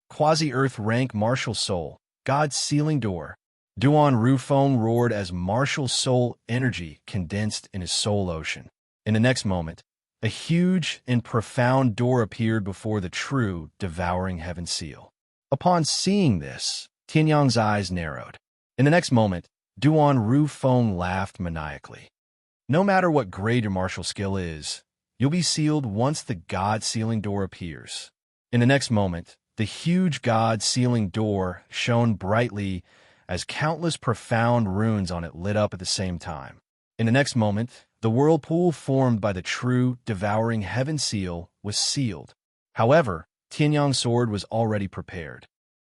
Quasi-Earth rank martial soul, God's sealing door. Duan Rufeng roared as martial soul energy condensed in his soul ocean. In the next moment, a huge and profound door appeared before the true devouring heaven seal. Upon seeing this, Tianyang's eyes narrowed. In the next moment, Duan Rufeng laughed maniacally. No matter what grade your martial skill is, you'll be sealed once the God-sealing door appears. In the next moment, the huge God-sealing door shone brightly as countless profound runes on it lit up at the same time. In the next moment, the whirlpool formed by the true devouring heaven seal was sealed. However, Tianyang's sword was already prepared.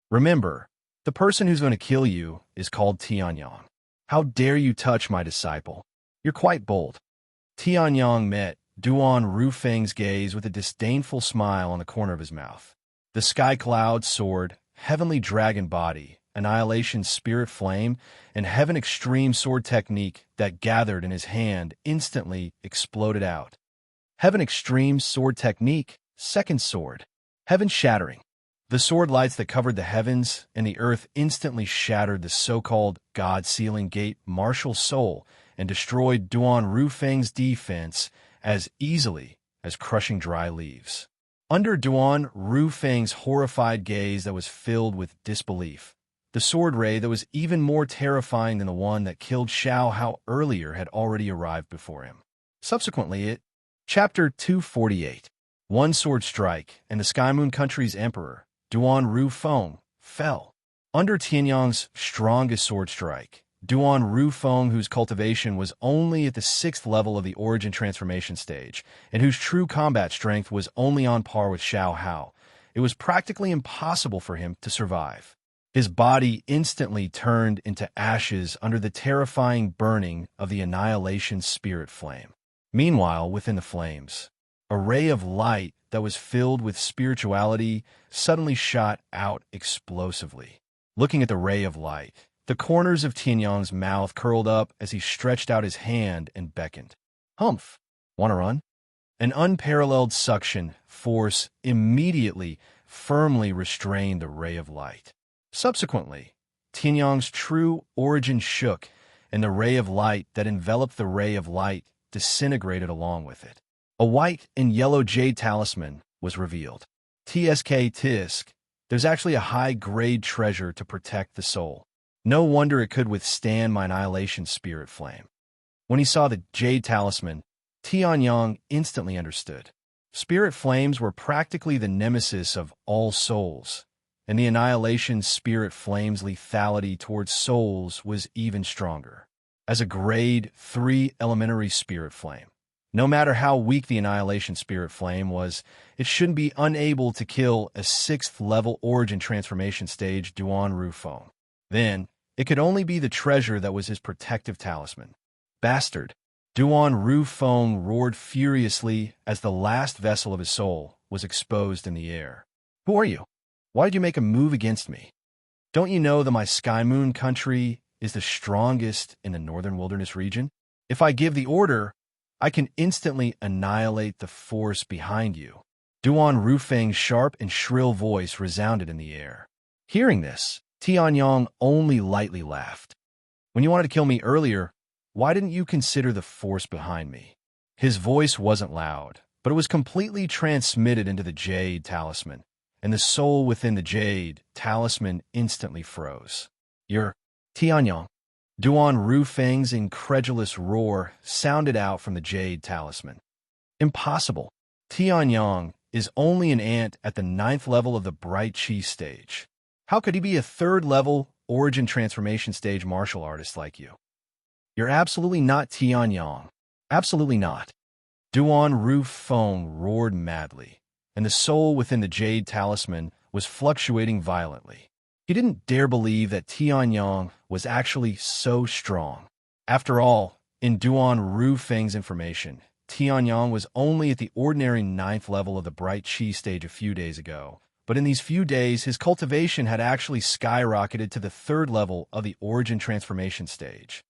Remember, the person who's going to kill you is called Tianyang. How dare you touch my disciple? You're quite bold. Tianyang met Duan Rufeng's gaze with a disdainful smile on the corner of his mouth. The Sky Cloud sword, Heavenly Dragon body, Annihilation Spirit Flame, and Heaven Extreme sword technique that gathered in his hand instantly exploded out. Heaven Extreme sword technique, second sword. Heaven Shattering. The sword lights that covered the heavens and the earth instantly shattered the so-called God-sealing gate martial soul and destroyed Duan Rufeng's defense as easily as crushing dry leaves. Under Duan Rufeng's horrified gaze that was filled with disbelief, the sword ray that was even more terrifying than the one that killed Xiao Hao earlier had already arrived before him. Subsequently, Chapter 248, One Sword Strike, and the Sky Moon Country's Emperor, Duan Rufeng, fell. Under Tianyang's strongest sword strike, Duan Rufeng, whose cultivation was only at the 6th level of the origin transformation stage, and whose true combat strength was only on par with Xiao Hao, it was practically impossible for him to survive. His body instantly turned into ashes under the terrifying burning of the Annihilation Spirit Flame. Meanwhile, within the flames, a ray of light that was filled with spirituality suddenly shot out explosively. Looking at the ray of light, the corners of Tianyang's mouth curled up as he stretched out his hand and beckoned. Humph. Want to run? An unparalleled suction force immediately firmly restrained the ray of light. Subsequently, Tianyang's true origin shook, and the ray of light that enveloped the ray of light disintegrated along with it. A white and yellow jade talisman was revealed. Tisk, there's actually a high-grade treasure to protect the soul. No wonder it could withstand my annihilation spirit flame. When he saw the jade talisman, Tianyang instantly understood. Spirit flames were practically the nemesis of all souls, and the annihilation spirit flame's lethality towards souls was even stronger. As a grade 3 elementary spirit flame, no matter how weak the annihilation spirit flame was, it shouldn't be unable to kill a 6th level origin transformation stage Duan Rufeng. Then, it could only be the treasure that was his protective talisman. Bastard! Duan Rufeng roared furiously as the last vessel of his soul was exposed in the air. Who are you? Why did you make a move against me? Don't you know that my Sky Moon country is the strongest in the northern wilderness region? If I give the order, I can instantly annihilate the force behind you. Duan Rufeng's sharp and shrill voice resounded in the air. Hearing this, Tianyang only lightly laughed. When you wanted to kill me earlier, why didn't you consider the force behind me? His voice wasn't loud, but it was completely transmitted into the jade talisman, and the soul within the jade talisman instantly froze. You're Tianyang. Duan Rufeng's incredulous roar sounded out from the jade talisman. Impossible. Tianyang is only an ant at the 9th level of the Bright Chi stage. How could he be a 3rd level origin transformation stage martial artist like you? You're absolutely not Tianyang. Absolutely not. Duan Rufeng roared madly, and the soul within the jade talisman was fluctuating violently. He didn't dare believe that Tianyang was actually so strong. After all, in Duan Rufeng's information, Tianyang was only at the ordinary 9th level of the Bright Chi stage a few days ago, but in these few days, his cultivation had actually skyrocketed to the 3rd level of the origin transformation stage.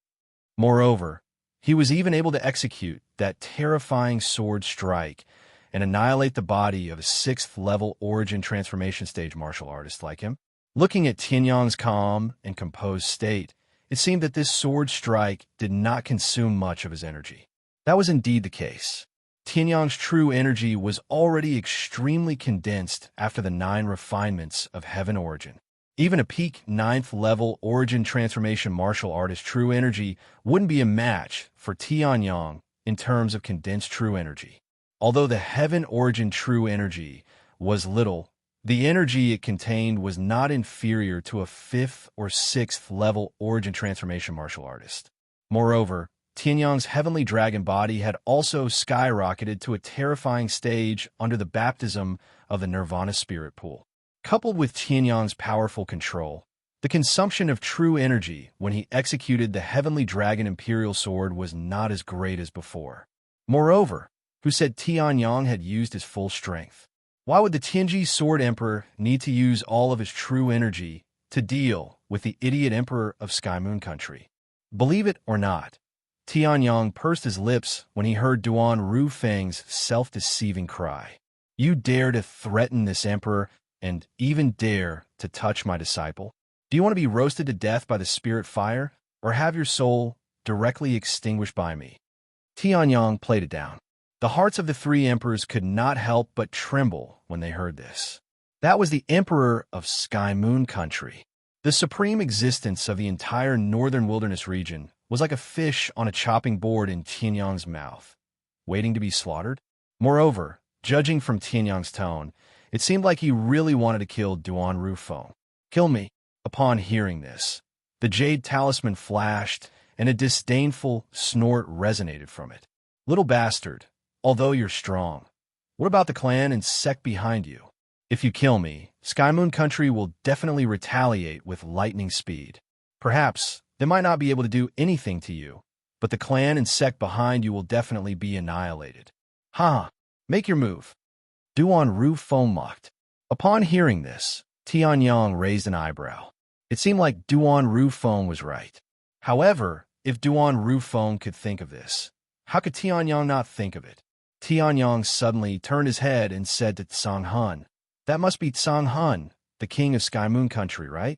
Moreover, he was even able to execute that terrifying sword strike and annihilate the body of a 6th level origin transformation stage martial artist like him. Looking at Tianyang's calm and composed state, it seemed that this sword strike did not consume much of his energy. That was indeed the case. Tianyang's true energy was already extremely condensed after the 9 refinements of heaven origin. Even a peak 9th level origin transformation martial artist true energy wouldn't be a match for Tianyang in terms of condensed true energy. Although the heaven origin true energy was little, the energy it contained was not inferior to a 5th or 6th level origin transformation martial artist. Moreover, Tianyang's heavenly dragon body had also skyrocketed to a terrifying stage under the baptism of the Nirvana spirit pool. Coupled with Tianyang's powerful control, the consumption of true energy when he executed the heavenly dragon imperial sword was not as great as before. Moreover, who said Tianyang had used his full strength? Why would the Tianji Sword Emperor need to use all of his true energy to deal with the idiot Emperor of Sky Moon Country? Believe it or not, Tianyang pursed his lips when he heard Duan Rufeng's self-deceiving cry. You dare to threaten this emperor and even dare to touch my disciple? Do you want to be roasted to death by the spirit fire, or have your soul directly extinguished by me? Tianyang played it down. The hearts of the 3 emperors could not help but tremble when they heard this. That was the emperor of Sky Moon Country. The supreme existence of the entire northern wilderness region was like a fish on a chopping board in Tianyang's mouth, waiting to be slaughtered. Moreover, judging from Tianyang's tone, it seemed like he really wanted to kill Duan Rufeng. Kill me. Upon hearing this, the jade talisman flashed, and a disdainful snort resonated from it. Little bastard, although you're strong, what about the clan and sect behind you? If you kill me, Sky Moon Country will definitely retaliate with lightning speed. Perhaps they might not be able to do anything to you, but the clan and sect behind you will definitely be annihilated. Ha! Make your move. Duan Rufeng mocked. Upon hearing this, Tianyang raised an eyebrow. It seemed like Duan Rufeng was right. However, if Duan Rufeng could think of this, How could Tianyang not think of it? Tianyang suddenly turned his head and said to Tsang Hun, "That must be Tsang Hun, the king of Sky Moon Country, right?"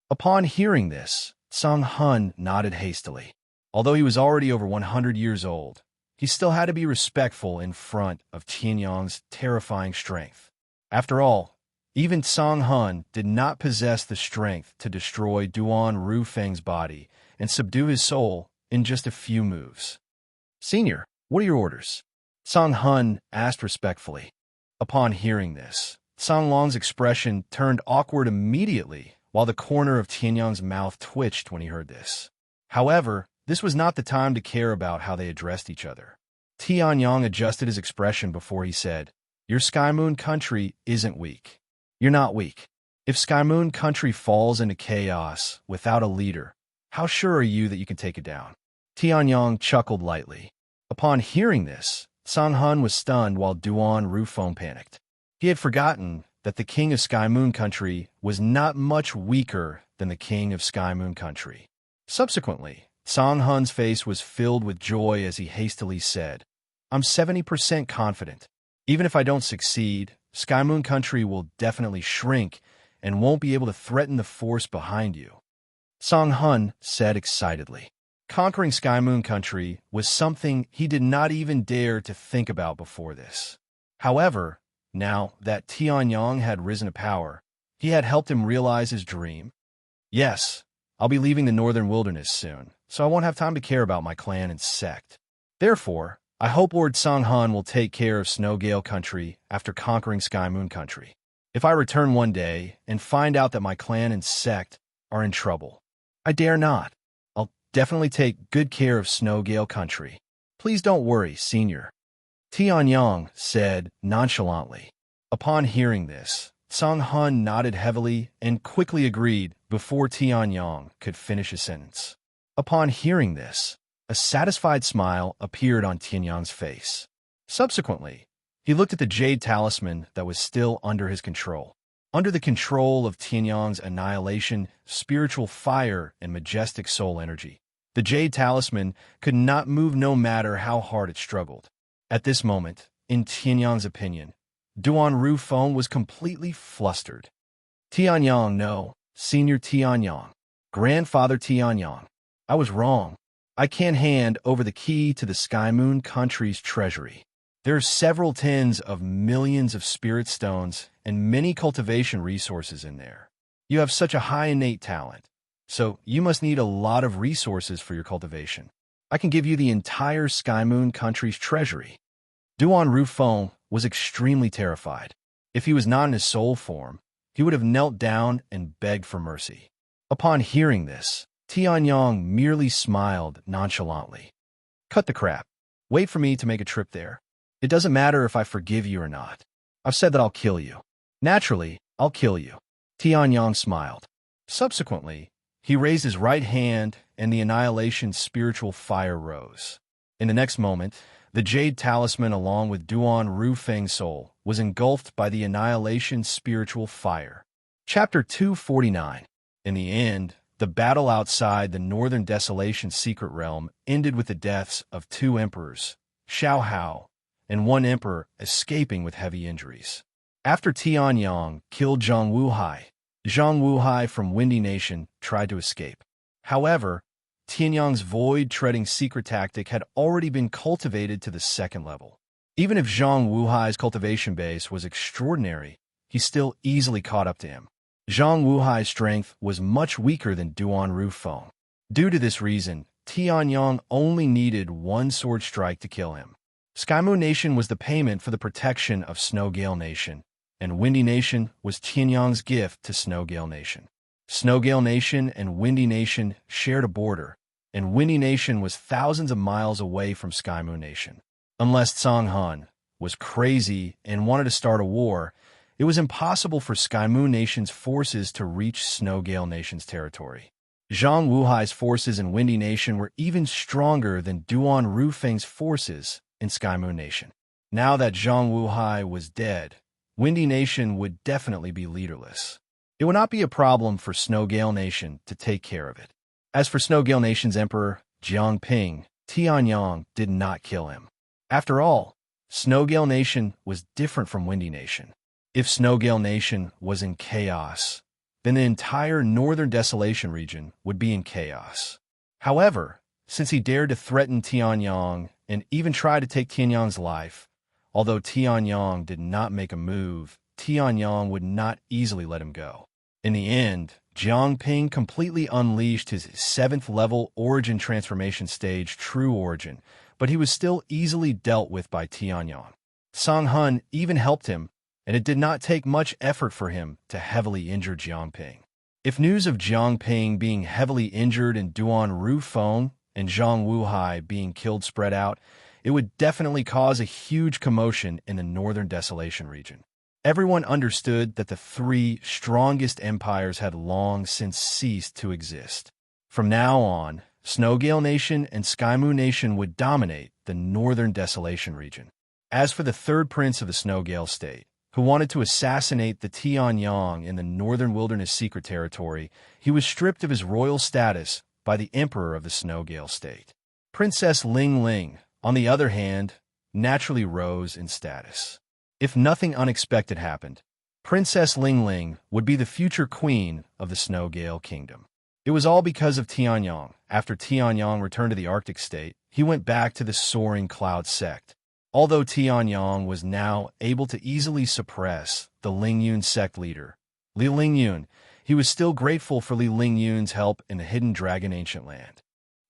Upon hearing this, Tsang Hun nodded hastily. Although he was already over 100 years old, he still had to be respectful in front of Tianyang's terrifying strength. After all, even Tsang Hun did not possess the strength to destroy Duan Rufeng's body and subdue his soul in just a few moves. "Senior, what are your orders?" Tsang Hun asked respectfully. Upon hearing this, Tsang Long's expression turned awkward immediately, while the corner of Tianyang's mouth twitched when he heard this. However, this was not the time to care about how they addressed each other. Tianyang adjusted his expression before he said, "Your Sky Moon Country isn't weak. You're not weak. If Sky Moon Country falls into chaos without a leader, how sure are you that you can take it down?" Tianyang chuckled lightly. Upon hearing this, Tsang Hun was stunned while Duan Rufeng panicked. He had forgotten that the king of Sky Moon Country was not much weaker than the king of Sky Moon Country. Subsequently, Tsang Hun's face was filled with joy as he hastily said, "I'm 70% confident. Even if I don't succeed, Sky Moon Country will definitely shrink and won't be able to threaten the force behind you." Tsang Hun said excitedly. Conquering Sky Moon Country was something he did not even dare to think about before this. However, now that Tianyang had risen to power, he had helped him realize his dream. "Yes, I'll be leaving the northern wilderness soon, so I won't have time to care about my clan and sect. Therefore, I hope Lord Tsang Hun will take care of Snowgale Country after conquering Sky Moon Country. If I return one day and find out that my clan and sect are in trouble, I dare not. I'll definitely take good care of Snowgale Country. Please don't worry, Senior," Tianyang said nonchalantly. Upon hearing this, Tsang Hun nodded heavily and quickly agreed before Tianyang could finish his sentence. Upon hearing this, a satisfied smile appeared on Tianyang's face. Subsequently, he looked at the jade talisman that was still under his control. Under the control of Tianyang's annihilation, spiritual fire, and majestic soul energy, the jade talisman could not move no matter how hard it struggled. At this moment, in Tianyang's opinion, Duan Rufeng was completely flustered. "Tianyang, no, Senior Tianyang, Grandfather Tianyang, I was wrong. I can't hand over the key to the Sky Moon Country's treasury. There are several tens of millions of spirit stones and many cultivation resources in there. You have such a high innate talent, so you must need a lot of resources for your cultivation. I can give you the entire Sky Moon Country's treasury." Duan Rufeng was extremely terrified. If he was not in his soul form, he would have knelt down and begged for mercy. Upon hearing this, Tianyang merely smiled nonchalantly. "Cut the crap. Wait for me to make a trip there. It doesn't matter if I forgive you or not. I've said that I'll kill you. Naturally, I'll kill you." Tianyang smiled. Subsequently, he raised his right hand and the annihilation spiritual fire rose. In the next moment, the jade talisman along with Duan Rufeng's soul was engulfed by the annihilation spiritual fire. Chapter 249. In the end, the battle outside the Northern Desolation secret realm ended with the deaths of 2 emperors, Xiao Hao, and 1 emperor escaping with heavy injuries. After Tianyang killed Zhang Wuhai, Zhang Wuhai from Windy Nation tried to escape. However, Tianyang's void-treading secret tactic had already been cultivated to the 2nd level. Even if Zhang Wuhai's cultivation base was extraordinary, he still easily caught up to him. Zhang Wuhai's strength was much weaker than Duan Rufeng. Due to this reason, Tianyang only needed 1 sword strike to kill him. Sky Moon Nation was the payment for the protection of Snowgale Nation, and Windy Nation was Tianyang's gift to Snowgale Nation. Snowgale Nation and Windy Nation shared a border, and Windy Nation was thousands of miles away from Sky Moon Nation. Unless Tsang Hun was crazy and wanted to start a war, it was impossible for Sky Moon Nation's forces to reach Snowgale Nation's territory. Zhang Wuhai's forces in Windy Nation were even stronger than Duan Rufeng's forces in Sky Moon Nation. Now that Zhang Wuhai was dead, Windy Nation would definitely be leaderless. It would not be a problem for Snowgale Nation to take care of it. As for Snowgale Nation's emperor, Jiang Ping, Tianyang did not kill him. After all, Snowgale Nation was different from Windy Nation. If Snowgale Nation was in chaos, then the entire Northern Desolation region would be in chaos. However, since he dared to threaten Tianyang and even try to take Tianyang's life, although Tianyang did not make a move, Tianyang would not easily let him go. In the end, Jiangping completely unleashed his 7th-level Origin Transformation Stage True Origin, but he was still easily dealt with by Tianyang. Song Hun even helped him, and it did not take much effort for him to heavily injure Jiangping. If news of Jiangping being heavily injured and Duan Rufeng and Zhang Wuhai being killed spread out, it would definitely cause a huge commotion in the Northern Desolation region. Everyone understood that the 3 strongest empires had long since ceased to exist. From now on, Snowgale Nation and Skymoon Nation would dominate the Northern Desolation region. As for the 3rd prince of the Snowgale State, who wanted to assassinate the Tianyang in the Northern Wilderness Secret Territory, he was stripped of his royal status by the Emperor of the Snowgale State. Princess Ling Ling, on the other hand, naturally rose in status. If nothing unexpected happened, Princess Ling Ling would be the future queen of the Snowgale Kingdom. It was all because of Tianyang. After Tianyang returned to the Arctic state, he went back to the Soaring Cloud sect. Although Tianyang was now able to easily suppress the Lingyun sect leader, Li Lingyun, he was still grateful for Li Lingyun's help in the Hidden Dragon Ancient Land.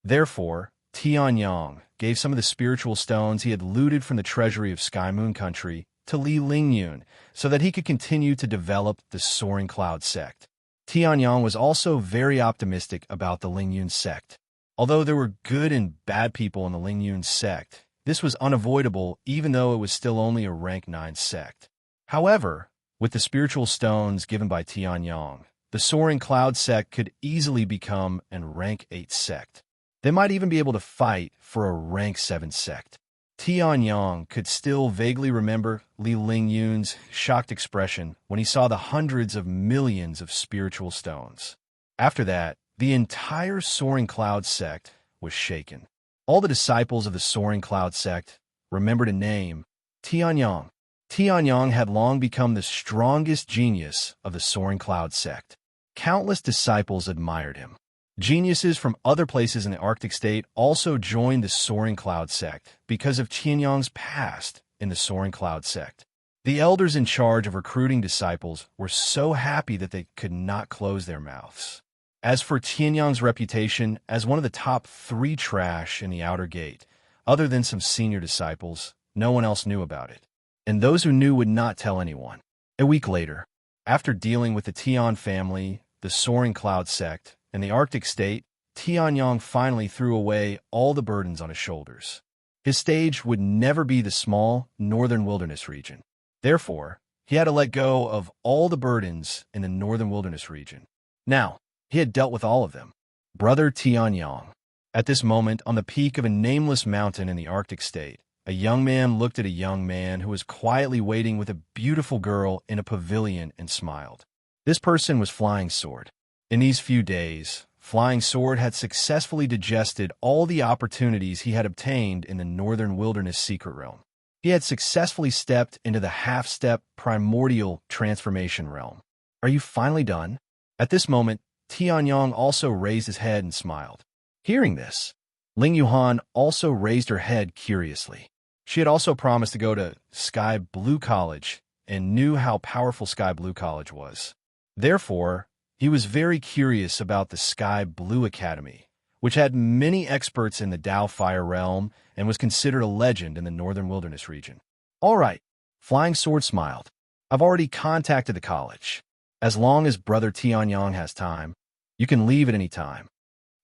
Therefore, Tianyang gave some of the spiritual stones he had looted from the treasury of Skymoon Country to Li Lingyun so that he could continue to develop the Soaring Cloud sect. Tianyang was also very optimistic about the Lingyun sect. Although there were good and bad people in the Lingyun sect, this was unavoidable even though it was still only a rank 9 sect. However, with the spiritual stones given by Tianyang, the Soaring Cloud sect could easily become a rank 8 sect. They might even be able to fight for a rank 7 sect. Tianyang could still vaguely remember Li Lingyun's shocked expression when he saw the hundreds of millions of spiritual stones. After that, the entire Soaring Cloud sect was shaken. All the disciples of the Soaring Cloud sect remembered a name, Tianyang. Tianyang had long become the strongest genius of the Soaring Cloud sect. Countless disciples admired him. Geniuses from other places in the Arctic state also joined the Soaring Cloud sect because of Tianyang's past in the Soaring Cloud sect. The elders in charge of recruiting disciples were so happy that they could not close their mouths. As for Tianyang's reputation as one of the top 3 trash in the Outer Gate, other than some senior disciples, no one else knew about it. And those who knew would not tell anyone. A week later, after dealing with the Tian family, the Soaring Cloud sect, and the Arctic state, Tianyang finally threw away all the burdens on his shoulders. His stage would never be the small Northern Wilderness region. Therefore, he had to let go of all the burdens in the Northern Wilderness region. Now, he had dealt with all of them. Brother Tianyang. At this moment, on the peak of a nameless mountain in the Arctic state, a young man looked at a young man who was quietly waiting with a beautiful girl in a pavilion and smiled. This person was Flying Sword. In these few days, Flying Sword had successfully digested all the opportunities he had obtained in the Northern Wilderness Secret Realm. He had successfully stepped into the half-step primordial transformation realm. Are you finally done? At this moment, Tianyang also raised his head and smiled. Hearing this, Ling Yuhan also raised her head curiously. She had also promised to go to Sky Blue College and knew how powerful Sky Blue College was. Therefore, he was very curious about the Sky Blue Academy, which had many experts in the Dao Fire realm and was considered a legend in the Northern Wilderness region. All right, Flying Sword smiled. I've already contacted the college. As long as Brother Tianyang has time, you can leave at any time.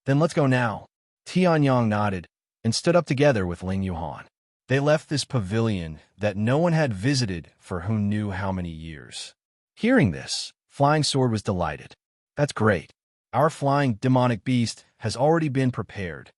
Then let's go now. Tianyang nodded and stood up together with Ling Yuhan. They left this pavilion that no one had visited for who knew how many years. Hearing this, Flying Sword was delighted. That's great. Our flying demonic beast has already been prepared.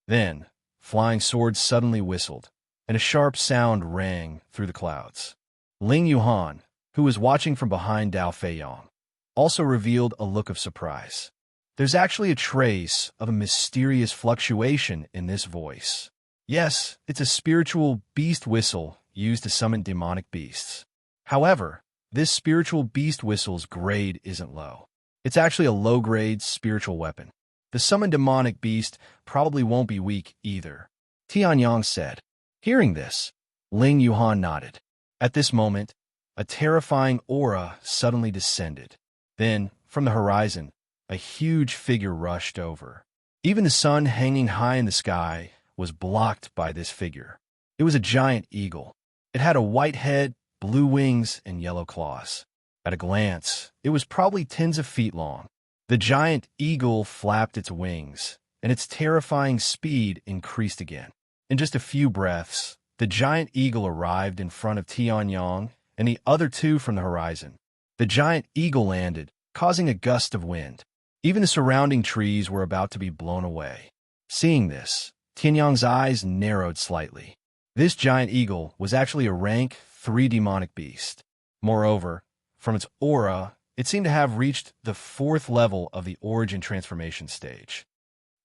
Then, Flying Sword suddenly whistled, and a sharp sound rang through the clouds. Ling Yuhan, who was watching from behind Dao Feiyang, also revealed a look of surprise. There's actually a trace of a mysterious fluctuation in this voice. Yes, it's a spiritual beast whistle used to summon demonic beasts. However, this spiritual beast whistle's grade isn't low. It's actually a low-grade spiritual weapon. The summoned demonic beast probably won't be weak either, Tianyang said. Hearing this, Ling Yuhan nodded. At this moment, a terrifying aura suddenly descended. Then, from the horizon, a huge figure rushed over. Even the sun hanging high in the sky was blocked by this figure. It was a giant eagle. It had a white head, blue wings, and yellow claws. At a glance, it was probably tens of feet long. The giant eagle flapped its wings, and its terrifying speed increased again. In just a few breaths, the giant eagle arrived in front of Tianyang and the other two from the horizon. The giant eagle landed, causing a gust of wind. Even the surrounding trees were about to be blown away. Seeing this, Tianyang's eyes narrowed slightly. This giant eagle was actually a rank 3 demonic beast. Moreover, from its aura, it seemed to have reached the 4th level of the origin transformation stage.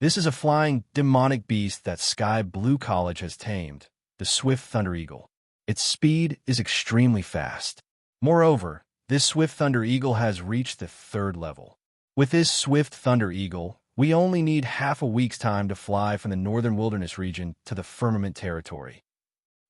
This is a flying demonic beast that Sky Blue College has tamed, the Swift Thunder Eagle. Its speed is extremely fast. Moreover, this Swift Thunder Eagle has reached the 3rd level. With this Swift Thunder Eagle, we only need half a week's time to fly from the Northern Wilderness region to the Firmament Territory.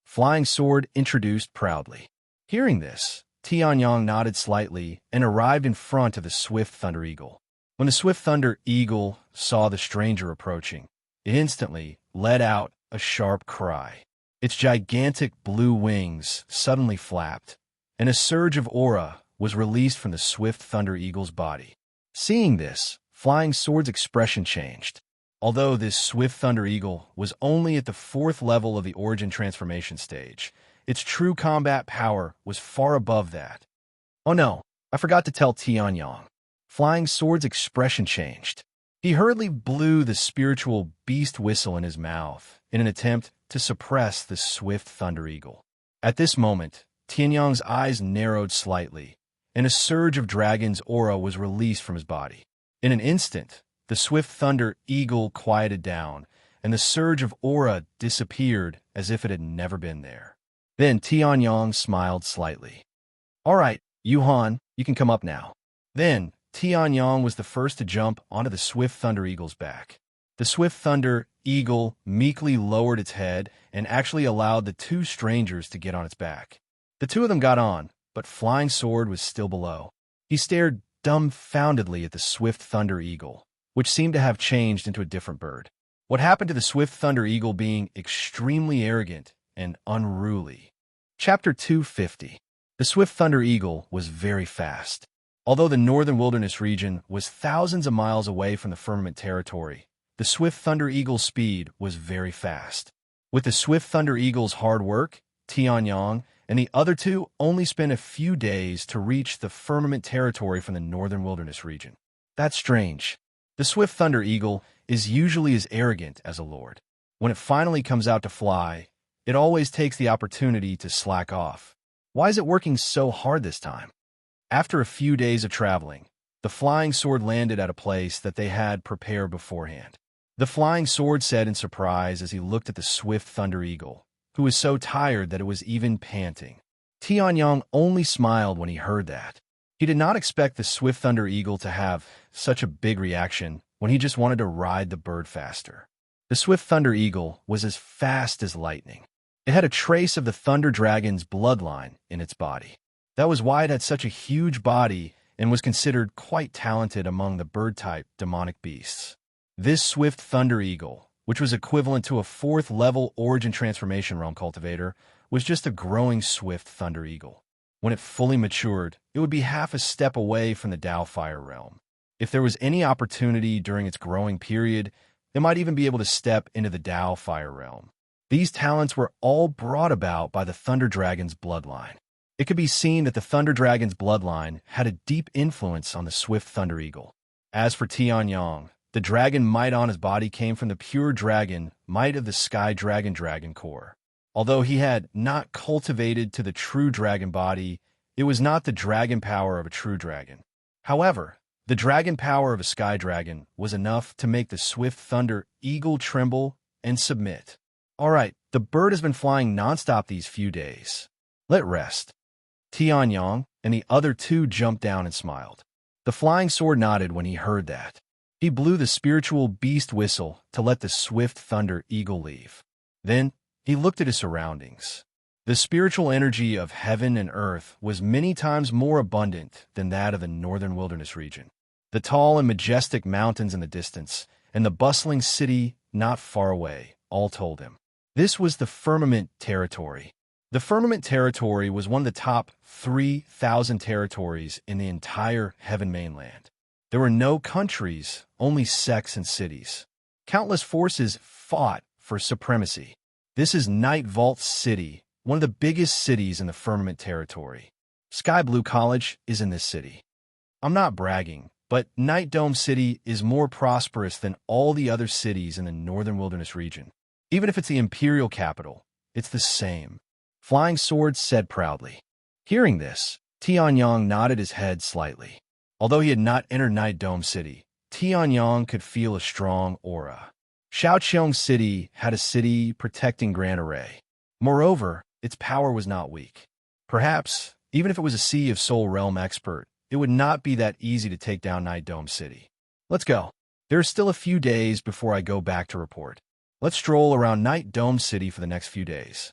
Flying Sword introduced proudly. Hearing this, Tianyang nodded slightly and arrived in front of the Swift Thunder Eagle. When the Swift Thunder Eagle saw the stranger approaching, it instantly let out a sharp cry. Its gigantic blue wings suddenly flapped, and a surge of aura was released from the Swift Thunder Eagle's body. Seeing this, Flying Sword's expression changed. Although this Swift Thunder Eagle was only at the 4th level of the origin transformation stage, its true combat power was far above that. Oh no, I forgot to tell Tianyang. Flying Sword's expression changed. He hurriedly blew the spiritual beast whistle in his mouth in an attempt to suppress the Swift Thunder Eagle. At this moment, Tianyang's eyes narrowed slightly, and a surge of dragon's aura was released from his body. In an instant, the Swift Thunder Eagle quieted down, and the surge of aura disappeared as if it had never been there. Then Tianyang smiled slightly. All right, Yuhan, you can come up now. Then, Tianyang was the first to jump onto the Swift Thunder Eagle's back. The Swift Thunder Eagle meekly lowered its head and actually allowed the two strangers to get on its back. The two of them got on, but Flying Sword was still below. He stared dumbfoundedly at the Swift Thunder Eagle, which seemed to have changed into a different bird. What happened to the Swift Thunder Eagle being extremely arrogant and unruly? Chapter 250. The Swift Thunder Eagle was very fast. Although the Northern Wilderness region was thousands of miles away from the Firmament Territory, the Swift Thunder Eagle's speed was very fast. With the Swift Thunder Eagle's hard work, Tianyang and the other two only spent a few days to reach the Firmament Territory from the Northern Wilderness region. That's strange. The Swift Thunder Eagle is usually as arrogant as a lord. When it finally comes out to fly, it always takes the opportunity to slack off. Why is it working so hard this time? After a few days of traveling, the Flying Sword landed at a place that they had prepared beforehand. The Flying Sword said in surprise as he looked at the Swift Thunder Eagle, who was so tired that it was even panting. Tianyang only smiled when he heard that. He did not expect the Swift Thunder Eagle to have such a big reaction when he just wanted to ride the bird faster. The Swift Thunder Eagle was as fast as lightning. It had a trace of the Thunder Dragon's bloodline in its body. That was why it had such a huge body and was considered quite talented among the bird-type demonic beasts. This Swift Thunder Eagle, which was equivalent to a 4th-level origin transformation realm cultivator, was just a growing Swift Thunder Eagle. When it fully matured, it would be half a step away from the Dao Fire realm. If there was any opportunity during its growing period, it might even be able to step into the Dao Fire realm. These talents were all brought about by the Thunder Dragon's bloodline. It could be seen that the Thunder Dragon's bloodline had a deep influence on the Swift Thunder Eagle. As for Tianyang, the dragon might on his body came from the pure dragon might of the Sky Dragon core. Although he had not cultivated to the true dragon body, it was not the dragon power of a true dragon. However, The dragon power of a sky dragon was enough to make the swift thunder eagle tremble and submit. All right, the bird has been flying nonstop these few days. Let rest. Tianyong and the other two jumped down and smiled. The flying sword nodded when he heard that. He blew the spiritual beast whistle to let the swift thunder eagle leave. Then he looked at his surroundings. The spiritual energy of heaven and earth was many times more abundant than that of the northern wilderness region. The tall and majestic mountains in the distance and the bustling city not far away all told him. This was the firmament territory. The firmament territory was one of the top 3,000 territories in the entire heaven mainland. There were no countries, only sects and cities. Countless forces fought for supremacy. This is Night Vault City, one of the biggest cities in the firmament territory. Sky Blue College is in this city. I'm not bragging, but Night Dome City is more prosperous than all the other cities in the northern wilderness region. Even if it's the imperial capital, it's the same. Flying Sword said proudly. Hearing this, Tianyong nodded his head slightly. Although he had not entered Night Dome City, Tianyong could feel a strong aura. Shaoqiong City had a city protecting Grand Array. Moreover, its power was not weak. Perhaps, even if it was a Sea of Soul Realm expert, it would not be that easy to take down Night Dome City. Let's go. There are still a few days before I go back to report. Let's stroll around Night Dome City for the next few days.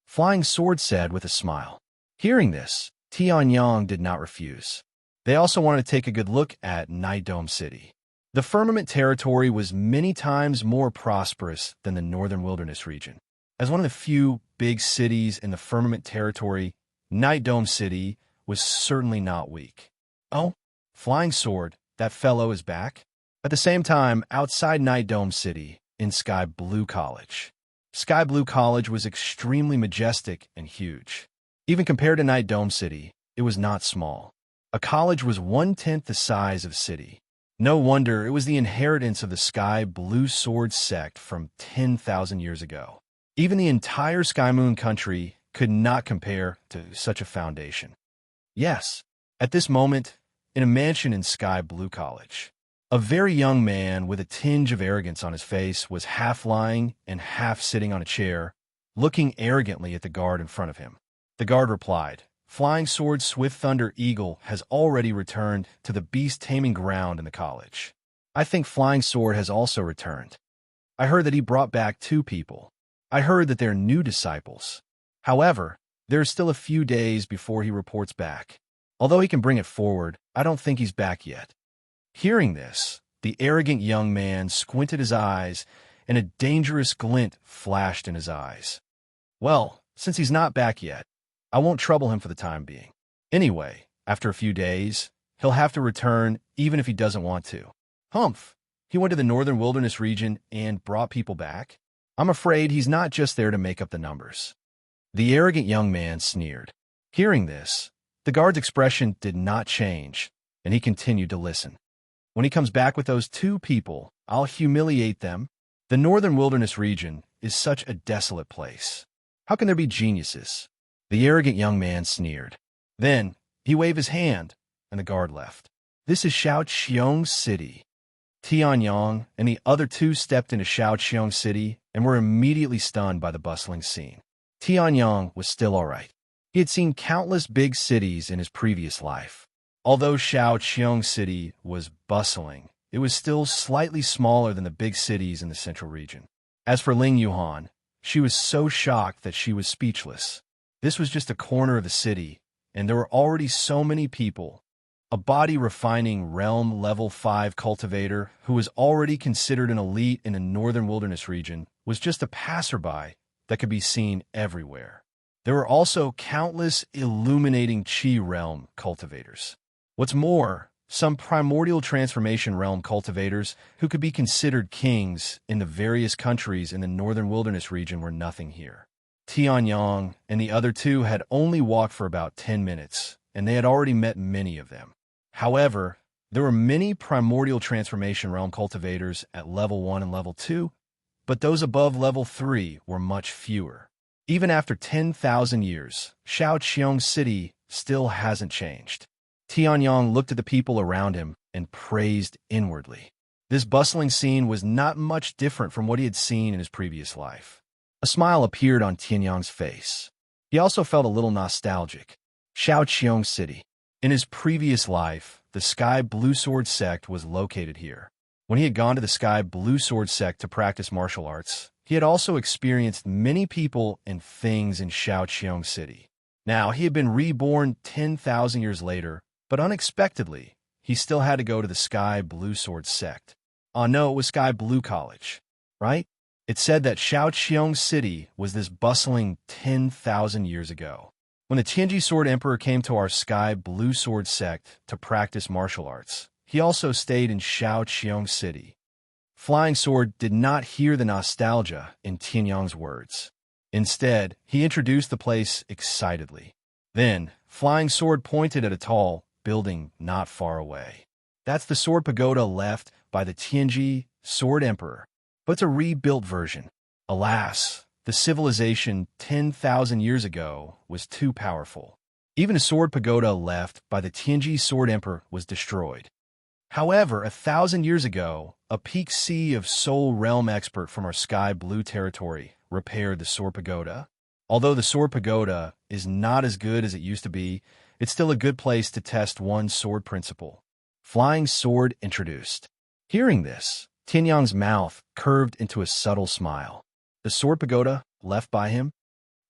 Flying Sword said with a smile. Hearing this, Tianyong did not refuse. They also wanted to take a good look at Night Dome City. The firmament territory was many times more prosperous than the northern wilderness region. As one of the few big cities in the firmament territory, Night Dome City was certainly not weak. Oh, Flying Sword, that fellow is back? At the same time, outside Night Dome City, in Sky Blue College. Sky Blue College was extremely majestic and huge. Even compared to Night Dome City, it was not small. A college was 1/10 the size of a city. No wonder it was the inheritance of the Sky Blue Sword sect from 10,000 years ago. Even the entire Sky Moon country could not compare to such a foundation. Yes, at this moment, in a mansion in Sky Blue College, a very young man with a tinge of arrogance on his face was half lying and half sitting on a chair, looking arrogantly at the guard in front of him. The guard replied, Flying Sword Swift Thunder Eagle has already returned to the beast-taming ground in the college. I think Flying Sword has also returned. I heard that he brought back 2 people. I heard that they're new disciples. However, there are still a few days before he reports back. Although he can bring it forward, I don't think he's back yet. Hearing this, the arrogant young man squinted his eyes, and a dangerous glint flashed in his eyes. Well, since he's not back yet, I won't trouble him for the time being. Anyway, after a few days, he'll have to return even if he doesn't want to. Humph! He went to the northern wilderness region and brought people back? I'm afraid he's not just there to make up the numbers. The arrogant young man sneered. Hearing this, the guard's expression did not change, and he continued to listen. When he comes back with those 2 people, I'll humiliate them. The northern wilderness region is such a desolate place. How can there be geniuses? The arrogant young man sneered. Then he waved his hand, and the guard left. This is Shaoqiong City. Tianyong and the other 2 stepped into Shaoqiong City and were immediately stunned by the bustling scene. Tianyong was still all right. He had seen countless big cities in his previous life. Although Shaoqiong City was bustling, it was still slightly smaller than the big cities in the central region. As for Ling Yuhan, she was so shocked that she was speechless. This was just a corner of the city, and there were already so many people. A body refining realm level 5 cultivator who was already considered an elite in the northern wilderness region was just a passerby that could be seen everywhere. There were also countless illuminating Qi realm cultivators. What's more, some primordial transformation realm cultivators who could be considered kings in the various countries in the northern wilderness region were nothing here. Tianyong and the other 2 had only walked for about 10 minutes, and they had already met many of them. However, there were many primordial transformation realm cultivators at level 1 and level 2, but those above level 3 were much fewer. Even after 10,000 years, Shaoqiong City still hasn't changed. Tianyong looked at the people around him, and praised inwardly. This bustling scene was not much different from what he had seen in his previous life. A smile appeared on Tianyang's face. He also felt a little nostalgic. Shaoqiong City. In his previous life, the Sky Blue Sword sect was located here. When he had gone to the Sky Blue Sword sect to practice martial arts, he had also experienced many people and things in Shaoqiong City. Now, he had been reborn 10,000 years later, but unexpectedly, he still had to go to the Sky Blue Sword sect. Oh no, it was Sky Blue College, right? It said that Shaoqiong City was this bustling 10,000 years ago. When the Tianji Sword Emperor came to our Sky Blue Sword sect to practice martial arts, he also stayed in Shaoqiong City. Flying Sword did not hear the nostalgia in Tianyang's words. Instead, he introduced the place excitedly. Then, Flying Sword pointed at a tall building not far away. That's the sword pagoda left by the Tianji Sword Emperor, but it's a rebuilt version. Alas, the civilization 10,000 years ago was too powerful. Even a sword pagoda left by the Tianji Sword Emperor was destroyed. However, 1,000 years ago, a peak sea of Soul Realm expert from our Sky Blue territory repaired the sword pagoda. Although the sword pagoda is not as good as it used to be, it's still a good place to test one's sword principle. Flying Sword introduced. Hearing this, Tianyang's mouth curved into a subtle smile. The sword pagoda left by him?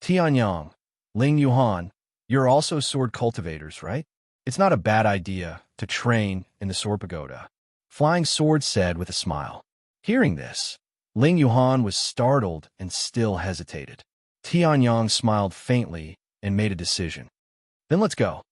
Tianyang, Ling Yuhan, you're also sword cultivators, right? It's not a bad idea to train in the sword pagoda. Flying Sword said with a smile. Hearing this, Ling Yuhan was startled and still hesitated. Tianyang smiled faintly and made a decision. Then let's go.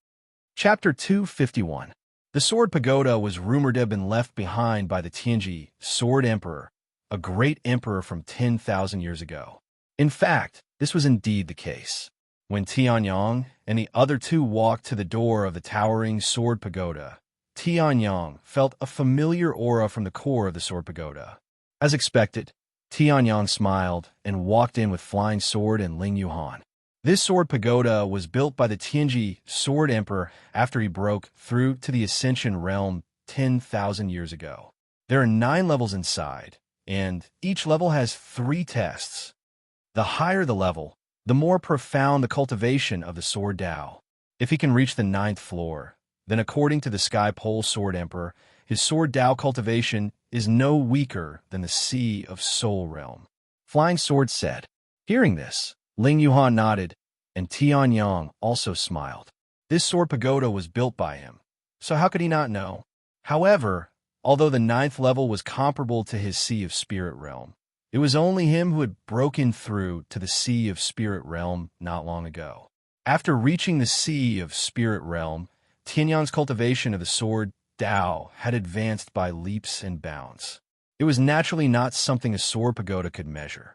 Chapter 251. The sword pagoda was rumored to have been left behind by the Tianji Sword Emperor, a great emperor from 10,000 years ago. In fact, this was indeed the case. When Tianyang and the other two walked to the door of the towering sword pagoda, Tianyang felt a familiar aura from the core of the sword pagoda. As expected, Tianyang smiled and walked in with Flying Sword and Ling Yuhan. This sword pagoda was built by the Tianji Sword Emperor after he broke through to the Ascension Realm 10,000 years ago. There are 9 levels inside, and each level has 3 tests. The higher the level, the more profound the cultivation of the Sword Tao. If he can reach the 9th floor, then according to the Sky Pole Sword Emperor, his Sword Tao cultivation is no weaker than the Sea of Soul Realm. Flying Sword said. Hearing this, Ling Yuhan nodded, and Tianyang also smiled. This sword pagoda was built by him, so how could he not know? However, although the 9th level was comparable to his Sea of Spirit Realm, it was only him who had broken through to the Sea of Spirit Realm not long ago. After reaching the Sea of Spirit Realm, Tianyang's cultivation of the Sword Tao had advanced by leaps and bounds. It was naturally not something a sword pagoda could measure.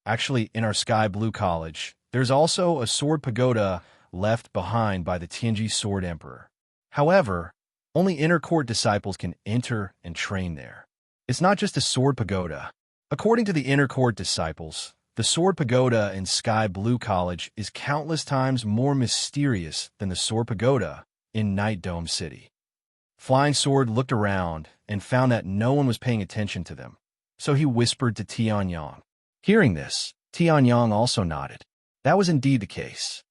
Actually, in our Sky Blue College, there's also a sword pagoda left behind by the Tianji Sword Emperor. However, only inner court disciples can enter and train there. It's not just a sword pagoda. According to the inner court disciples, the sword pagoda in Sky Blue College is countless times more mysterious than the sword pagoda in Night Dome City. Flying Sword looked around and found that no one was paying attention to them, so he whispered to Tianyang. Hearing this, Tianyang also nodded. That was indeed the case.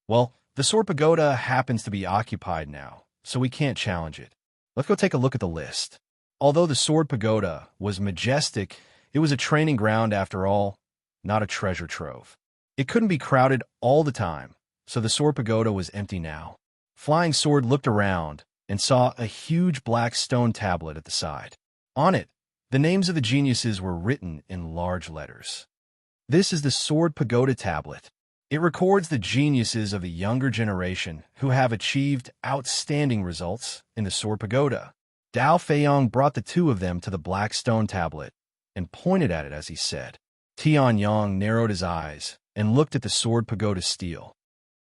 Well, the sword pagoda happens to be occupied now, so we can't challenge it. Let's go take a look at the list. Although the sword pagoda was majestic, it was a training ground after all, not a treasure trove. It couldn't be crowded all the time, so the sword pagoda was empty now. Flying Sword looked around and saw a huge black stone tablet at the side. On it, the names of the geniuses were written in large letters. This is the Sword Pagoda Tablet. It records the geniuses of the younger generation who have achieved outstanding results in the Sword Pagoda. Dao Feiyong brought the 2 of them to the black stone tablet and pointed at it as he said. Tianyang narrowed his eyes and looked at the Sword Pagoda stele.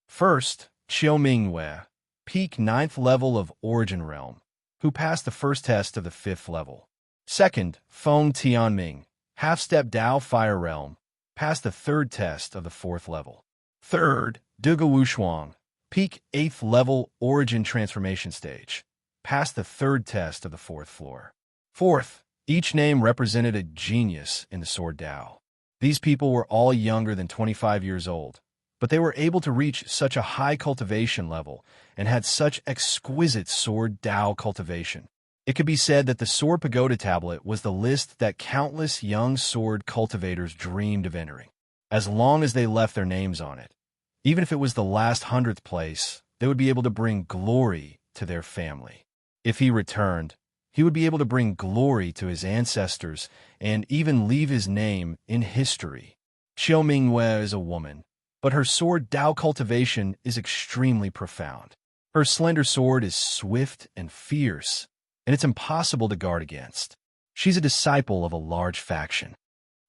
First, Qiu Mingwei, peak 9th level of Origin Realm, who passed the first test of the 5th level. Second, Feng Tianming, half-step Dao Fire Realm, passed the 3rd test of the 4th level. Third, Duga Wushuang, peak 8th level Origin Transformation Stage, passed the third test of the fourth floor. Fourth, each name represented a genius in the sword Dao. These people were all younger than 25 years old, but they were able to reach such a high cultivation level and had such exquisite sword Dao cultivation. It could be said that the Sword Pagoda tablet was the list that countless young sword cultivators dreamed of entering, as long as they left their names on it. Even if it was the last 100th place, they would be able to bring glory to their family. If he returned, he would be able to bring glory to his ancestors and even leave his name in history. Xiao Mingyue is a woman, but her sword Dao cultivation is extremely profound. Her slender sword is swift and fierce, and it's impossible to guard against. She's a disciple of a large faction.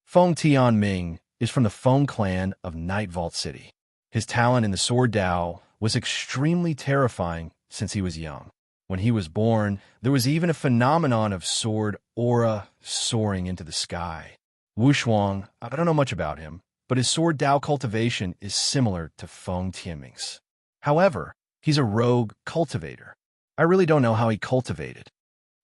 Feng Tianming is from the Feng clan of Night Vault City. His talent in the sword Dao was extremely terrifying since he was young. When he was born, there was even a phenomenon of sword aura soaring into the sky. Wu Shuang, I don't know much about him, but his sword Dao cultivation is similar to Feng Tianming's. However, he's a rogue cultivator. I really don't know how he cultivated.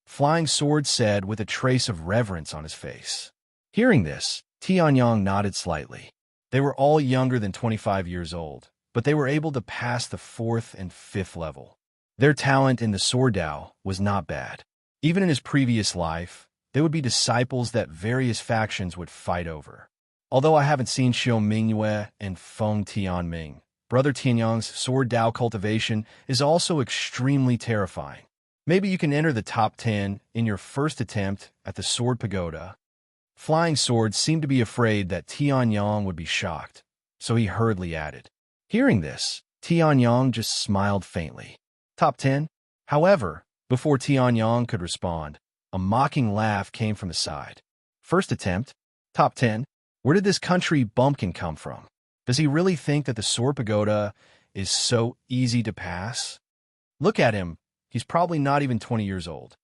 Flying Sword said with a trace of reverence on his face. Hearing this, Tianyang nodded slightly. They were all younger than 25 years old, but they were able to pass the fourth and fifth level. Their talent in the sword Dao was not bad. Even in his previous life, they would be disciples that various factions would fight over. Although I haven't seen Xiao Mingyue and Feng Tianming, Brother Tianyang's sword Dao cultivation is also extremely terrifying. Maybe you can enter the top 10 in your first attempt at the Sword Pagoda. Flying Sword seemed to be afraid that Tianyang would be shocked, so he hurriedly added. Hearing this, Tianyang just smiled faintly. Top 10? However, before Tianyang could respond, a mocking laugh came from the side. First attempt? Top 10? Where did this country bumpkin come from? Does he really think that the Sword Pagoda is so easy to pass? Look at him. He's probably not even 20 years old.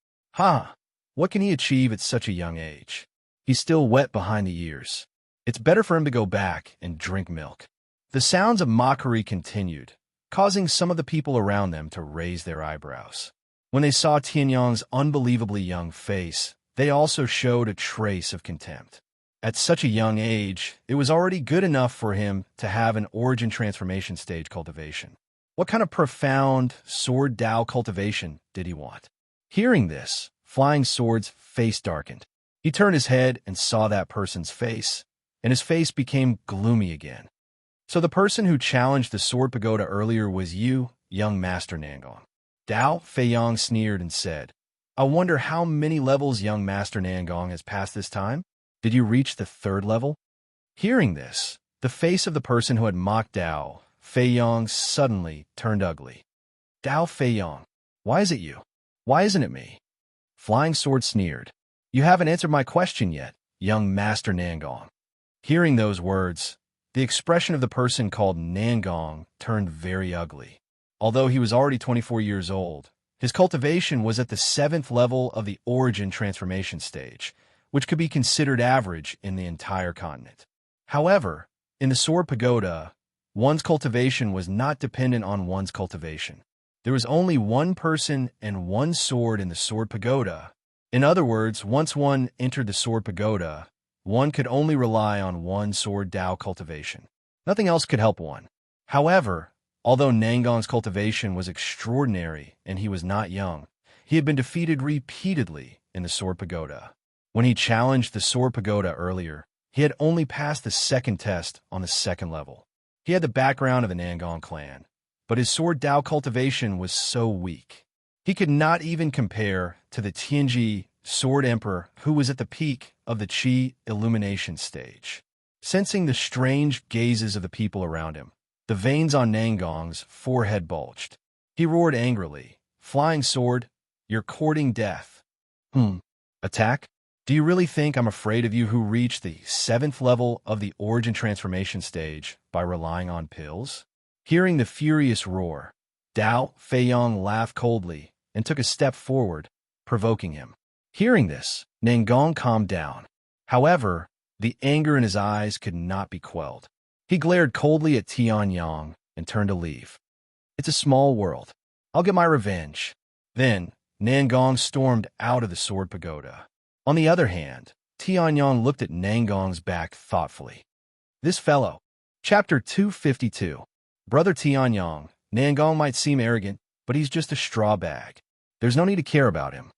What can he achieve at such a young age? He's still wet behind the ears. It's better for him to go back and drink milk. The sounds of mockery continued, causing some of the people around them to raise their eyebrows. When they saw Tianyang's unbelievably young face, they also showed a trace of contempt. At such a young age, it was already good enough for him to have an origin transformation stage cultivation. What kind of profound sword Dao cultivation did he want? Hearing this, Flying Sword's face darkened. He turned his head and saw that person's face, and his face became gloomy again. So the person who challenged the Sword Pagoda earlier was you, young Master Nangong. Dao Feiyang sneered and said, I wonder how many levels young Master Nangong has passed this time? Did you reach the third level? Hearing this, the face of the person who had mocked Dao Feiyang suddenly turned ugly. Dao Feiyang, why is it you? Why isn't it me? Flying Sword sneered. You haven't answered my question yet, young Master Nangong. Hearing those words, the expression of the person called Nangong turned very ugly. Although he was already 24 years old, his cultivation was at the 7th level of the origin transformation stage, which could be considered average in the entire continent. However, in the Sword Pagoda, one's cultivation was not dependent on one's cultivation. There was only one person and one sword in the Sword Pagoda. In other words, once one entered the Sword Pagoda, one could only rely on one sword Dao cultivation. Nothing else could help one. However, although Nangong's cultivation was extraordinary and he was not young, he had been defeated repeatedly in the Sword Pagoda. When he challenged the Sword Pagoda earlier, he had only passed the second test on the 2nd level. He had the background of the Nangong clan, but his sword Dao cultivation was so weak. He could not even compare to the Tianji Sword Emperor who was at the peak of the Qi illumination stage. Sensing the strange gazes of the people around him, the veins on Nangong's forehead bulged. He roared angrily, Flying Sword, you're courting death. Attack? Do you really think I'm afraid of you who reached the 7th level of the origin transformation stage by relying on pills? Hearing the furious roar, Dao Feiyang laughed coldly and took a step forward, provoking him. Hearing this, Nangong calmed down. However, the anger in his eyes could not be quelled. He glared coldly at Tianyang and turned to leave. It's a small world. I'll get my revenge. Then, Nangong stormed out of the sword pagoda. On the other hand, Tianyong looked at Nangong's back thoughtfully. This fellow. Chapter 252. Brother Tianyong, Nangong might seem arrogant, but he's just a straw bag. There's no need to care about him.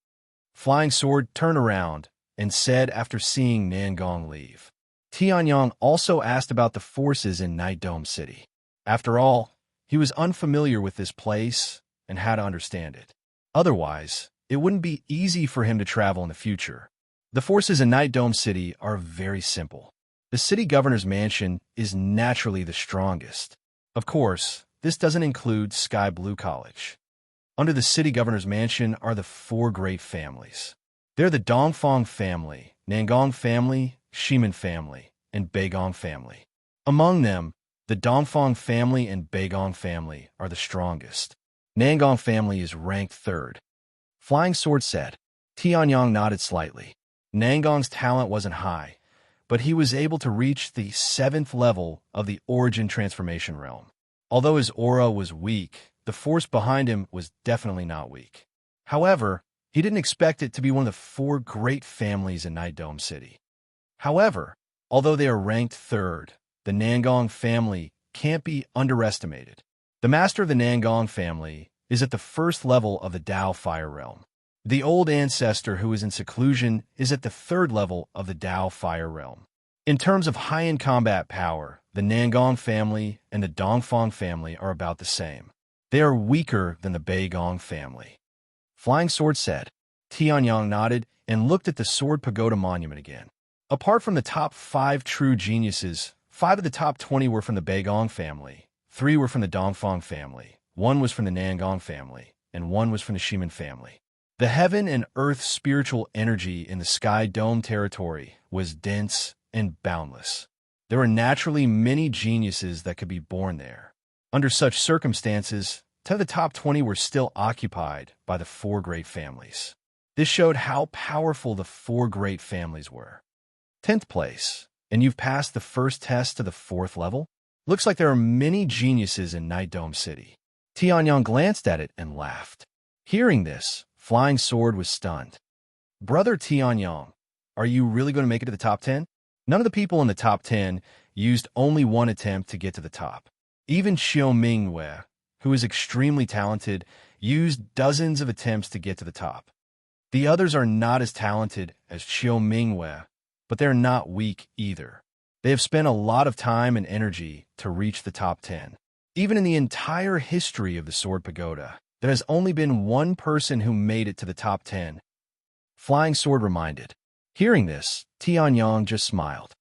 Flying Sword turned around and said after seeing Nangong leave. Tianyong also asked about the forces in Night Dome City. After all, he was unfamiliar with this place and how to understand it. Otherwise, it wouldn't be easy for him to travel in the future. The forces in Night Dome City are very simple. The city governor's mansion is naturally the strongest. Of course, this doesn't include Sky Blue College. Under the city governor's mansion are the four great families. They're the Dongfang family, Nangong family, Shimin family, and Beigong family. Among them, the Dongfang family and Beigong family are the strongest. Nangong family is ranked third. Flying Sword said. Tianyong nodded slightly. Nangong's talent wasn't high, but he was able to reach the 7th level of the Origin Transformation Realm. Although his aura was weak, the force behind him was definitely not weak. However, he didn't expect it to be one of the four great families in Night Dome City. However, although they are ranked third, the Nangong family can't be underestimated. The master of the Nangong family is at the 1st level of the Dao Fire Realm. The old ancestor who is in seclusion is at the 3rd level of the Dao Fire Realm. In terms of high-end combat power, the Nangong family and the Dongfang family are about the same. They are weaker than the Beigong family. Flying Sword said. Tianyong nodded and looked at the Sword Pagoda Monument again. Apart from the top 5 true geniuses, 5 of the top 20 were from the Beigong family, 3 were from the Dongfang family, 1 was from the Nangong family, and 1 was from the Shimin family. The heaven and earth spiritual energy in the Sky Dome territory was dense and boundless. There were naturally many geniuses that could be born there. Under such circumstances, 10 of the top 20 were still occupied by the 4 great families. This showed how powerful the 4 great families were. 10th place, and you've passed the first test to the 4th level? Looks like there are many geniuses in Night Dome City. Tianyong glanced at it and laughed. Hearing this, Flying Sword was stunned. Brother Tianyong, are you really going to make it to the top 10? None of the people in the top 10 used only one attempt to get to the top. Even Xiao Mingwei, who is extremely talented, used dozens of attempts to get to the top. The others are not as talented as Xiao Mingwei, but they're not weak either. They have spent a lot of time and energy to reach the top 10. Even in the entire history of the Sword Pagoda, there has only been one person who made it to the top 10. Flying Sword reminded. Hearing this, Tianyong just smiled.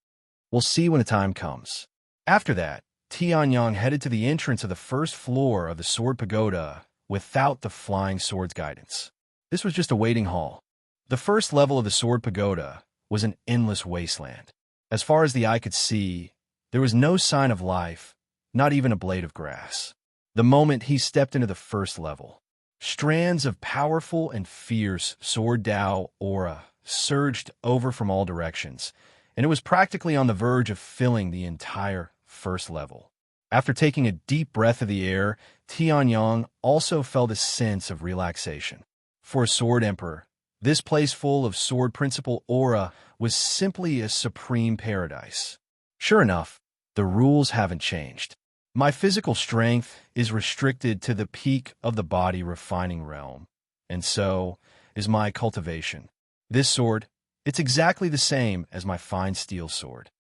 We'll see when the time comes. After that, Tianyong headed to the entrance of the 1st floor of the Sword Pagoda without the Flying Sword's guidance. This was just a waiting hall. The 1st level of the Sword Pagoda was an endless wasteland. As far as the eye could see, there was no sign of life, not even a blade of grass. The moment he stepped into the 1st level, strands of powerful and fierce Sword Dao aura surged over from all directions, and it was practically on the verge of filling the entire 1st level. After taking a deep breath of the air, Tianyong also felt a sense of relaxation. For a Sword Emperor, this place full of Sword Principle aura was simply a supreme paradise. Sure enough, the rules haven't changed. My physical strength is restricted to the peak of the body refining realm, and so is my cultivation. This sword, it's exactly the same as my fine steel sword.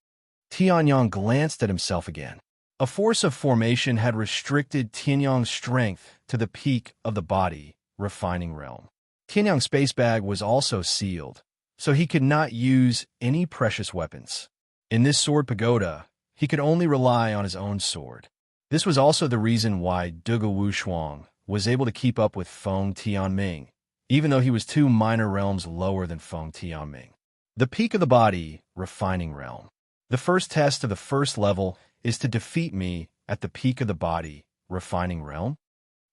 Tianyong glanced at himself again. A force of formation had restricted Tianyong's strength to the peak of the body refining realm. Tianyong's space bag was also sealed, so he could not use any precious weapons. In this Sword Pagoda, he could only rely on his own sword. This was also the reason why Duge Wushuang was able to keep up with Feng Tianming, even though he was 2 minor realms lower than Feng Tianming. The peak of the body, refining realm. The first test of the 1st level is to defeat me at the peak of the body, refining realm.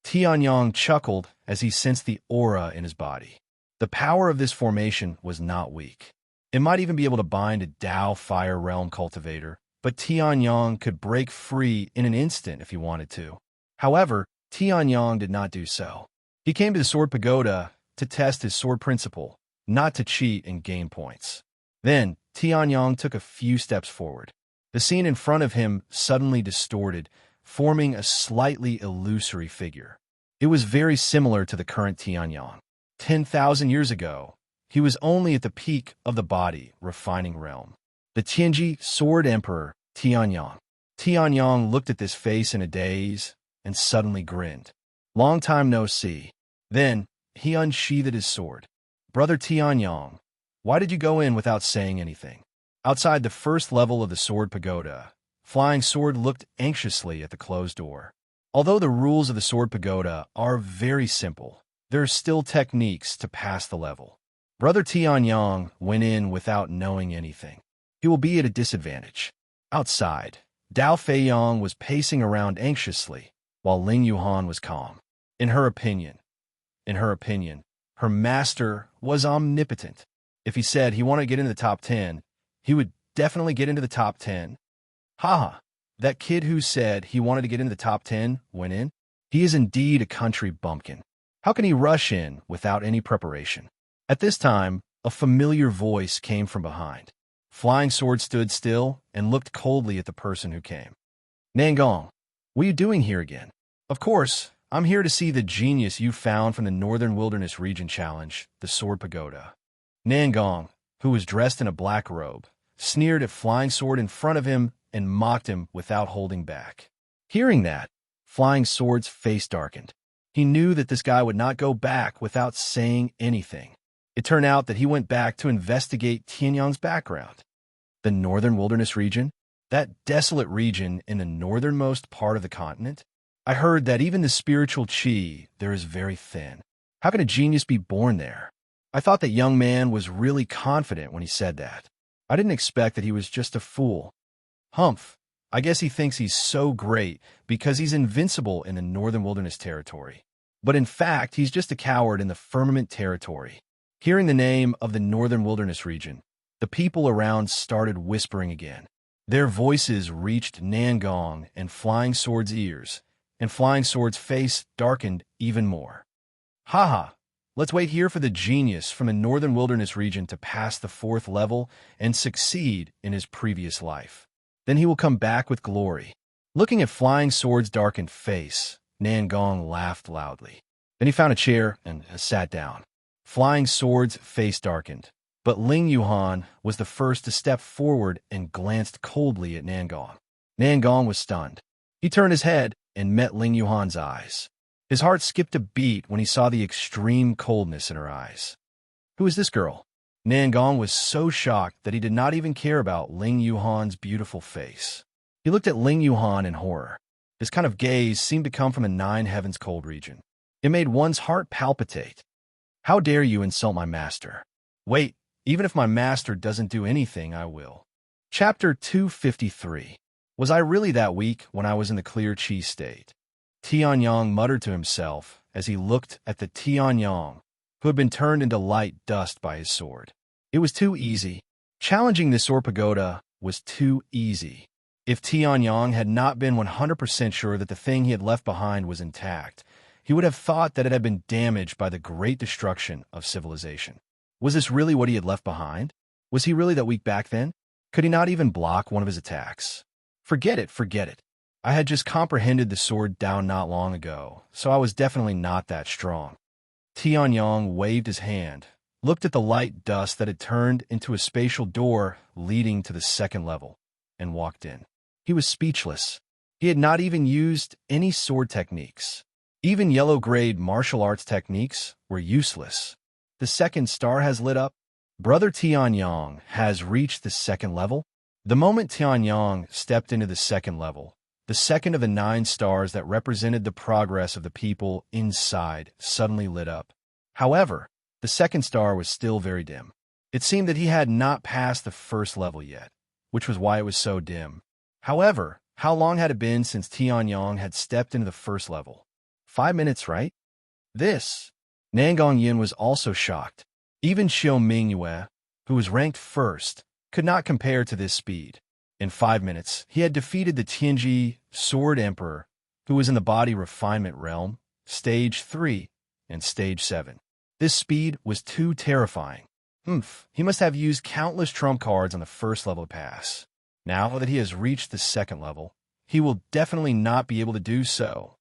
Tianyong chuckled as he sensed the aura in his body. The power of this formation was not weak. It might even be able to bind a Dao Fire Realm cultivator, but Tianyong could break free in an instant if he wanted to. However, Tianyong did not do so. He came to the Sword Pagoda to test his sword principle, not to cheat and gain points. Then, Tianyong took a few steps forward. The scene in front of him suddenly distorted, forming a slightly illusory figure. It was very similar to the current Tianyong. 10,000 years ago, he was only at the peak of the body refining realm. The Tianji Sword Emperor, Tianyong. Tianyong looked at this face in a daze and suddenly grinned. Long time no see. Then, he unsheathed his sword. Brother Tianyong, why did you go in without saying anything? Outside the first level of the sword pagoda, Flying Sword looked anxiously at the closed door. Although the rules of the sword pagoda are very simple, there are still techniques to pass the level. Brother Tianyong went in without knowing anything. He will be at a disadvantage. Outside, Dao Feiyong was pacing around anxiously, while Ling Yuhan was calm. In her opinion, her master was omnipotent. If he said he wanted to get into the top 10, he would definitely get into the top 10. Haha, that kid who said he wanted to get into the top 10 went in. He is indeed a country bumpkin. How can he rush in without any preparation? At this time, a familiar voice came from behind. Flying Sword stood still and looked coldly at the person who came. Nangong, what are you doing here again? Of course, I'm here to see the genius you found from the Northern Wilderness Region Challenge, the Sword Pagoda. Nangong, who was dressed in a black robe, sneered at Flying Sword in front of him and mocked him without holding back. Hearing that, Flying Sword's face darkened. He knew that this guy would not go back without saying anything. It turned out that he went back to investigate Tianyong's background. The Northern Wilderness Region? That desolate region in the northernmost part of the continent? I heard that even the spiritual chi there is very thin. How can a genius be born there? I thought that young man was really confident when he said that. I didn't expect that he was just a fool. Humph. I guess he thinks he's so great because he's invincible in the Northern Wilderness Territory. But in fact, he's just a coward in the Firmament Territory. Hearing the name of the Northern Wilderness Region, the people around started whispering again. Their voices reached Nangong and Flying Sword's ears, and Flying Sword's face darkened even more. Haha, let's wait here for the genius from the Northern Wilderness Region to pass the 4th level and succeed in his previous life. Then he will come back with glory. Looking at Flying Sword's darkened face, Nangong laughed loudly. Then he found a chair and sat down. Flying Sword's face darkened, but Ling Yuhan was the first to step forward and glanced coldly at Nangong. Nangong was stunned. He turned his head and met Ling Yuhan's eyes. His heart skipped a beat when he saw the extreme coldness in her eyes. Who is this girl? Nangong was so shocked that he did not even care about Ling Yuhan's beautiful face. He looked at Ling Yuhan in horror. This kind of gaze seemed to come from the 9 heavens cold region. It made one's heart palpitate. How dare you insult my master? Wait, even if my master doesn't do anything, I will. Chapter 253. Was I really that weak when I was in the clear chi state? Tianyong muttered to himself as he looked at the Tianyong, who had been turned into light dust by his sword. It was too easy. Challenging the sword pagoda was too easy. If Tianyong had not been 100% sure that the thing he had left behind was intact, he would have thought that it had been damaged by the great destruction of civilization. Was this really what he had left behind? Was he really that weak back then? Could he not even block one of his attacks? Forget it. I had just comprehended the sword down not long ago, so I was definitely not that strong. Tianyong waved his hand, looked at the light dust that had turned into a spatial door leading to the 2nd level, and walked in. He was speechless. He had not even used any sword techniques. Even yellow-grade martial arts techniques were useless. The 2nd star has lit up. Brother Tianyong has reached the 2nd level. The moment Tianyong stepped into the 2nd level, the 2nd of the 9 stars that represented the progress of the people inside suddenly lit up. However, the 2nd star was still very dim. It seemed that he had not passed the 1st level yet, which was why it was so dim. However, how long had it been since Tianyong had stepped into the 1st level? 5 minutes, right? Nangong Yin was also shocked. Even Xiao Mingyue, who was ranked 1st, could not compare to this speed. In 5 minutes, he had defeated the Tianji Sword Emperor, who was in the body refinement realm, Stage 3 and Stage 7. This speed was too terrifying. He must have used countless trump cards on the first level to pass. Now that he has reached the second level, he will definitely not be able to do so.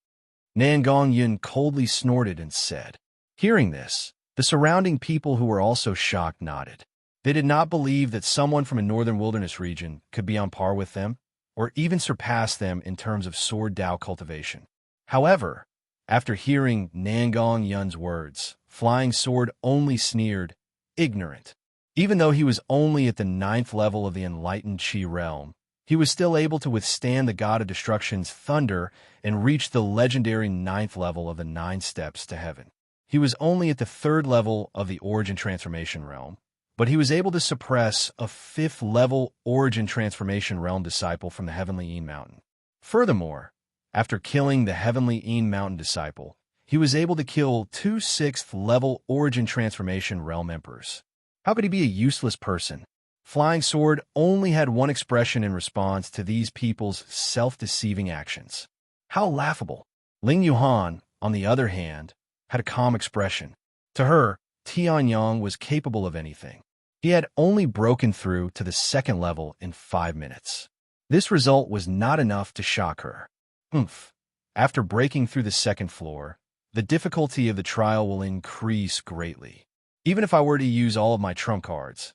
Nangong Yun coldly snorted and said. Hearing this, the surrounding people who were also shocked nodded. They did not believe that someone from a northern wilderness region could be on par with them, or even surpass them in terms of sword Dao cultivation. However, after hearing Nangong Yun's words, Flying Sword only sneered, ignorant. Even though he was only at the 9th level of the enlightened Qi realm, he was still able to withstand the God of Destruction's thunder and reach the legendary 9th level of the 9 steps to heaven. He was only at the 3rd level of the Origin Transformation realm, but he was able to suppress a 5th level Origin Transformation realm disciple from the Heavenly Een Mountain. Furthermore, after killing the Heavenly Een Mountain disciple, he was able to kill 2 6th level Origin Transformation realm emperors. How could he be a useless person? Flying Sword only had one expression in response to these people's self-deceiving actions. How laughable. Ling Yuhan, on the other hand, had a calm expression. To her, Tianyong was capable of anything. He had only broken through to the 2nd level in 5 minutes. This result was not enough to shock her. After breaking through the 2nd floor, the difficulty of the trial will increase greatly. Even if I were to use all of my trump cards,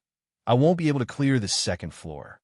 I won't be able to clear the 2nd floor.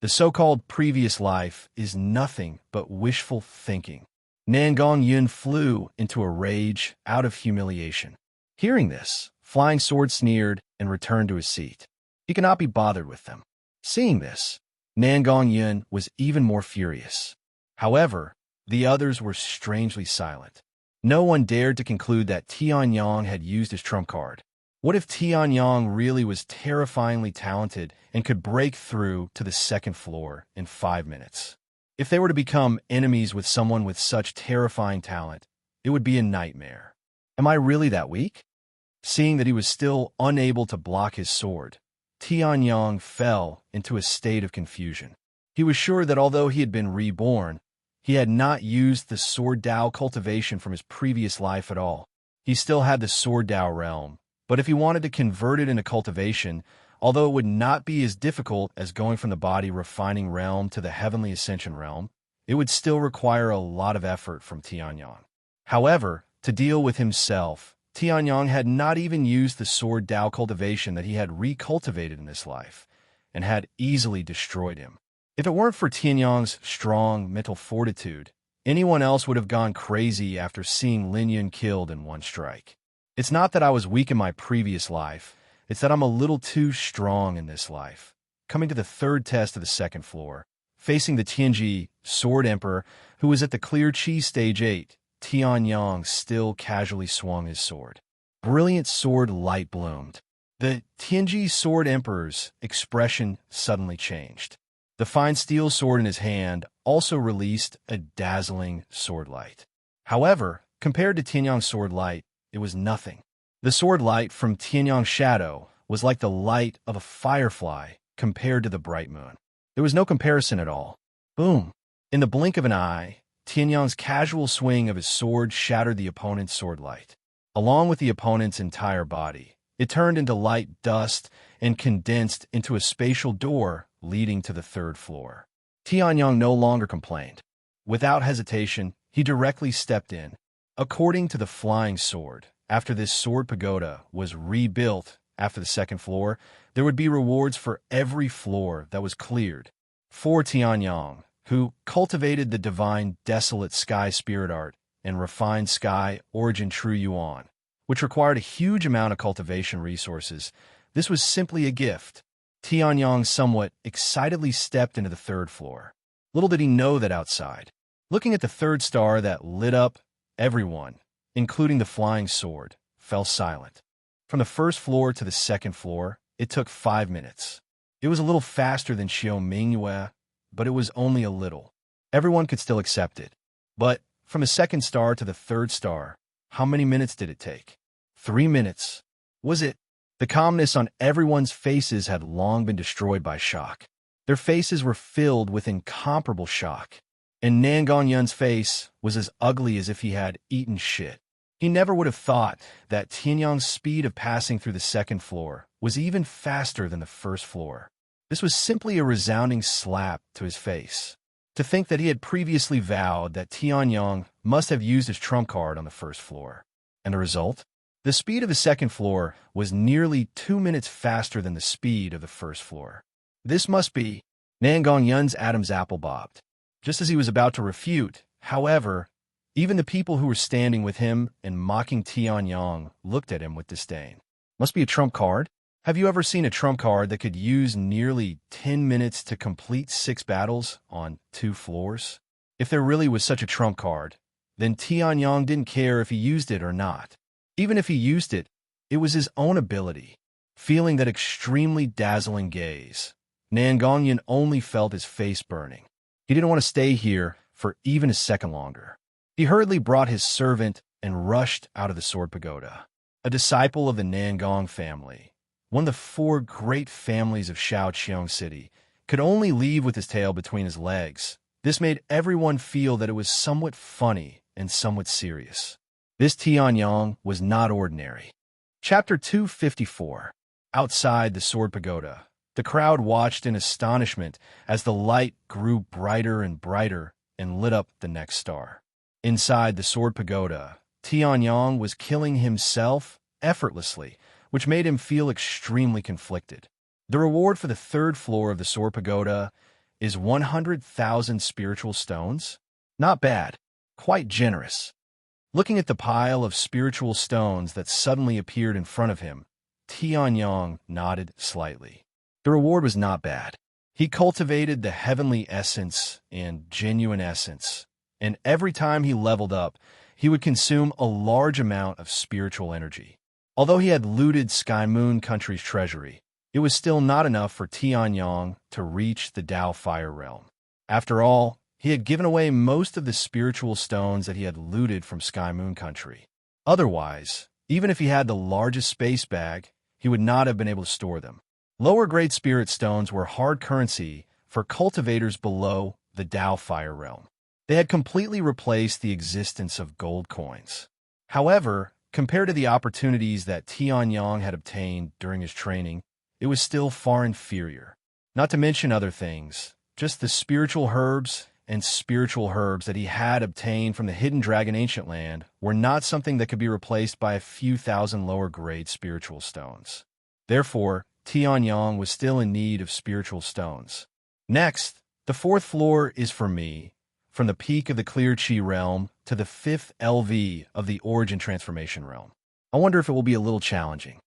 The so-called previous life is nothing but wishful thinking. Nangong Yun flew into a rage out of humiliation. Hearing this, Flying Sword sneered and returned to his seat. He could not be bothered with them. Seeing this, Nangong Yun was even more furious. However, the others were strangely silent. No one dared to conclude that Tianyong had used his trump card. What if Tianyong really was terrifyingly talented and could break through to the 2nd floor in 5 minutes? If they were to become enemies with someone with such terrifying talent, it would be a nightmare. Am I really that weak? Seeing that he was still unable to block his sword, Tianyong fell into a state of confusion. He was sure that although he had been reborn, he had not used the sword Dao cultivation from his previous life at all. He still had the sword Dao realm, but if he wanted to convert it into cultivation, although it would not be as difficult as going from the body refining realm to the heavenly ascension realm, it would still require a lot of effort from Tianyong. However, to deal with himself, Tianyong had not even used the sword Dao cultivation that he had recultivated in this life, and had easily destroyed him. If it weren't for Tianyong's strong mental fortitude, anyone else would have gone crazy after seeing Lin Yun killed in one strike. It's not that I was weak in my previous life, it's that I'm a little too strong in this life. Coming to the 3rd test of the 2nd floor, facing the Tianji Sword Emperor, who was at the Clear Chi Stage 8, Tianyong still casually swung his sword. Brilliant sword light bloomed. The Tianji Sword Emperor's expression suddenly changed. The fine steel sword in his hand also released a dazzling sword light. However, compared to Tianyong's sword light, it was nothing. The sword light from Tianyong's shadow was like the light of a firefly compared to the bright moon. There was no comparison at all. Boom! In the blink of an eye, Tianyong's casual swing of his sword shattered the opponent's sword light. Along with the opponent's entire body, it turned into light dust and condensed into a spatial door leading to the 3rd floor. Tianyong no longer complained. Without hesitation, he directly stepped in. According to the Flying Sword, after this sword pagoda was rebuilt after the 2nd floor, there would be rewards for every floor that was cleared. For Tianyong, who cultivated the divine desolate sky spirit art and refined sky origin true yuan, which required a huge amount of cultivation resources, this was simply a gift. Tianyong somewhat excitedly stepped into the 3rd floor. Little did he know that outside, looking at the 3rd star that lit up, everyone, including the Flying Sword, fell silent. From the 1st floor to the 2nd floor, it took 5 minutes. It was a little faster than Xiao Mingyue, but it was only a little. Everyone could still accept it. But from the 2nd star to the 3rd star, how many minutes did it take? 3 minutes. Was it? The calmness on everyone's faces had long been destroyed by shock. Their faces were filled with incomparable shock. And Nangong Yun's face was as ugly as if he had eaten shit. He never would have thought that Tianyang's speed of passing through the second floor was even faster than the first floor. This was simply a resounding slap to his face. To think that he had previously vowed that Tianyang must have used his trump card on the first floor. And the result? The speed of the second floor was nearly 2 minutes faster than the speed of the first floor. This must be Nan Gongyun's Adam's apple bobbed. Just as he was about to refute, however, even the people who were standing with him and mocking Tianyang looked at him with disdain. Must be a trump card? Have you ever seen a trump card that could use nearly 10 minutes to complete 6 battles on 2 floors? If there really was such a trump card, then Tianyang didn't care if he used it or not. Even if he used it, it was his own ability. Feeling that extremely dazzling gaze, Nan Gongyun only felt his face burning. He didn't want to stay here for even a second longer. He hurriedly brought his servant and rushed out of the Sword Pagoda. A disciple of the Nan Gong family, one of the 4 great families of Shaoqiong City, could only leave with his tail between his legs. This made everyone feel that it was somewhat funny and somewhat serious. This Tianyang was not ordinary. Chapter 254. Outside the Sword Pagoda, the crowd watched in astonishment as the light grew brighter and brighter and lit up the next star. Inside the Sword Pagoda, Tianyang was killing himself effortlessly, which made him feel extremely conflicted. The reward for the 3rd floor of the Sword Pagoda is 100,000 spiritual stones. Not bad, quite generous. Looking at the pile of spiritual stones that suddenly appeared in front of him, Tianyang nodded slightly. The reward was not bad. He cultivated the heavenly essence and genuine essence, and every time he leveled up, he would consume a large amount of spiritual energy. Although he had looted Sky Moon Country's treasury, it was still not enough for Tianyang to reach the Dao Fire Realm. After all, he had given away most of the spiritual stones that he had looted from Sky Moon Country. Otherwise, even if he had the largest space bag, he would not have been able to store them. Lower-grade spirit stones were hard currency for cultivators below the Dao Fire Realm. They had completely replaced the existence of gold coins. However, compared to the opportunities that Tianyang had obtained during his training, it was still far inferior. Not to mention other things, just the spiritual herbs that he had obtained from the Hidden Dragon Ancient Land were not something that could be replaced by a few thousand lower-grade spiritual stones. Therefore, Tianyang was still in need of spiritual stones. Next, the 4th floor is for me, from the peak of the Clear Chi realm to the 5th LV of the Origin Transformation realm. I wonder if it will be a little challenging.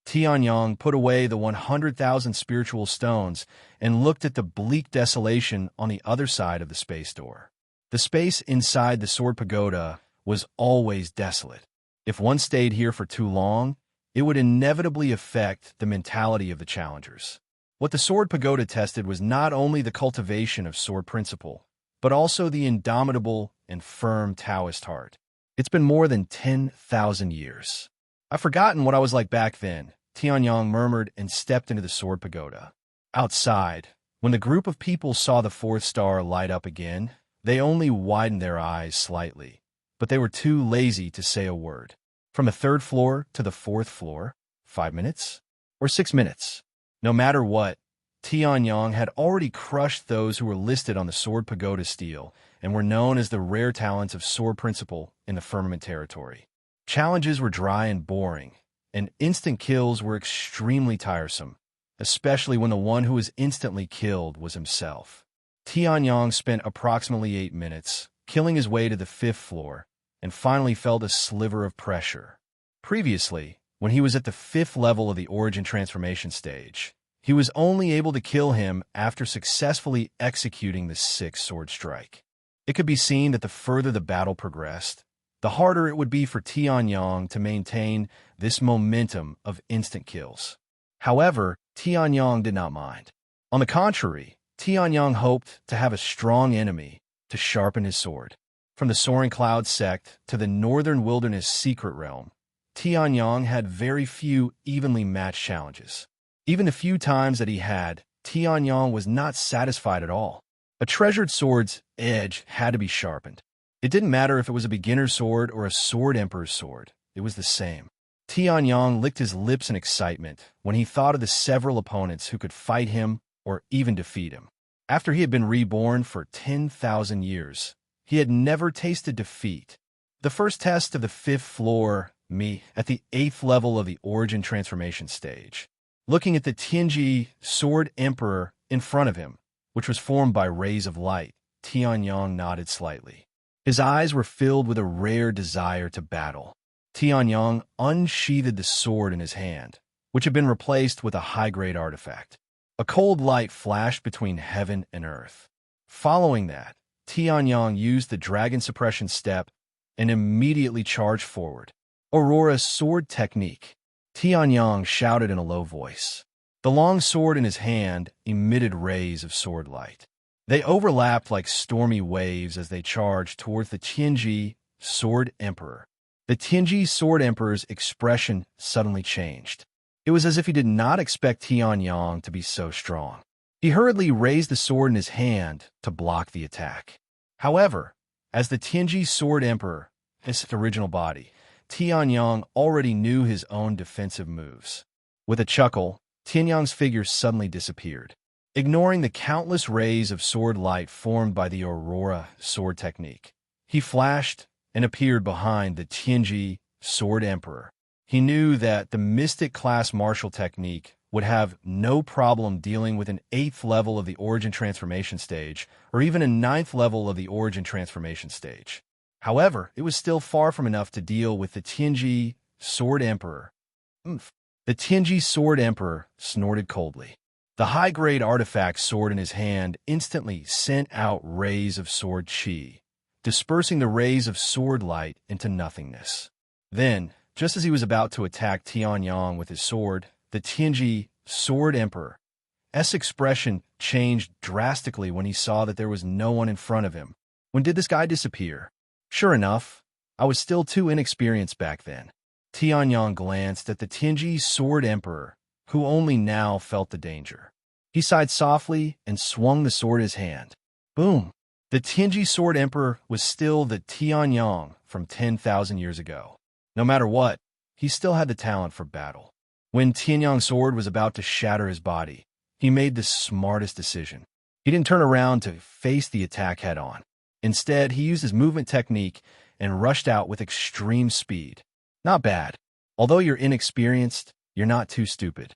Tianyang put away the 100,000 spiritual stones and looked at the bleak desolation on the other side of the space door. The space inside the Sword Pagoda was always desolate. If one stayed here for too long, it would inevitably affect the mentality of the challengers. What the Sword Pagoda tested was not only the cultivation of sword principle, but also the indomitable and firm Taoist heart. It's been more than 10,000 years. I've forgotten what I was like back then, Tianyang murmured and stepped into the Sword Pagoda. Outside, when the group of people saw the 4th star light up again, they only widened their eyes slightly, but they were too lazy to say a word. From the 3rd floor to the 4th floor, 5 minutes? Or 6 minutes? No matter what, Tianyang had already crushed those who were listed on the Sword Pagoda stele and were known as the rare talents of sword principle in the Firmament territory. Challenges were dry and boring, and instant kills were extremely tiresome, especially when the one who was instantly killed was himself. Tianyang spent approximately 8 minutes, killing his way to the 5th floor, and finally felt a sliver of pressure. Previously, when he was at the 5th level of the Origin Transformation stage, he was only able to kill him after successfully executing the 6th sword strike. It could be seen that the further the battle progressed, the harder it would be for Tianyang to maintain this momentum of instant kills. However, Tianyang did not mind. On the contrary, Tianyang hoped to have a strong enemy to sharpen his sword. From the Soaring Cloud sect to the Northern Wilderness secret realm, Tianyang had very few evenly matched challenges. Even the few times that he had, Tianyang was not satisfied at all. A treasured sword's edge had to be sharpened. It didn't matter if it was a beginner's sword or a sword emperor's sword. It was the same. Tianyang licked his lips in excitement when he thought of the several opponents who could fight him or even defeat him. After he had been reborn for 10,000 years, he had never tasted defeat. The first test of the 5th floor, at the 8th level of the origin transformation stage. Looking at the Tianji Sword Emperor in front of him, which was formed by rays of light, Tianyang nodded slightly. His eyes were filled with a rare desire to battle. Tianyang unsheathed the sword in his hand, which had been replaced with a high-grade artifact. A cold light flashed between heaven and earth. Following that, Tianyang used the dragon suppression step and immediately charged forward. Aurora's sword technique. Tianyang shouted in a low voice. The long sword in his hand emitted rays of sword light. They overlapped like stormy waves as they charged towards the Tianji Sword Emperor. The Tianji Sword Emperor's expression suddenly changed. It was as if he did not expect Tianyang to be so strong. He hurriedly raised the sword in his hand to block the attack. However, as the Tianji Sword Emperor, his original body, Tianyang already knew his own defensive moves. With a chuckle, Tianyang's figure suddenly disappeared. Ignoring the countless rays of sword light formed by the Aurora sword technique, he flashed and appeared behind the Tianji Sword Emperor. He knew that the mystic class martial technique would have no problem dealing with an 8th level of the origin transformation stage or even a 9th level of the origin transformation stage. However, it was still far from enough to deal with the Tianji Sword Emperor. The Tianji Sword Emperor snorted coldly. The high-grade artifact sword in his hand instantly sent out rays of sword chi, dispersing the rays of sword light into nothingness. Then, just as he was about to attack Tianyang with his sword, the Tianji Sword Emperor's expression changed drastically when he saw that there was no one in front of him. When did this guy disappear? Sure enough, I was still too inexperienced back then. Tianyang glanced at the Tianji Sword Emperor, who only now felt the danger. He sighed softly and swung the sword in his hand. Boom! The Tianji Sword Emperor was still the Tianyang from 10,000 years ago. No matter what, he still had the talent for battle. When Tianyang's sword was about to shatter his body, he made the smartest decision. He didn't turn around to face the attack head-on. Instead, he used his movement technique and rushed out with extreme speed. Not bad. Although you're inexperienced, you're not too stupid.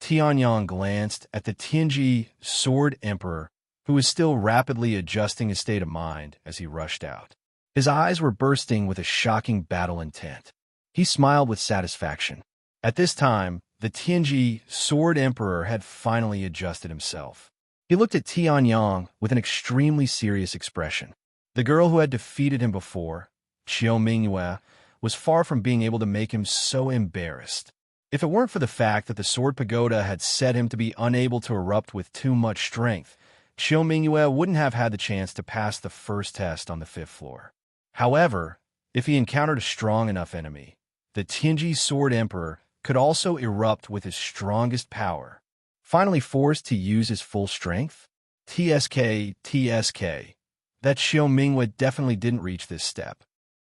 Tianyang glanced at the Tianji Sword Emperor, who was still rapidly adjusting his state of mind as he rushed out. His eyes were bursting with a shocking battle intent. He smiled with satisfaction. At this time, the Tianji Sword Emperor had finally adjusted himself. He looked at Tianyang with an extremely serious expression. The girl who had defeated him before, Qiu Mingyue, was far from being able to make him so embarrassed. If it weren't for the fact that the Sword Pagoda had set him to be unable to erupt with too much strength, Qiu Mingyue wouldn't have had the chance to pass the first test on the 5th floor. However, if he encountered a strong enough enemy, the Tianji Sword Emperor could also erupt with his strongest power. Finally forced to use his full strength? TSK. That Qiu Mingyue definitely didn't reach this step.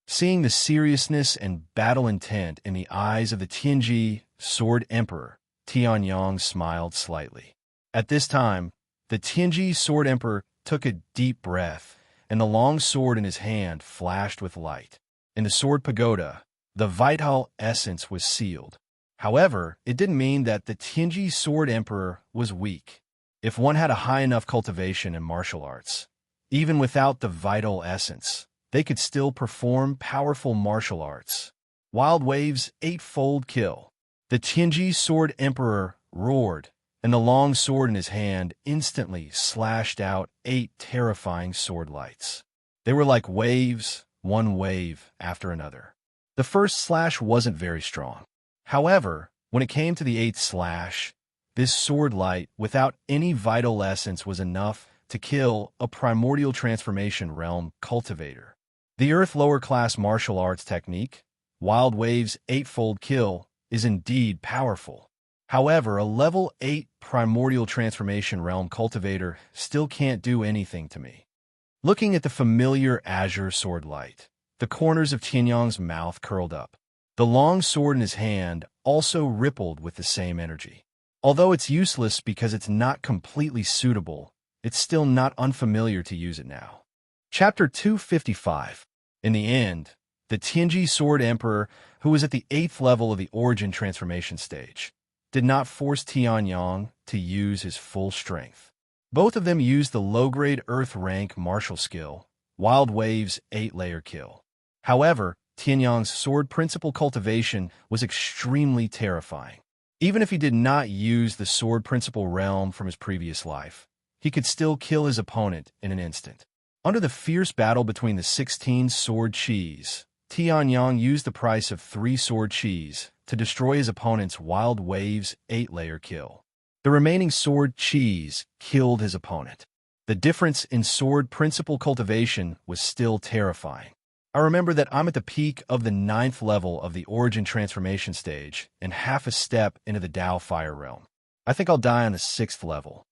Seeing the seriousness and battle intent in the eyes of the Tianji Sword Emperor, Tianyang smiled slightly. At this time, the Tianji Sword Emperor took a deep breath, and the long sword in his hand flashed with light. In the Sword Pagoda, the vital essence was sealed. However, it didn't mean that the Tianji Sword Emperor was weak. If one had a high enough cultivation in martial arts, even without the vital essence, they could still perform powerful martial arts. Wild Wave's 8-fold kill. The Tianji Sword Emperor roared, and the long sword in his hand instantly slashed out 8 terrifying sword lights. They were like waves, one wave after another. The first slash wasn't very strong. However, when it came to the 8th slash, this sword light, without any vital essence, was enough to kill a primordial transformation realm cultivator. The Earth lower class martial arts technique, Wild Wave's 8-fold kill, is indeed powerful. However, a level 8 primordial transformation realm cultivator still can't do anything to me. Looking at the familiar azure sword light, the corners of Tianyang's mouth curled up. The long sword in his hand also rippled with the same energy. Although it's useless because it's not completely suitable, it's still not unfamiliar to use it now. Chapter 255. In the end, the Tianji Sword Emperor, who was at the 8th level of the Origin Transformation stage, did not force Tianyang to use his full strength. Both of them used the low-grade Earth rank martial skill, Wild Wave's 8-layer kill. However, Tianyang's sword principle cultivation was extremely terrifying. Even if he did not use the sword principle realm from his previous life, he could still kill his opponent in an instant. Under the fierce battle between the 16 sword chis, Tianyang used the price of 3 sword chis to destroy his opponent's Wild Wave's 8-layer kill. The remaining sword chis killed his opponent. The difference in sword principle cultivation was still terrifying. I remember that I'm at the peak of the 9th level of the Origin Transformation stage and half a step into the Dao Fire Realm. I think I'll die on the 6th level.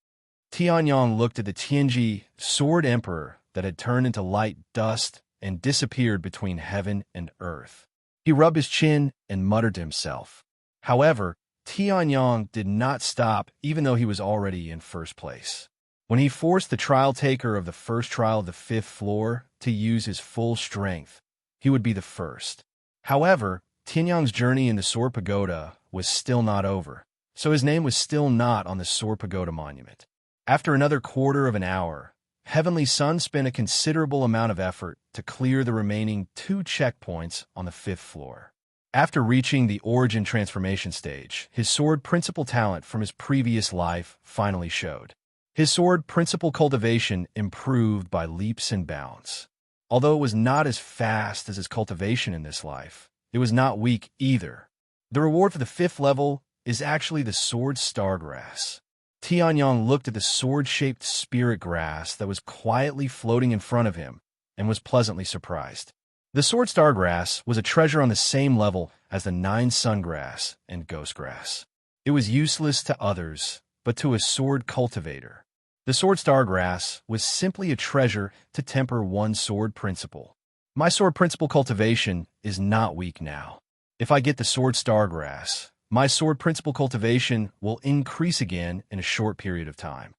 Tianyang looked at the Tianji Sword Emperor that had turned into light dust and disappeared between heaven and earth. He rubbed his chin and muttered to himself. However, Tianyang did not stop even though he was already in first place. When he forced the trial taker of the first trial of the 5th floor to use his full strength, he would be the first. However, Tianyang's journey in the Sword Pagoda was still not over, so his name was still not on the Sword Pagoda monument. After another quarter of an hour, Heavenly Sun spent a considerable amount of effort to clear the remaining 2 checkpoints on the 5th floor. After reaching the Origin Transformation stage, his sword principle talent from his previous life finally showed. His sword principle cultivation improved by leaps and bounds. Although it was not as fast as his cultivation in this life, it was not weak either. The reward for the 5th level is actually the sword stargrass. Tianyang looked at the sword-shaped spirit grass that was quietly floating in front of him and was pleasantly surprised. The sword stargrass was a treasure on the same level as the 9 sungrass and ghost grass. It was useless to others, but to a sword cultivator, the sword stargrass was simply a treasure to temper one's sword principle. My sword principle cultivation is not weak now. If I get the sword stargrass, my sword principle cultivation will increase again in a short period of time.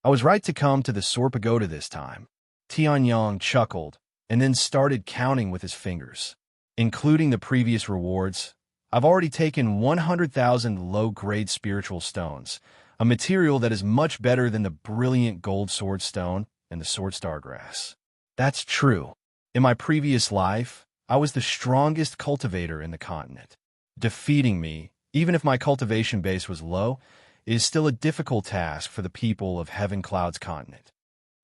I was right to come to the Sword Pagoda this time. Tianyang chuckled and then started counting with his fingers. Including the previous rewards, I've already taken 100,000 low-grade spiritual stones, a material that is much better than the brilliant gold sword stone and the sword stargrass. That's true. In my previous life, I was the strongest cultivator in the continent. Defeating me, even if my cultivation base was low, is still a difficult task for the people of Heaven Cloud's continent.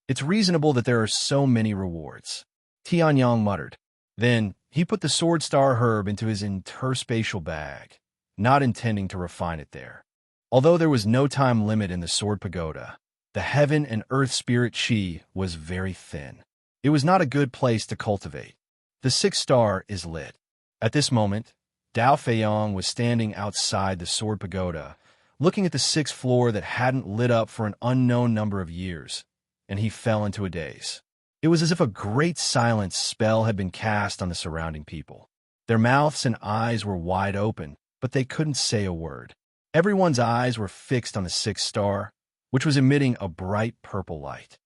It's reasonable that there are so many rewards, Tianyang muttered. Then, he put the sword star herb into his interspatial bag, not intending to refine it there. Although there was no time limit in the Sword Pagoda, the Heaven and Earth Spirit Chi was very thin. It was not a good place to cultivate. The 6th star is lit. At this moment, Dao Feiyong was standing outside the Sword Pagoda, looking at the 6th floor that hadn't lit up for an unknown number of years, and he fell into a daze. It was as if a great silence spell had been cast on the surrounding people. Their mouths and eyes were wide open, but they couldn't say a word. Everyone's eyes were fixed on the 6th star, which was emitting a bright purple light.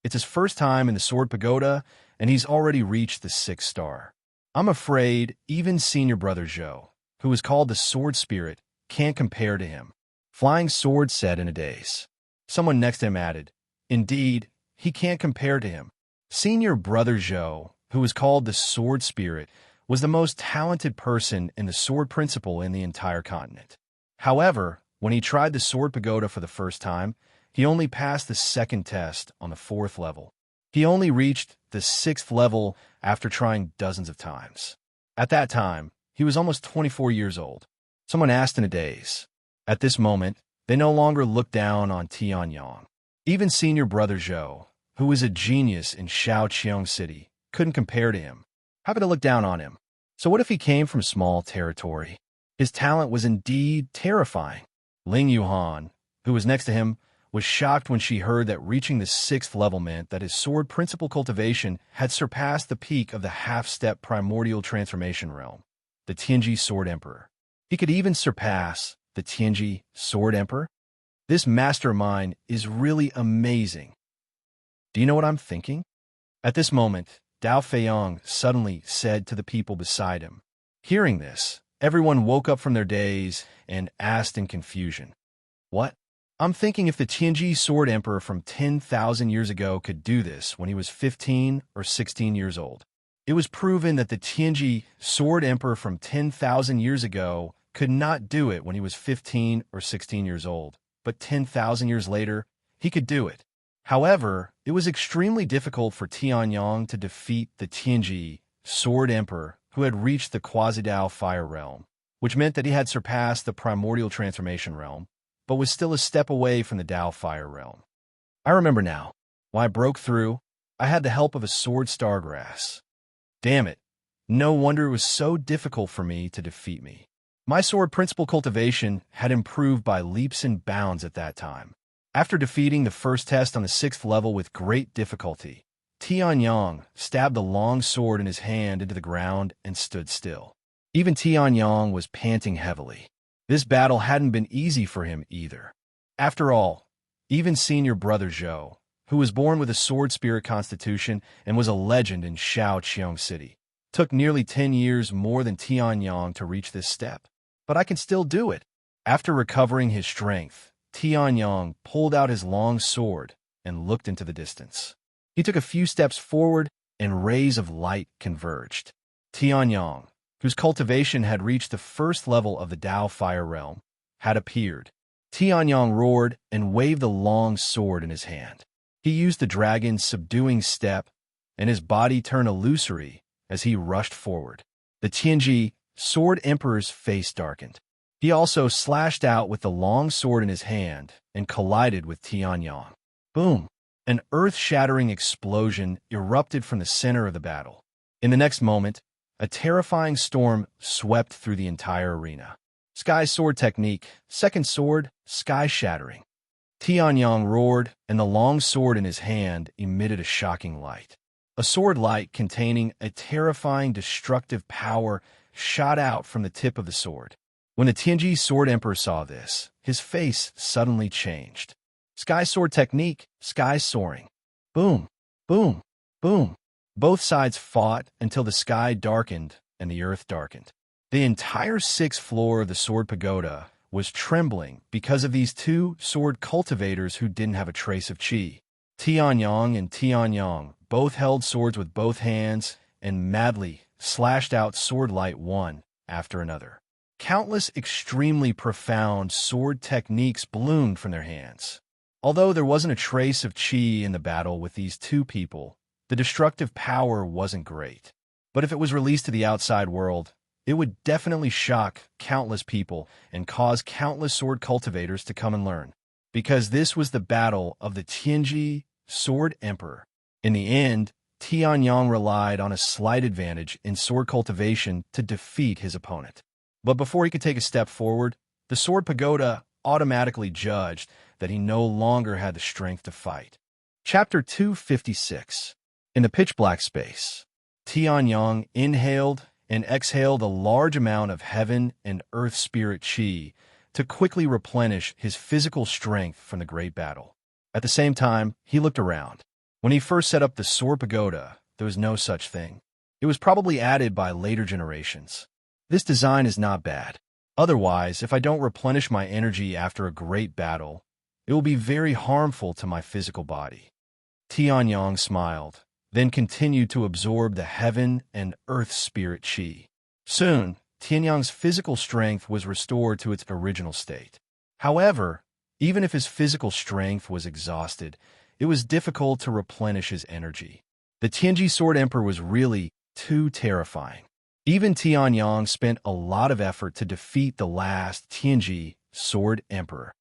It's his first time in the Sword Pagoda, and he's already reached the 6th star. I'm afraid even Senior Brother Zhou, who is called the Sword Spirit, can't compare to him. Flying Sword said in a daze. Someone next to him added, Indeed, he can't compare to him. Senior Brother Zhou, who is called the Sword Spirit, was the most talented person in the sword principle in the entire continent. However, when he tried the Sword Pagoda for the first time, he only passed the 2nd test on the 4th level. He only reached the 6th level after trying dozens of times. At that time, he was almost 24 years old. Someone asked in a daze. At this moment, they no longer looked down on Tianyang. Even Senior Brother Zhou, who was a genius in Shaoqiang City, couldn't compare to him. How could I look down on him? So what if he came from small territory? His talent was indeed terrifying. Ling Yuhan, who was next to him, was shocked when she heard that reaching the 6th level meant that his sword principle cultivation had surpassed the peak of the half-step primordial transformation realm, the Tianji Sword Emperor. He could even surpass the Tianji Sword Emperor? This mastermind is really amazing. Do you know what I'm thinking? At this moment, Dao Feiyong suddenly said to the people beside him. Hearing this, everyone woke up from their daze and asked in confusion, "What?" I'm thinking if the Tianji Sword Emperor from 10,000 years ago could do this when he was 15 or 16 years old. It was proven that the Tianji Sword Emperor from 10,000 years ago could not do it when he was 15 or 16 years old, but 10,000 years later, he could do it. However, it was extremely difficult for Tianyong to defeat the Tianji Sword Emperor who had reached the Quasi-Dao Fire Realm, which meant that he had surpassed the Primordial Transformation Realm, but was still a step away from the Dao Fire Realm. I remember now. When I broke through, I had the help of a sword stargrass. Damn it. No wonder it was so difficult for me to defeat me. My sword principle cultivation had improved by leaps and bounds at that time. After defeating the first test on the 6th level with great difficulty, Tianyong stabbed the long sword in his hand into the ground and stood still. Even Tianyong was panting heavily. This battle hadn't been easy for him either. After all, even senior brother Zhou, who was born with a sword spirit constitution and was a legend in Shaoqiong City, took nearly 10 years more than Tianyong to reach this step. But I can still do it. After recovering his strength, Tianyong pulled out his long sword and looked into the distance. He took a few steps forward and rays of light converged. Tianyong, whose cultivation had reached the 1st level of the Dao Fire Realm, had appeared. Tianyong roared and waved the long sword in his hand. He used the dragon's subduing step, and his body turned illusory as he rushed forward. The Tianji Sword Emperor's face darkened. He also slashed out with the long sword in his hand and collided with Tianyong. Boom! An earth-shattering explosion erupted from the center of the battle. In the next moment, a terrifying storm swept through the entire arena. Sky Sword Technique, second sword, sky-shattering. Tianyong roared, and the long sword in his hand emitted a shocking light. A sword light containing a terrifying destructive power shot out from the tip of the sword. When the Tianji Sword Emperor saw this, his face suddenly changed. Sky Sword Technique, sky soaring. Boom, boom, boom. Both sides fought until the sky darkened and the earth darkened. The entire 6th floor of the Sword Pagoda was trembling because of these two sword cultivators who didn't have a trace of qi. Tianyong and Tianyong both held swords with both hands and madly slashed out sword light one after another. Countless extremely profound sword techniques bloomed from their hands. Although there wasn't a trace of qi in the battle with these two people, the destructive power wasn't great. But if it was released to the outside world, it would definitely shock countless people and cause countless sword cultivators to come and learn. Because this was the battle of the Tianji Sword Emperor. In the end, Tianyong relied on a slight advantage in sword cultivation to defeat his opponent. But before he could take a step forward, the Sword Pagoda automatically judged that he no longer had the strength to fight. Chapter 256. In the pitch-black space, Tianyong inhaled and exhaled a large amount of heaven and earth spirit qi to quickly replenish his physical strength from the great battle. At the same time, he looked around. When he first set up the Sword Pagoda, there was no such thing. It was probably added by later generations. This design is not bad. Otherwise, if I don't replenish my energy after a great battle, it will be very harmful to my physical body. Tianyong smiled, then continued to absorb the heaven and earth spirit qi. Soon, Tianyong's physical strength was restored to its original state. However, even if his physical strength was exhausted, it was difficult to replenish his energy. The Tianji Sword Emperor was really too terrifying. Even Tianyong spent a lot of effort to defeat the last Tianji Sword Emperor.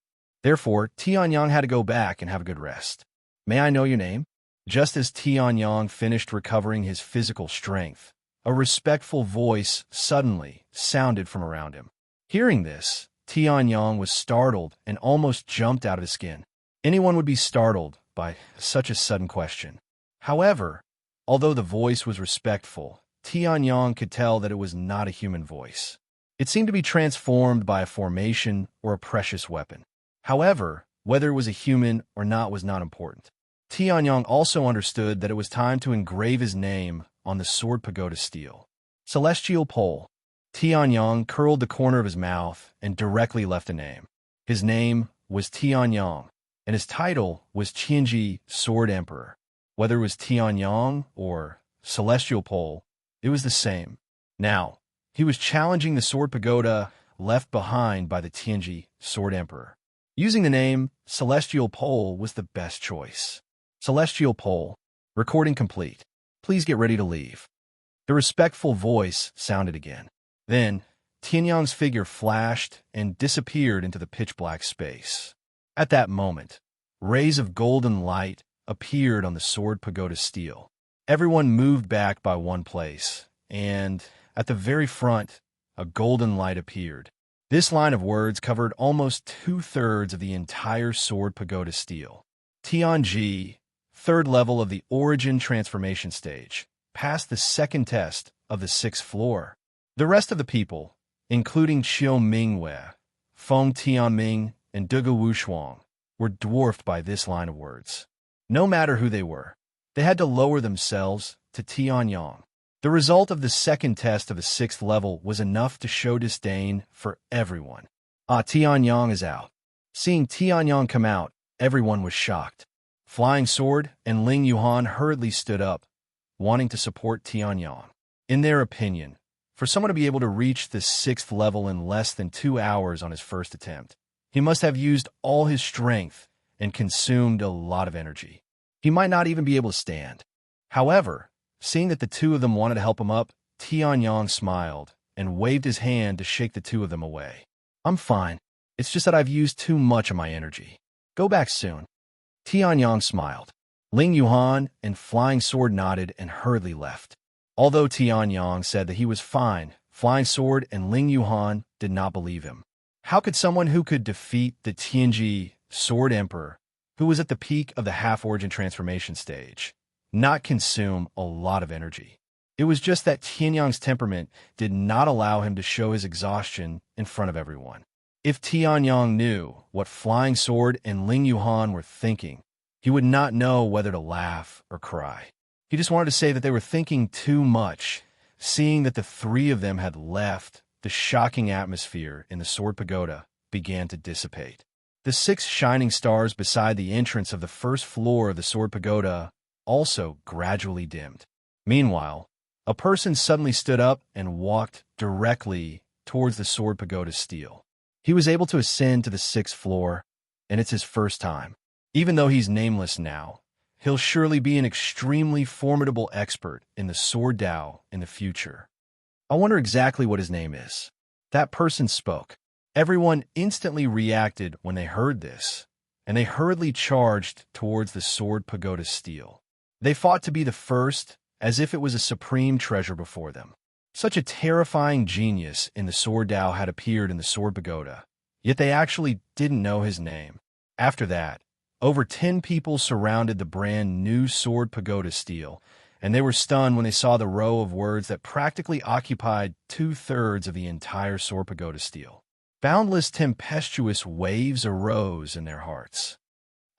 Therefore, Tianyong had to go back and have a good rest. May I know your name? Just as Tianyong finished recovering his physical strength, a respectful voice suddenly sounded from around him. Hearing this, Tianyong was startled and almost jumped out of his skin. Anyone would be startled by such a sudden question. However, although the voice was respectful, Tianyang could tell that it was not a human voice. It seemed to be transformed by a formation or a precious weapon. However, whether it was a human or not was not important. Tianyang also understood that it was time to engrave his name on the sword pagoda steel. Celestial Pole. Tianyang curled the corner of his mouth and directly left a name. His name was Tianyang, and his title was Qianji, Sword Emperor. Whether it was Tianyang or Celestial Pole, it was the same. Now, he was challenging the sword pagoda left behind by the Tianji, Sword Emperor. Using the name Celestial Pole was the best choice. Celestial Pole. Recording complete. Please get ready to leave. The respectful voice sounded again. Then, Tianyang's figure flashed and disappeared into the pitch-black space. At that moment, rays of golden light appeared on the sword pagoda steel. Everyone moved back by one place, and at the very front, a golden light appeared. This line of words covered almost 2/3 of the entire sword pagoda steel. Tianji, third level of the origin transformation stage, passed the second test of the 6th floor. The rest of the people, including Qiu Mingwei, Feng Tianming, and Duge Wushuang, were dwarfed by this line of words. No matter who they were, they had to lower themselves to Tianyang. The result of the second test of the 6th level was enough to show disdain for everyone. Tianyang is out. Seeing Tianyang come out, everyone was shocked. Flying Sword and Ling Yuhan hurriedly stood up, wanting to support Tianyang. In their opinion, for someone to be able to reach the 6th level in less than 2 hours on his first attempt, he must have used all his strength and consumed a lot of energy. He might not even be able to stand. However, seeing that the two of them wanted to help him up, Tianyang smiled and waved his hand to shake the two of them away. I'm fine. It's just that I've used too much of my energy. Go back soon. Tianyang smiled. Ling Yuhan and Flying Sword nodded and hurriedly left. Although Tianyang said that he was fine, Flying Sword and Ling Yuhan did not believe him. How could someone who could defeat the Tianji Sword Emperor, who was at the peak of the half-origin transformation stage, not consume a lot of energy? It was just that Tianyang's temperament did not allow him to show his exhaustion in front of everyone. If Tianyang knew what Flying Sword and Ling Yuhan were thinking, he would not know whether to laugh or cry. He just wanted to say that they were thinking too much, seeing that the three of them had left. The shocking atmosphere in the sword pagoda began to dissipate. The 6 shining stars beside the entrance of the first floor of the sword pagoda also gradually dimmed. Meanwhile, a person suddenly stood up and walked directly towards the sword pagoda steel. He was able to ascend to the 6th floor, and it's his first time. Even though he's nameless now, he'll surely be an extremely formidable expert in the sword Dao in the future. I wonder exactly what his name is. That person spoke. Everyone instantly reacted when they heard this, and they hurriedly charged towards the sword pagoda steel. They fought to be the first, as if it was a supreme treasure before them. Such a terrifying genius in the sword Dao had appeared in the sword pagoda, yet they actually didn't know his name. After that, over 10 people surrounded the brand new sword pagoda steel, and they were stunned when they saw the row of words that practically occupied 2/3 of the entire sword pagoda steel. Boundless tempestuous waves arose in their hearts.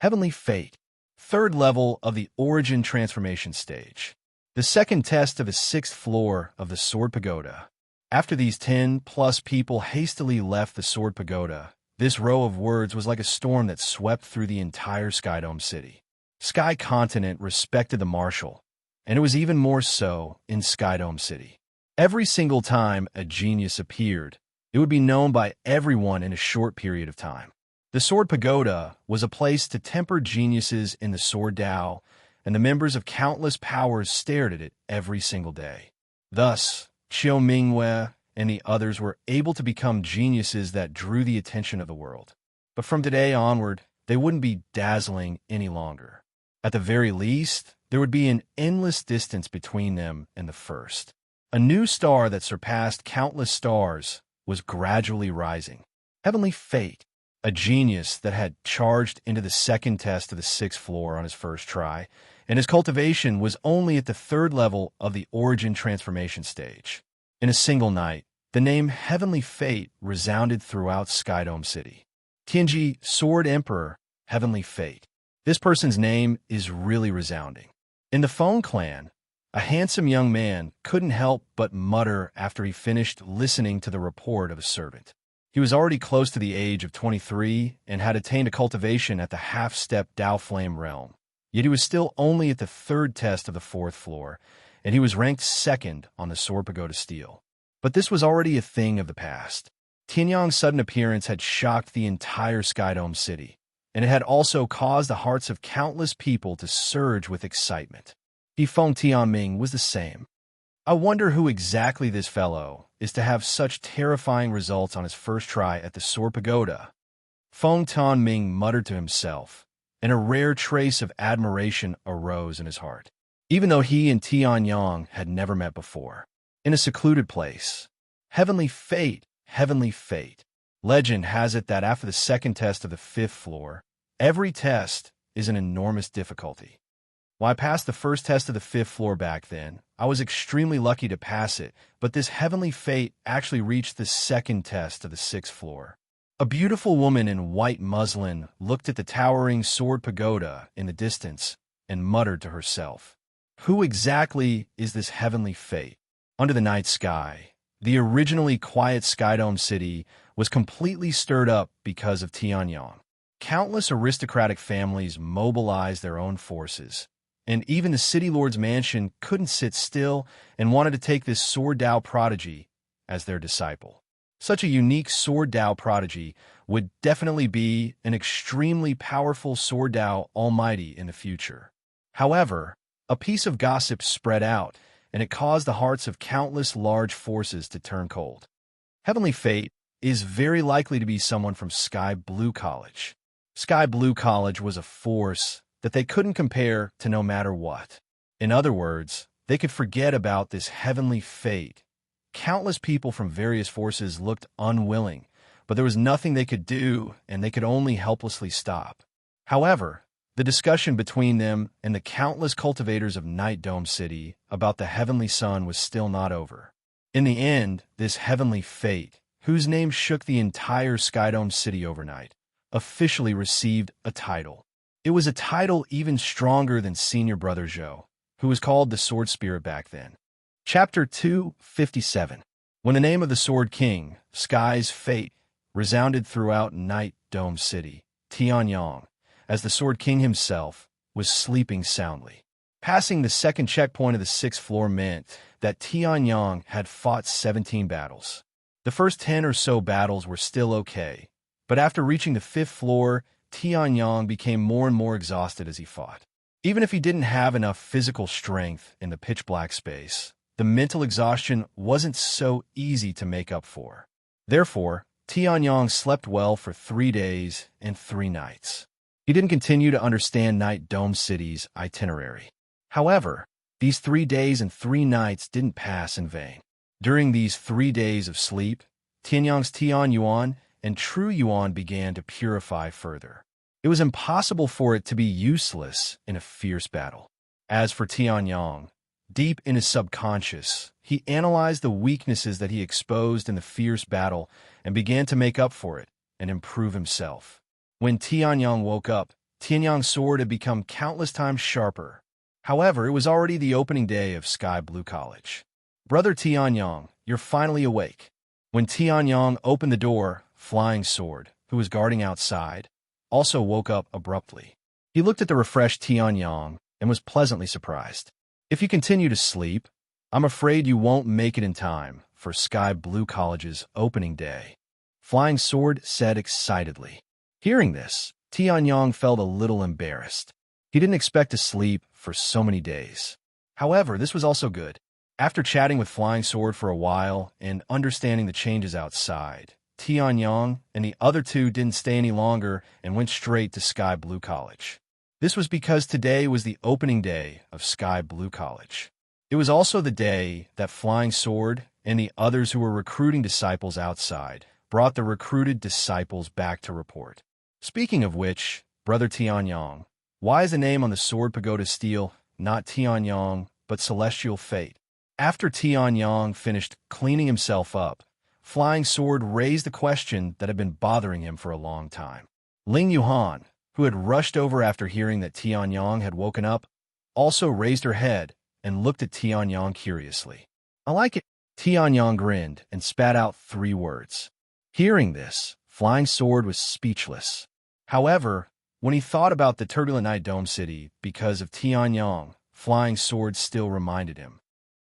Heavenly Fate, 3rd level of the origin transformation stage. The second test of the 6th floor of the sword pagoda. After these 10+ people hastily left the sword pagoda, this row of words was like a storm that swept through the entire Skydome City. Sky Continent respected the marshal, and it was even more so in Skydome City. Every single time a genius appeared, it would be known by everyone in a short period of time. The Sword Pagoda was a place to temper geniuses in the Sword Dao, and the members of countless powers stared at it every single day. Thus, Qiu Mingwei and the others were able to become geniuses that drew the attention of the world. But from today onward, they wouldn't be dazzling any longer. At the very least, there would be an endless distance between them and the first. A new star that surpassed countless stars was gradually rising. Heavenly Fate. a genius that had charged into the second test of the sixth floor on his first try, and his cultivation was only at the third level of the origin transformation stage. In a single night, the name Heavenly Fate resounded throughout Skydome City. Tianji, Sword Emperor, Heavenly Fate. This person's name is really resounding. In the Feng clan, a handsome young man couldn't help but mutter after he finished listening to the report of a servant. He was already close to the age of 23 and had attained a cultivation at the half-step Dao Flame realm. Yet he was still only at the third test of the fourth floor, and he was ranked second on the Sword Pagoda Steel. But this was already a thing of the past. Tianyang's sudden appearance had shocked the entire Skydome City, and it had also caused the hearts of countless people to surge with excitement. Feng Tianming was the same. I wonder who exactly this fellow is to have such terrifying results on his first try at the Sword Pagoda. Feng Tianming muttered to himself, and a rare trace of admiration arose in his heart, even though he and Tianyang had never met before. In a secluded place, Heavenly Fate, Heavenly Fate. Legend has it that after the second test of the fifth floor, every test is an enormous difficulty. When I passed the first test of the fifth floor back then, I was extremely lucky to pass it, but this Heavenly Fate actually reached the second test of the sixth floor. A beautiful woman in white muslin looked at the towering sword pagoda in the distance and muttered to herself, "Who exactly is this Heavenly Fate?" Under the night sky, the originally quiet Skydome City was completely stirred up because of Tianyang. Countless aristocratic families mobilized their own forces, and even the city lord's mansion couldn't sit still and wanted to take this Sword Dao prodigy as their disciple. Such a unique Sword Dao prodigy would definitely be an extremely powerful Sword Dao almighty in the future. However, a piece of gossip spread out, and it caused the hearts of countless large forces to turn cold. Heavenly Fate is very likely to be someone from Sky Blue College. Sky Blue College was a force that they couldn't compare to no matter what. In other words, they could forget about this Heavenly Fate. Countless people from various forces looked unwilling, but there was nothing they could do, and they could only helplessly stop. However, the discussion between them and the countless cultivators of Night Dome City about the Heavenly Sun was still not over. In the end, this Heavenly Fate, whose name shook the entire Skydome City overnight, officially received a title. It was a title even stronger than Senior Brother Zhou, who was called the Sword Spirit back then. Chapter 257. When the name of the Sword King, Sky's Fate, resounded throughout Night Dome City, Tianyang, as the Sword King himself, was sleeping soundly. Passing the second checkpoint of the sixth floor meant that Tianyang had fought 17 battles. The first 10 or so battles were still okay, but after reaching the fifth floor, Tianyang became more and more exhausted as he fought. Even if he didn't have enough physical strength in the pitch-black space, the mental exhaustion wasn't so easy to make up for. Therefore, Tianyang slept well for 3 days and 3 nights. He didn't continue to understand Night Dome City's itinerary. However, these 3 days and 3 nights didn't pass in vain. During these 3 days of sleep, Tianyang's Tian Yuan and True Yuan began to purify further. It was impossible for it to be useless in a fierce battle. As for Tianyang, deep in his subconscious, he analyzed the weaknesses that he exposed in the fierce battle and began to make up for it and improve himself. When Tianyang woke up, Tianyang's sword had become countless times sharper. However, it was already the opening day of Sky Blue College. "Brother Tianyang, you're finally awake." When Tianyang opened the door, Flying Sword, who was guarding outside, also woke up abruptly. He looked at the refreshed Tianyang and was pleasantly surprised. "If you continue to sleep, I'm afraid you won't make it in time for Sky Blue College's opening day," Flying Sword said excitedly. Hearing this, Tianyang felt a little embarrassed. He didn't expect to sleep for so many days. However, this was also good. After chatting with Flying Sword for a while and understanding the changes outside, Tianyang and the other two didn't stay any longer and went straight to Sky Blue College. This was because today was the opening day of Sky Blue College. It was also the day that Flying Sword and the others who were recruiting disciples outside brought the recruited disciples back to report. Speaking of which, Brother Tianyong, why is the name on the sword pagoda steel not Tianyong, but Celestial Fate? After Tianyong finished cleaning himself up, Flying Sword raised the question that had been bothering him for a long time. Ling Yuhan, who had rushed over after hearing that Tianyong had woken up, also raised her head and looked at Tianyong curiously. I like it. Tianyong grinned and spat out 3 words. Hearing this, Flying Sword was speechless. However, when he thought about the turbulent night dome city because of Tianyong, Flying Sword still reminded him.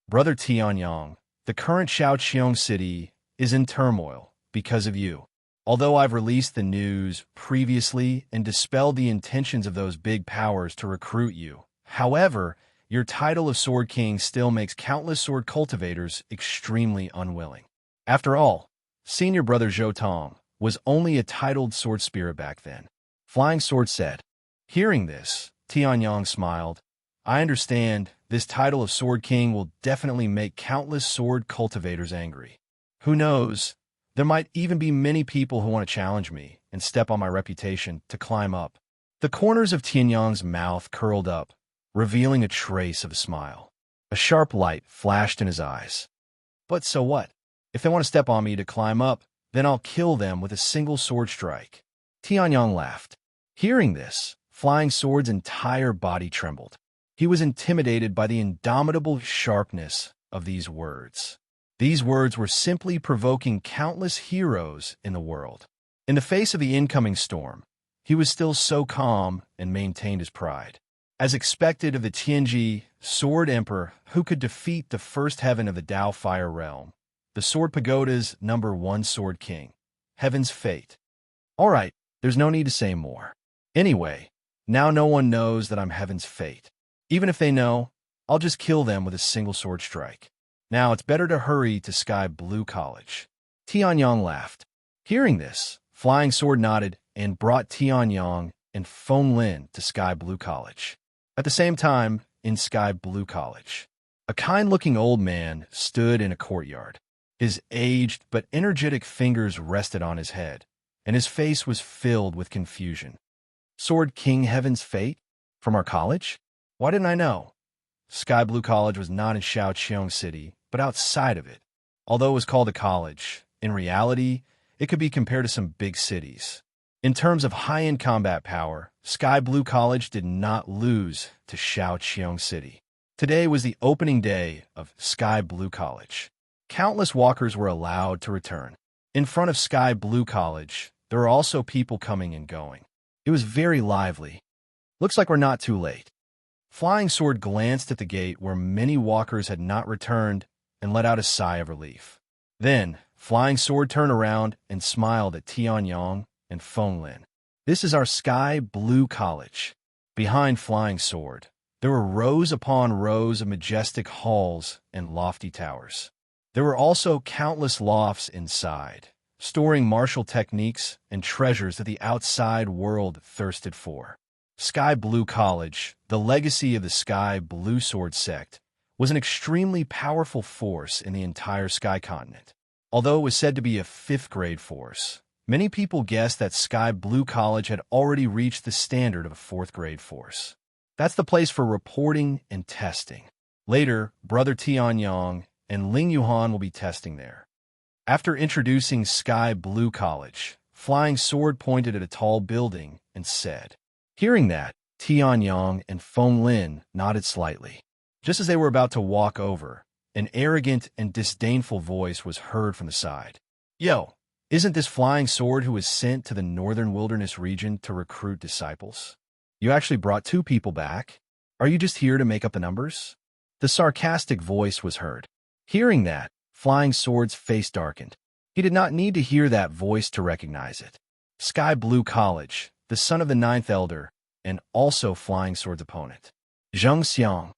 Brother Tianyong, the current Shaoqiong city is in turmoil because of you. Although I've released the news previously and dispelled the intentions of those big powers to recruit you, however, your title of Sword King still makes countless sword cultivators extremely unwilling. After all, Senior Brother Zhou Tong was only a titled sword spirit back then. Flying Sword said. Hearing this, Tianyong smiled. I understand this title of Sword King will definitely make countless sword cultivators angry. Who knows? There might even be many people who want to challenge me and step on my reputation to climb up. The corners of Tianyong's mouth curled up, revealing a trace of a smile. A sharp light flashed in his eyes. But so what? If they want to step on me to climb up, then I'll kill them with a single sword strike. Tianyong laughed. Hearing this, Flying Sword's entire body trembled. He was intimidated by the indomitable sharpness of these words. These words were simply provoking countless heroes in the world. In the face of the incoming storm, he was still so calm and maintained his pride. As expected of the Tianji Sword Emperor who could defeat the first heaven of the Dao Fire Realm, the Sword Pagoda's #1 Sword King, Heaven's Fate. All right, there's no need to say more. Anyway, now no one knows that I'm Heaven's Fate. Even if they know, I'll just kill them with a single sword strike. Now it's better to hurry to Sky Blue College. Tianyong laughed. Hearing this, Flying Sword nodded and brought Tianyong and Feng Lin to Sky Blue College. At the same time, in Sky Blue College, a kind-looking old man stood in a courtyard. His aged but energetic fingers rested on his head, and his face was filled with confusion. Sword King Heaven's Fate? From our college? Why didn't I know? Sky Blue College was not in Shaoqiong City, but outside of it. Although it was called a college, in reality, it could be compared to some big cities. In terms of high-end combat power, Sky Blue College did not lose to Shaoqiong City. Today was the opening day of Sky Blue College. Countless walkers were allowed to return. In front of Sky Blue College, there were also people coming and going. It was very lively. Looks like we're not too late. Flying Sword glanced at the gate where many walkers had not returned and let out a sigh of relief. Then, Flying Sword turned around and smiled at Tianyong and Feng Lin. This is our Sky Blue College. Behind Flying Sword, there were rows upon rows of majestic halls and lofty towers. There were also countless lofts inside, storing martial techniques and treasures that the outside world thirsted for. Sky Blue College, the legacy of the Sky Blue Sword sect, was an extremely powerful force in the entire Sky Continent. Although it was said to be a 5th-grade force, many people guessed that Sky Blue College had already reached the standard of a 4th-grade force. That's the place for reporting and testing. Later, Brother Tianyong and Ling Yuhan will be testing there. After introducing Sky Blue College, Flying Sword pointed at a tall building and said. Hearing that, Tianyong and Feng Lin nodded slightly. Just as they were about to walk over, an arrogant and disdainful voice was heard from the side. Yo, isn't this Flying Sword who was sent to the northern wilderness region to recruit disciples? You actually brought 2 people back? Are you just here to make up the numbers? The sarcastic voice was heard. Hearing that, Flying Sword's face darkened. He did not need to hear that voice to recognize it. Sky Blue College, the son of the 9th Elder, and also Flying Sword's opponent. Zheng Xiang.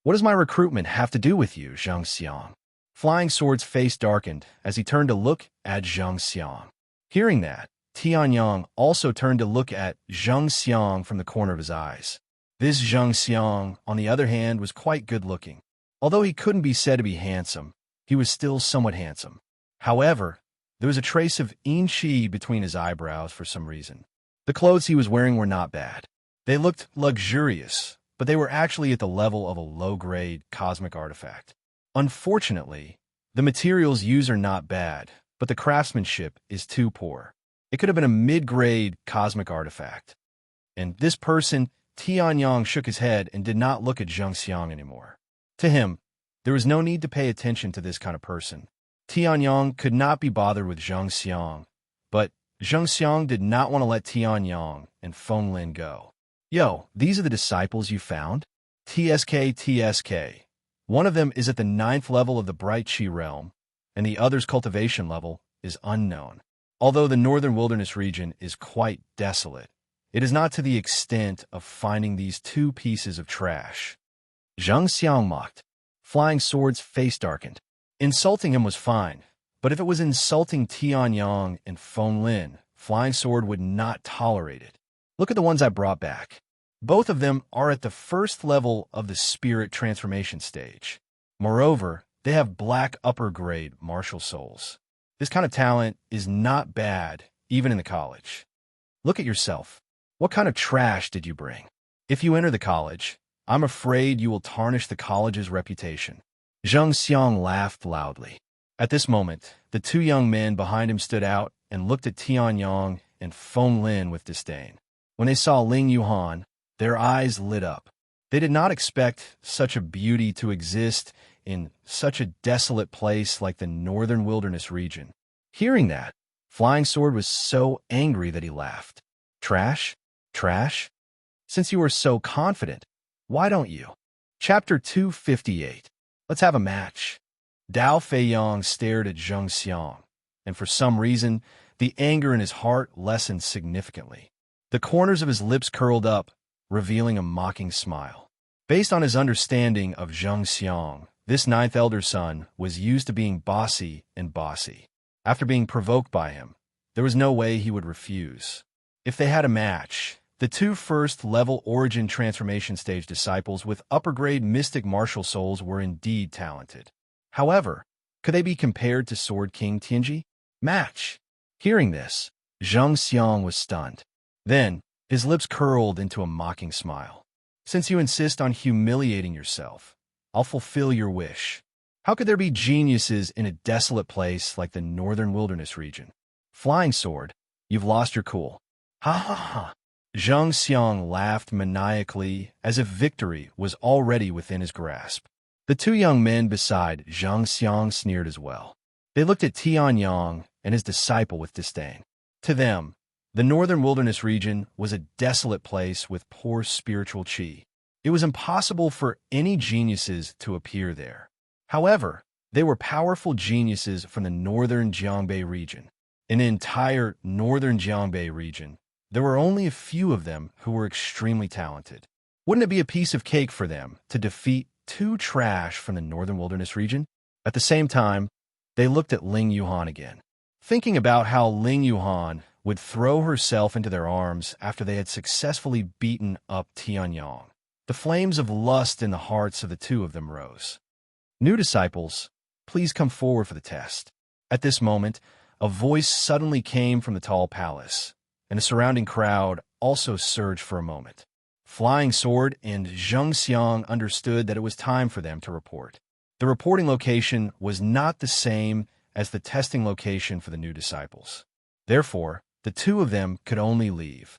What does my recruitment have to do with you, Zheng Xiang? Flying Sword's face darkened as he turned to look at Zheng Xiang. Hearing that, Tianyong also turned to look at Zheng Xiang from the corner of his eyes. This Zheng Xiang, on the other hand, was quite good-looking. Although he couldn't be said to be handsome, he was still somewhat handsome. However, There was a trace of yin qi between his eyebrows for some reason. The clothes he was wearing were not bad. They looked luxurious, but they were actually at the level of a low-grade cosmic artifact. Unfortunately, the materials used are not bad, but the craftsmanship is too poor. It could have been a mid-grade cosmic artifact. And this person, Tianyang, shook his head and did not look at Zheng Xiang anymore. To him, there was no need to pay attention to this kind of person. Tianyang could not be bothered with Zheng Xiang, but Zheng Xiang did not want to let Tianyang and Feng Lin go. Yo, these are the disciples you found? TSK. One of them is at the 9th level of the Bright Chi realm, and the other's cultivation level is unknown. Although the northern wilderness region is quite desolate, it is not to the extent of finding these two pieces of trash. Zheng Xiang mocked. Flying Sword's face darkened. Insulting him was fine, but if it was insulting Tianyang and Feng Lin, Flying Sword would not tolerate it. Look at the ones I brought back. Both of them are at the 1st level of the spirit transformation stage. Moreover, they have black upper-grade martial souls. This kind of talent is not bad, even in the college. Look at yourself. What kind of trash did you bring? If you enter the college, I'm afraid you will tarnish the college's reputation. Zheng Xiang laughed loudly. At this moment, the two young men behind him stood out and looked at Tianyang and Feng Lin with disdain. When they saw Ling Yuhan, their eyes lit up. They did not expect such a beauty to exist in such a desolate place like the northern wilderness region. Hearing that, Flying Sword was so angry that he laughed. Trash? Trash? Since you are so confident, why don't you? Chapter 258. Let's have a match. Dao Feiyang stared at Zheng Xiang, and for some reason, the anger in his heart lessened significantly. The corners of his lips curled up, revealing a mocking smile. Based on his understanding of Zheng Xiang, this 9th elder son was used to being bossy and bossy. After being provoked by him, there was no way he would refuse. If they had a match, the two 1st-level origin transformation stage disciples with upper-grade mystic martial souls were indeed talented. However, could they be compared to Sword King Tianji? Match! Hearing this, Zheng Xiang was stunned. Then, his lips curled into a mocking smile. Since you insist on humiliating yourself, I'll fulfill your wish. How could there be geniuses in a desolate place like the northern wilderness region? Flying Sword, you've lost your cool. Ha ha ha. Zheng Xiang laughed maniacally as if victory was already within his grasp. The two young men beside Zheng Xiang sneered as well. They looked at Tianyang and his disciple with disdain. To them, the northern wilderness region was a desolate place with poor spiritual qi. It was impossible for any geniuses to appear there. However, they were powerful geniuses from the northern Jiangbei region. In the entire northern Jiangbei region, there were only a few of them who were extremely talented. Wouldn't it be a piece of cake for them to defeat two trash from the northern wilderness region? At the same time, they looked at Ling Yuhan again, thinking about how Ling Yuhan would throw herself into their arms after they had successfully beaten up Tianyang. The flames of lust in the hearts of the two of them rose. New disciples, please come forward for the test. At this moment, a voice suddenly came from the tall palace, and the surrounding crowd also surged for a moment. Flying Sword and Zheng Xiang understood that it was time for them to report. The reporting location was not the same as the testing location for the new disciples. Therefore, the two of them could only leave.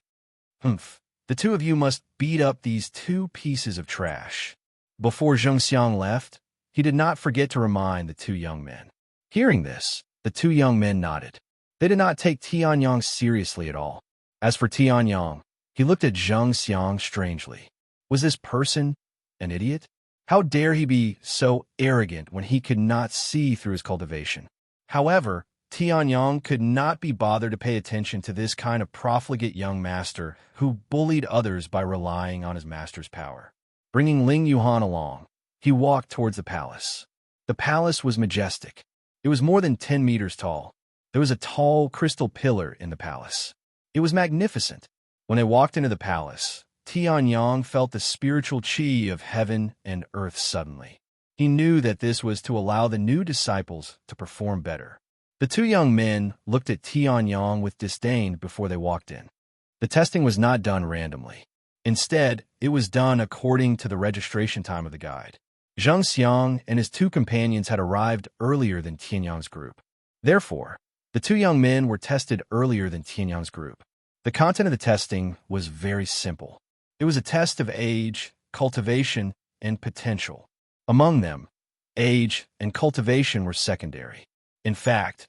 Humph. The two of you must beat up these two pieces of trash. Before Zheng Xiang left, he did not forget to remind the two young men. Hearing this, the two young men nodded. They did not take Tianyang seriously at all. As for Tianyang, he looked at Zheng Xiang strangely. Was this person an idiot? How dare he be so arrogant when he could not see through his cultivation? However, Tianyang could not be bothered to pay attention to this kind of profligate young master who bullied others by relying on his master's power. Bringing Ling Yuhan along, he walked towards the palace. The palace was majestic. It was more than 10 meters tall. There was a tall crystal pillar in the palace. It was magnificent. When they walked into the palace, Tianyang felt the spiritual qi of heaven and earth suddenly. He knew that this was to allow the new disciples to perform better. The two young men looked at Tianyong with disdain before they walked in. The testing was not done randomly. Instead, it was done according to the registration time of the guide. Zhang Xiang and his two companions had arrived earlier than Tianyong's group. Therefore, the two young men were tested earlier than Tianyong's group. The content of the testing was very simple. It was a test of age, cultivation, and potential. Among them, age and cultivation were secondary. In fact,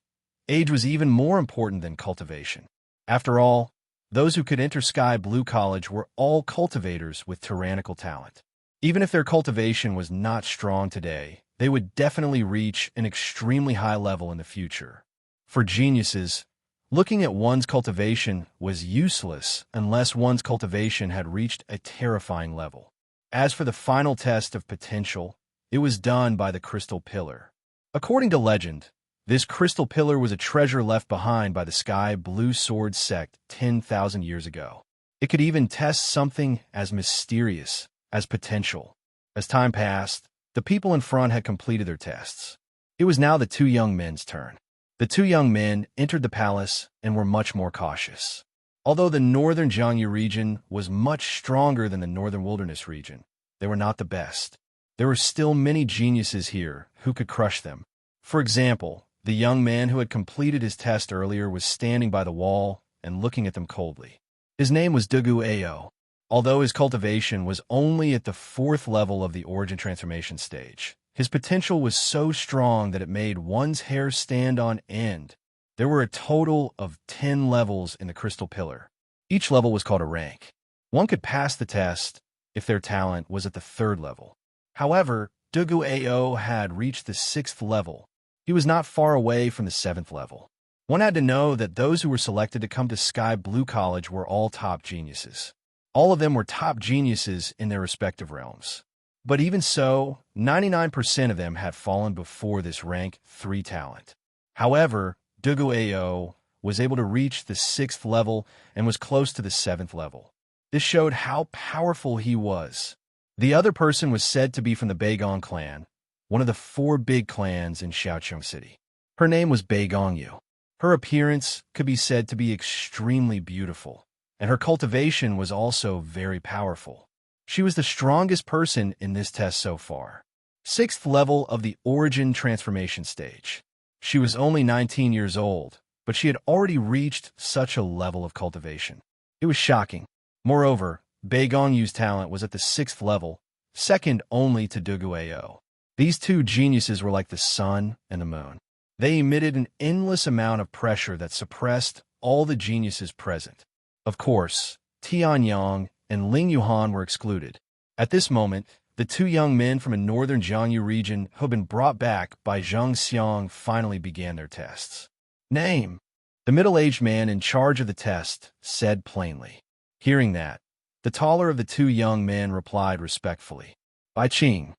age was even more important than cultivation. After all, those who could enter Sky Blue College were all cultivators with tyrannical talent. Even if their cultivation was not strong today, they would definitely reach an extremely high level in the future. For geniuses, looking at one's cultivation was useless unless one's cultivation had reached a terrifying level. As for the final test of potential, it was done by the Crystal Pillar. According to legend, this crystal pillar was a treasure left behind by the Sky Blue Sword sect 10,000 years ago. It could even test something as mysterious as potential. As time passed, the people in front had completed their tests. It was now the two young men's turn. The two young men entered the palace and were much more cautious. Although the northern Jiangyu region was much stronger than the northern wilderness region, they were not the best. There were still many geniuses here who could crush them. For example, the young man who had completed his test earlier was standing by the wall and looking at them coldly. His name was Dugu Ao. Although his cultivation was only at the 4th level of the origin transformation stage, his potential was so strong that it made one's hair stand on end. There were a total of 10 levels in the Crystal Pillar. Each level was called a rank. One could pass the test if their talent was at the 3rd level. However, Dugu Ao had reached the 6th level. He was not far away from the 7th level. One had to know that those who were selected to come to Sky Blue College were all top geniuses. All of them were top geniuses in their respective realms. But even so, 99% of them had fallen before this rank 3 talent. However, Dugu Ao was able to reach the 6th level and was close to the 7th level. This showed how powerful he was. The other person was said to be from the Beigong clan, one of the 4 big clans in Xiaoqiang City. Her name was Beigongyu. Her appearance could be said to be extremely beautiful, and her cultivation was also very powerful. She was the strongest person in this test so far. 6th level of the origin transformation stage. She was only 19 years old, but she had already reached such a level of cultivation. It was shocking. Moreover, Beigongyu's talent was at the 6th level, second only to Dugu Ao. These two geniuses were like the sun and the moon. They emitted an endless amount of pressure that suppressed all the geniuses present. Of course, Tianyong and Ling Yuhan were excluded. At this moment, the two young men from a northern Jiangyu region who had been brought back by Zhang Xiang finally began their tests. Name. The middle-aged man in charge of the test said plainly. Hearing that, the taller of the two young men replied respectfully. Bai Qing.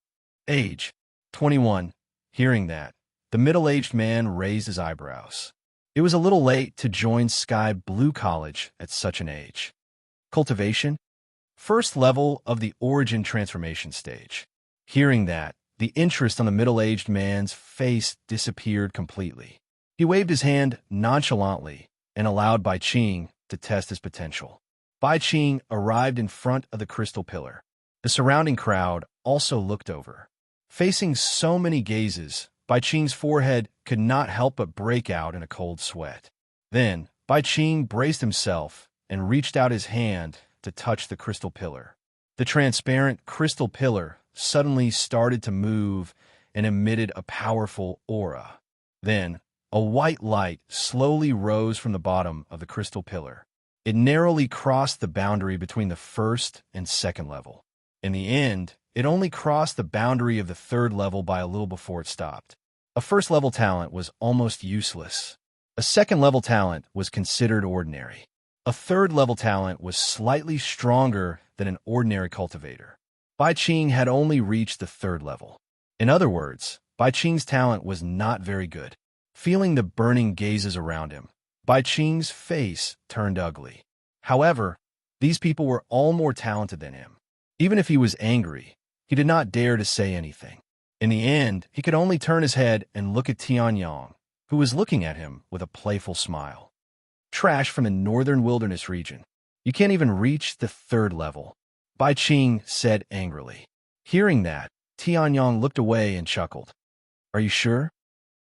Age. 21. Hearing that, the middle-aged man raised his eyebrows. It was a little late to join Sky Blue College at such an age. Cultivation. 1st level of the origin transformation stage. Hearing that, the interest on the middle-aged man's face disappeared completely. He waved his hand nonchalantly and allowed Bai Qing to test his potential. Bai Qing arrived in front of the crystal pillar. The surrounding crowd also looked over. Facing so many gazes, Bai Qing's forehead could not help but break out in a cold sweat. Then, Bai Qing braced himself and reached out his hand to touch the crystal pillar. The transparent crystal pillar suddenly started to move and emitted a powerful aura. Then, a white light slowly rose from the bottom of the crystal pillar. It narrowly crossed the boundary between the 1st and 2nd level. In the end, it only crossed the boundary of the 3rd level by a little before it stopped. A 1st level talent was almost useless. A 2nd level talent was considered ordinary. A 3rd level talent was slightly stronger than an ordinary cultivator. Bai Qing had only reached the 3rd level. In other words, Bai Qing's talent was not very good. Feeling the burning gazes around him, Bai Qing's face turned ugly. However, these people were all more talented than him. Even if he was angry, he did not dare to say anything. In the end, he could only turn his head and look at Tianyong, who was looking at him with a playful smile. Trash from a northern wilderness region. You can't even reach the third level, Bai Qing said angrily. Hearing that, Tianyong looked away and chuckled. Are you sure?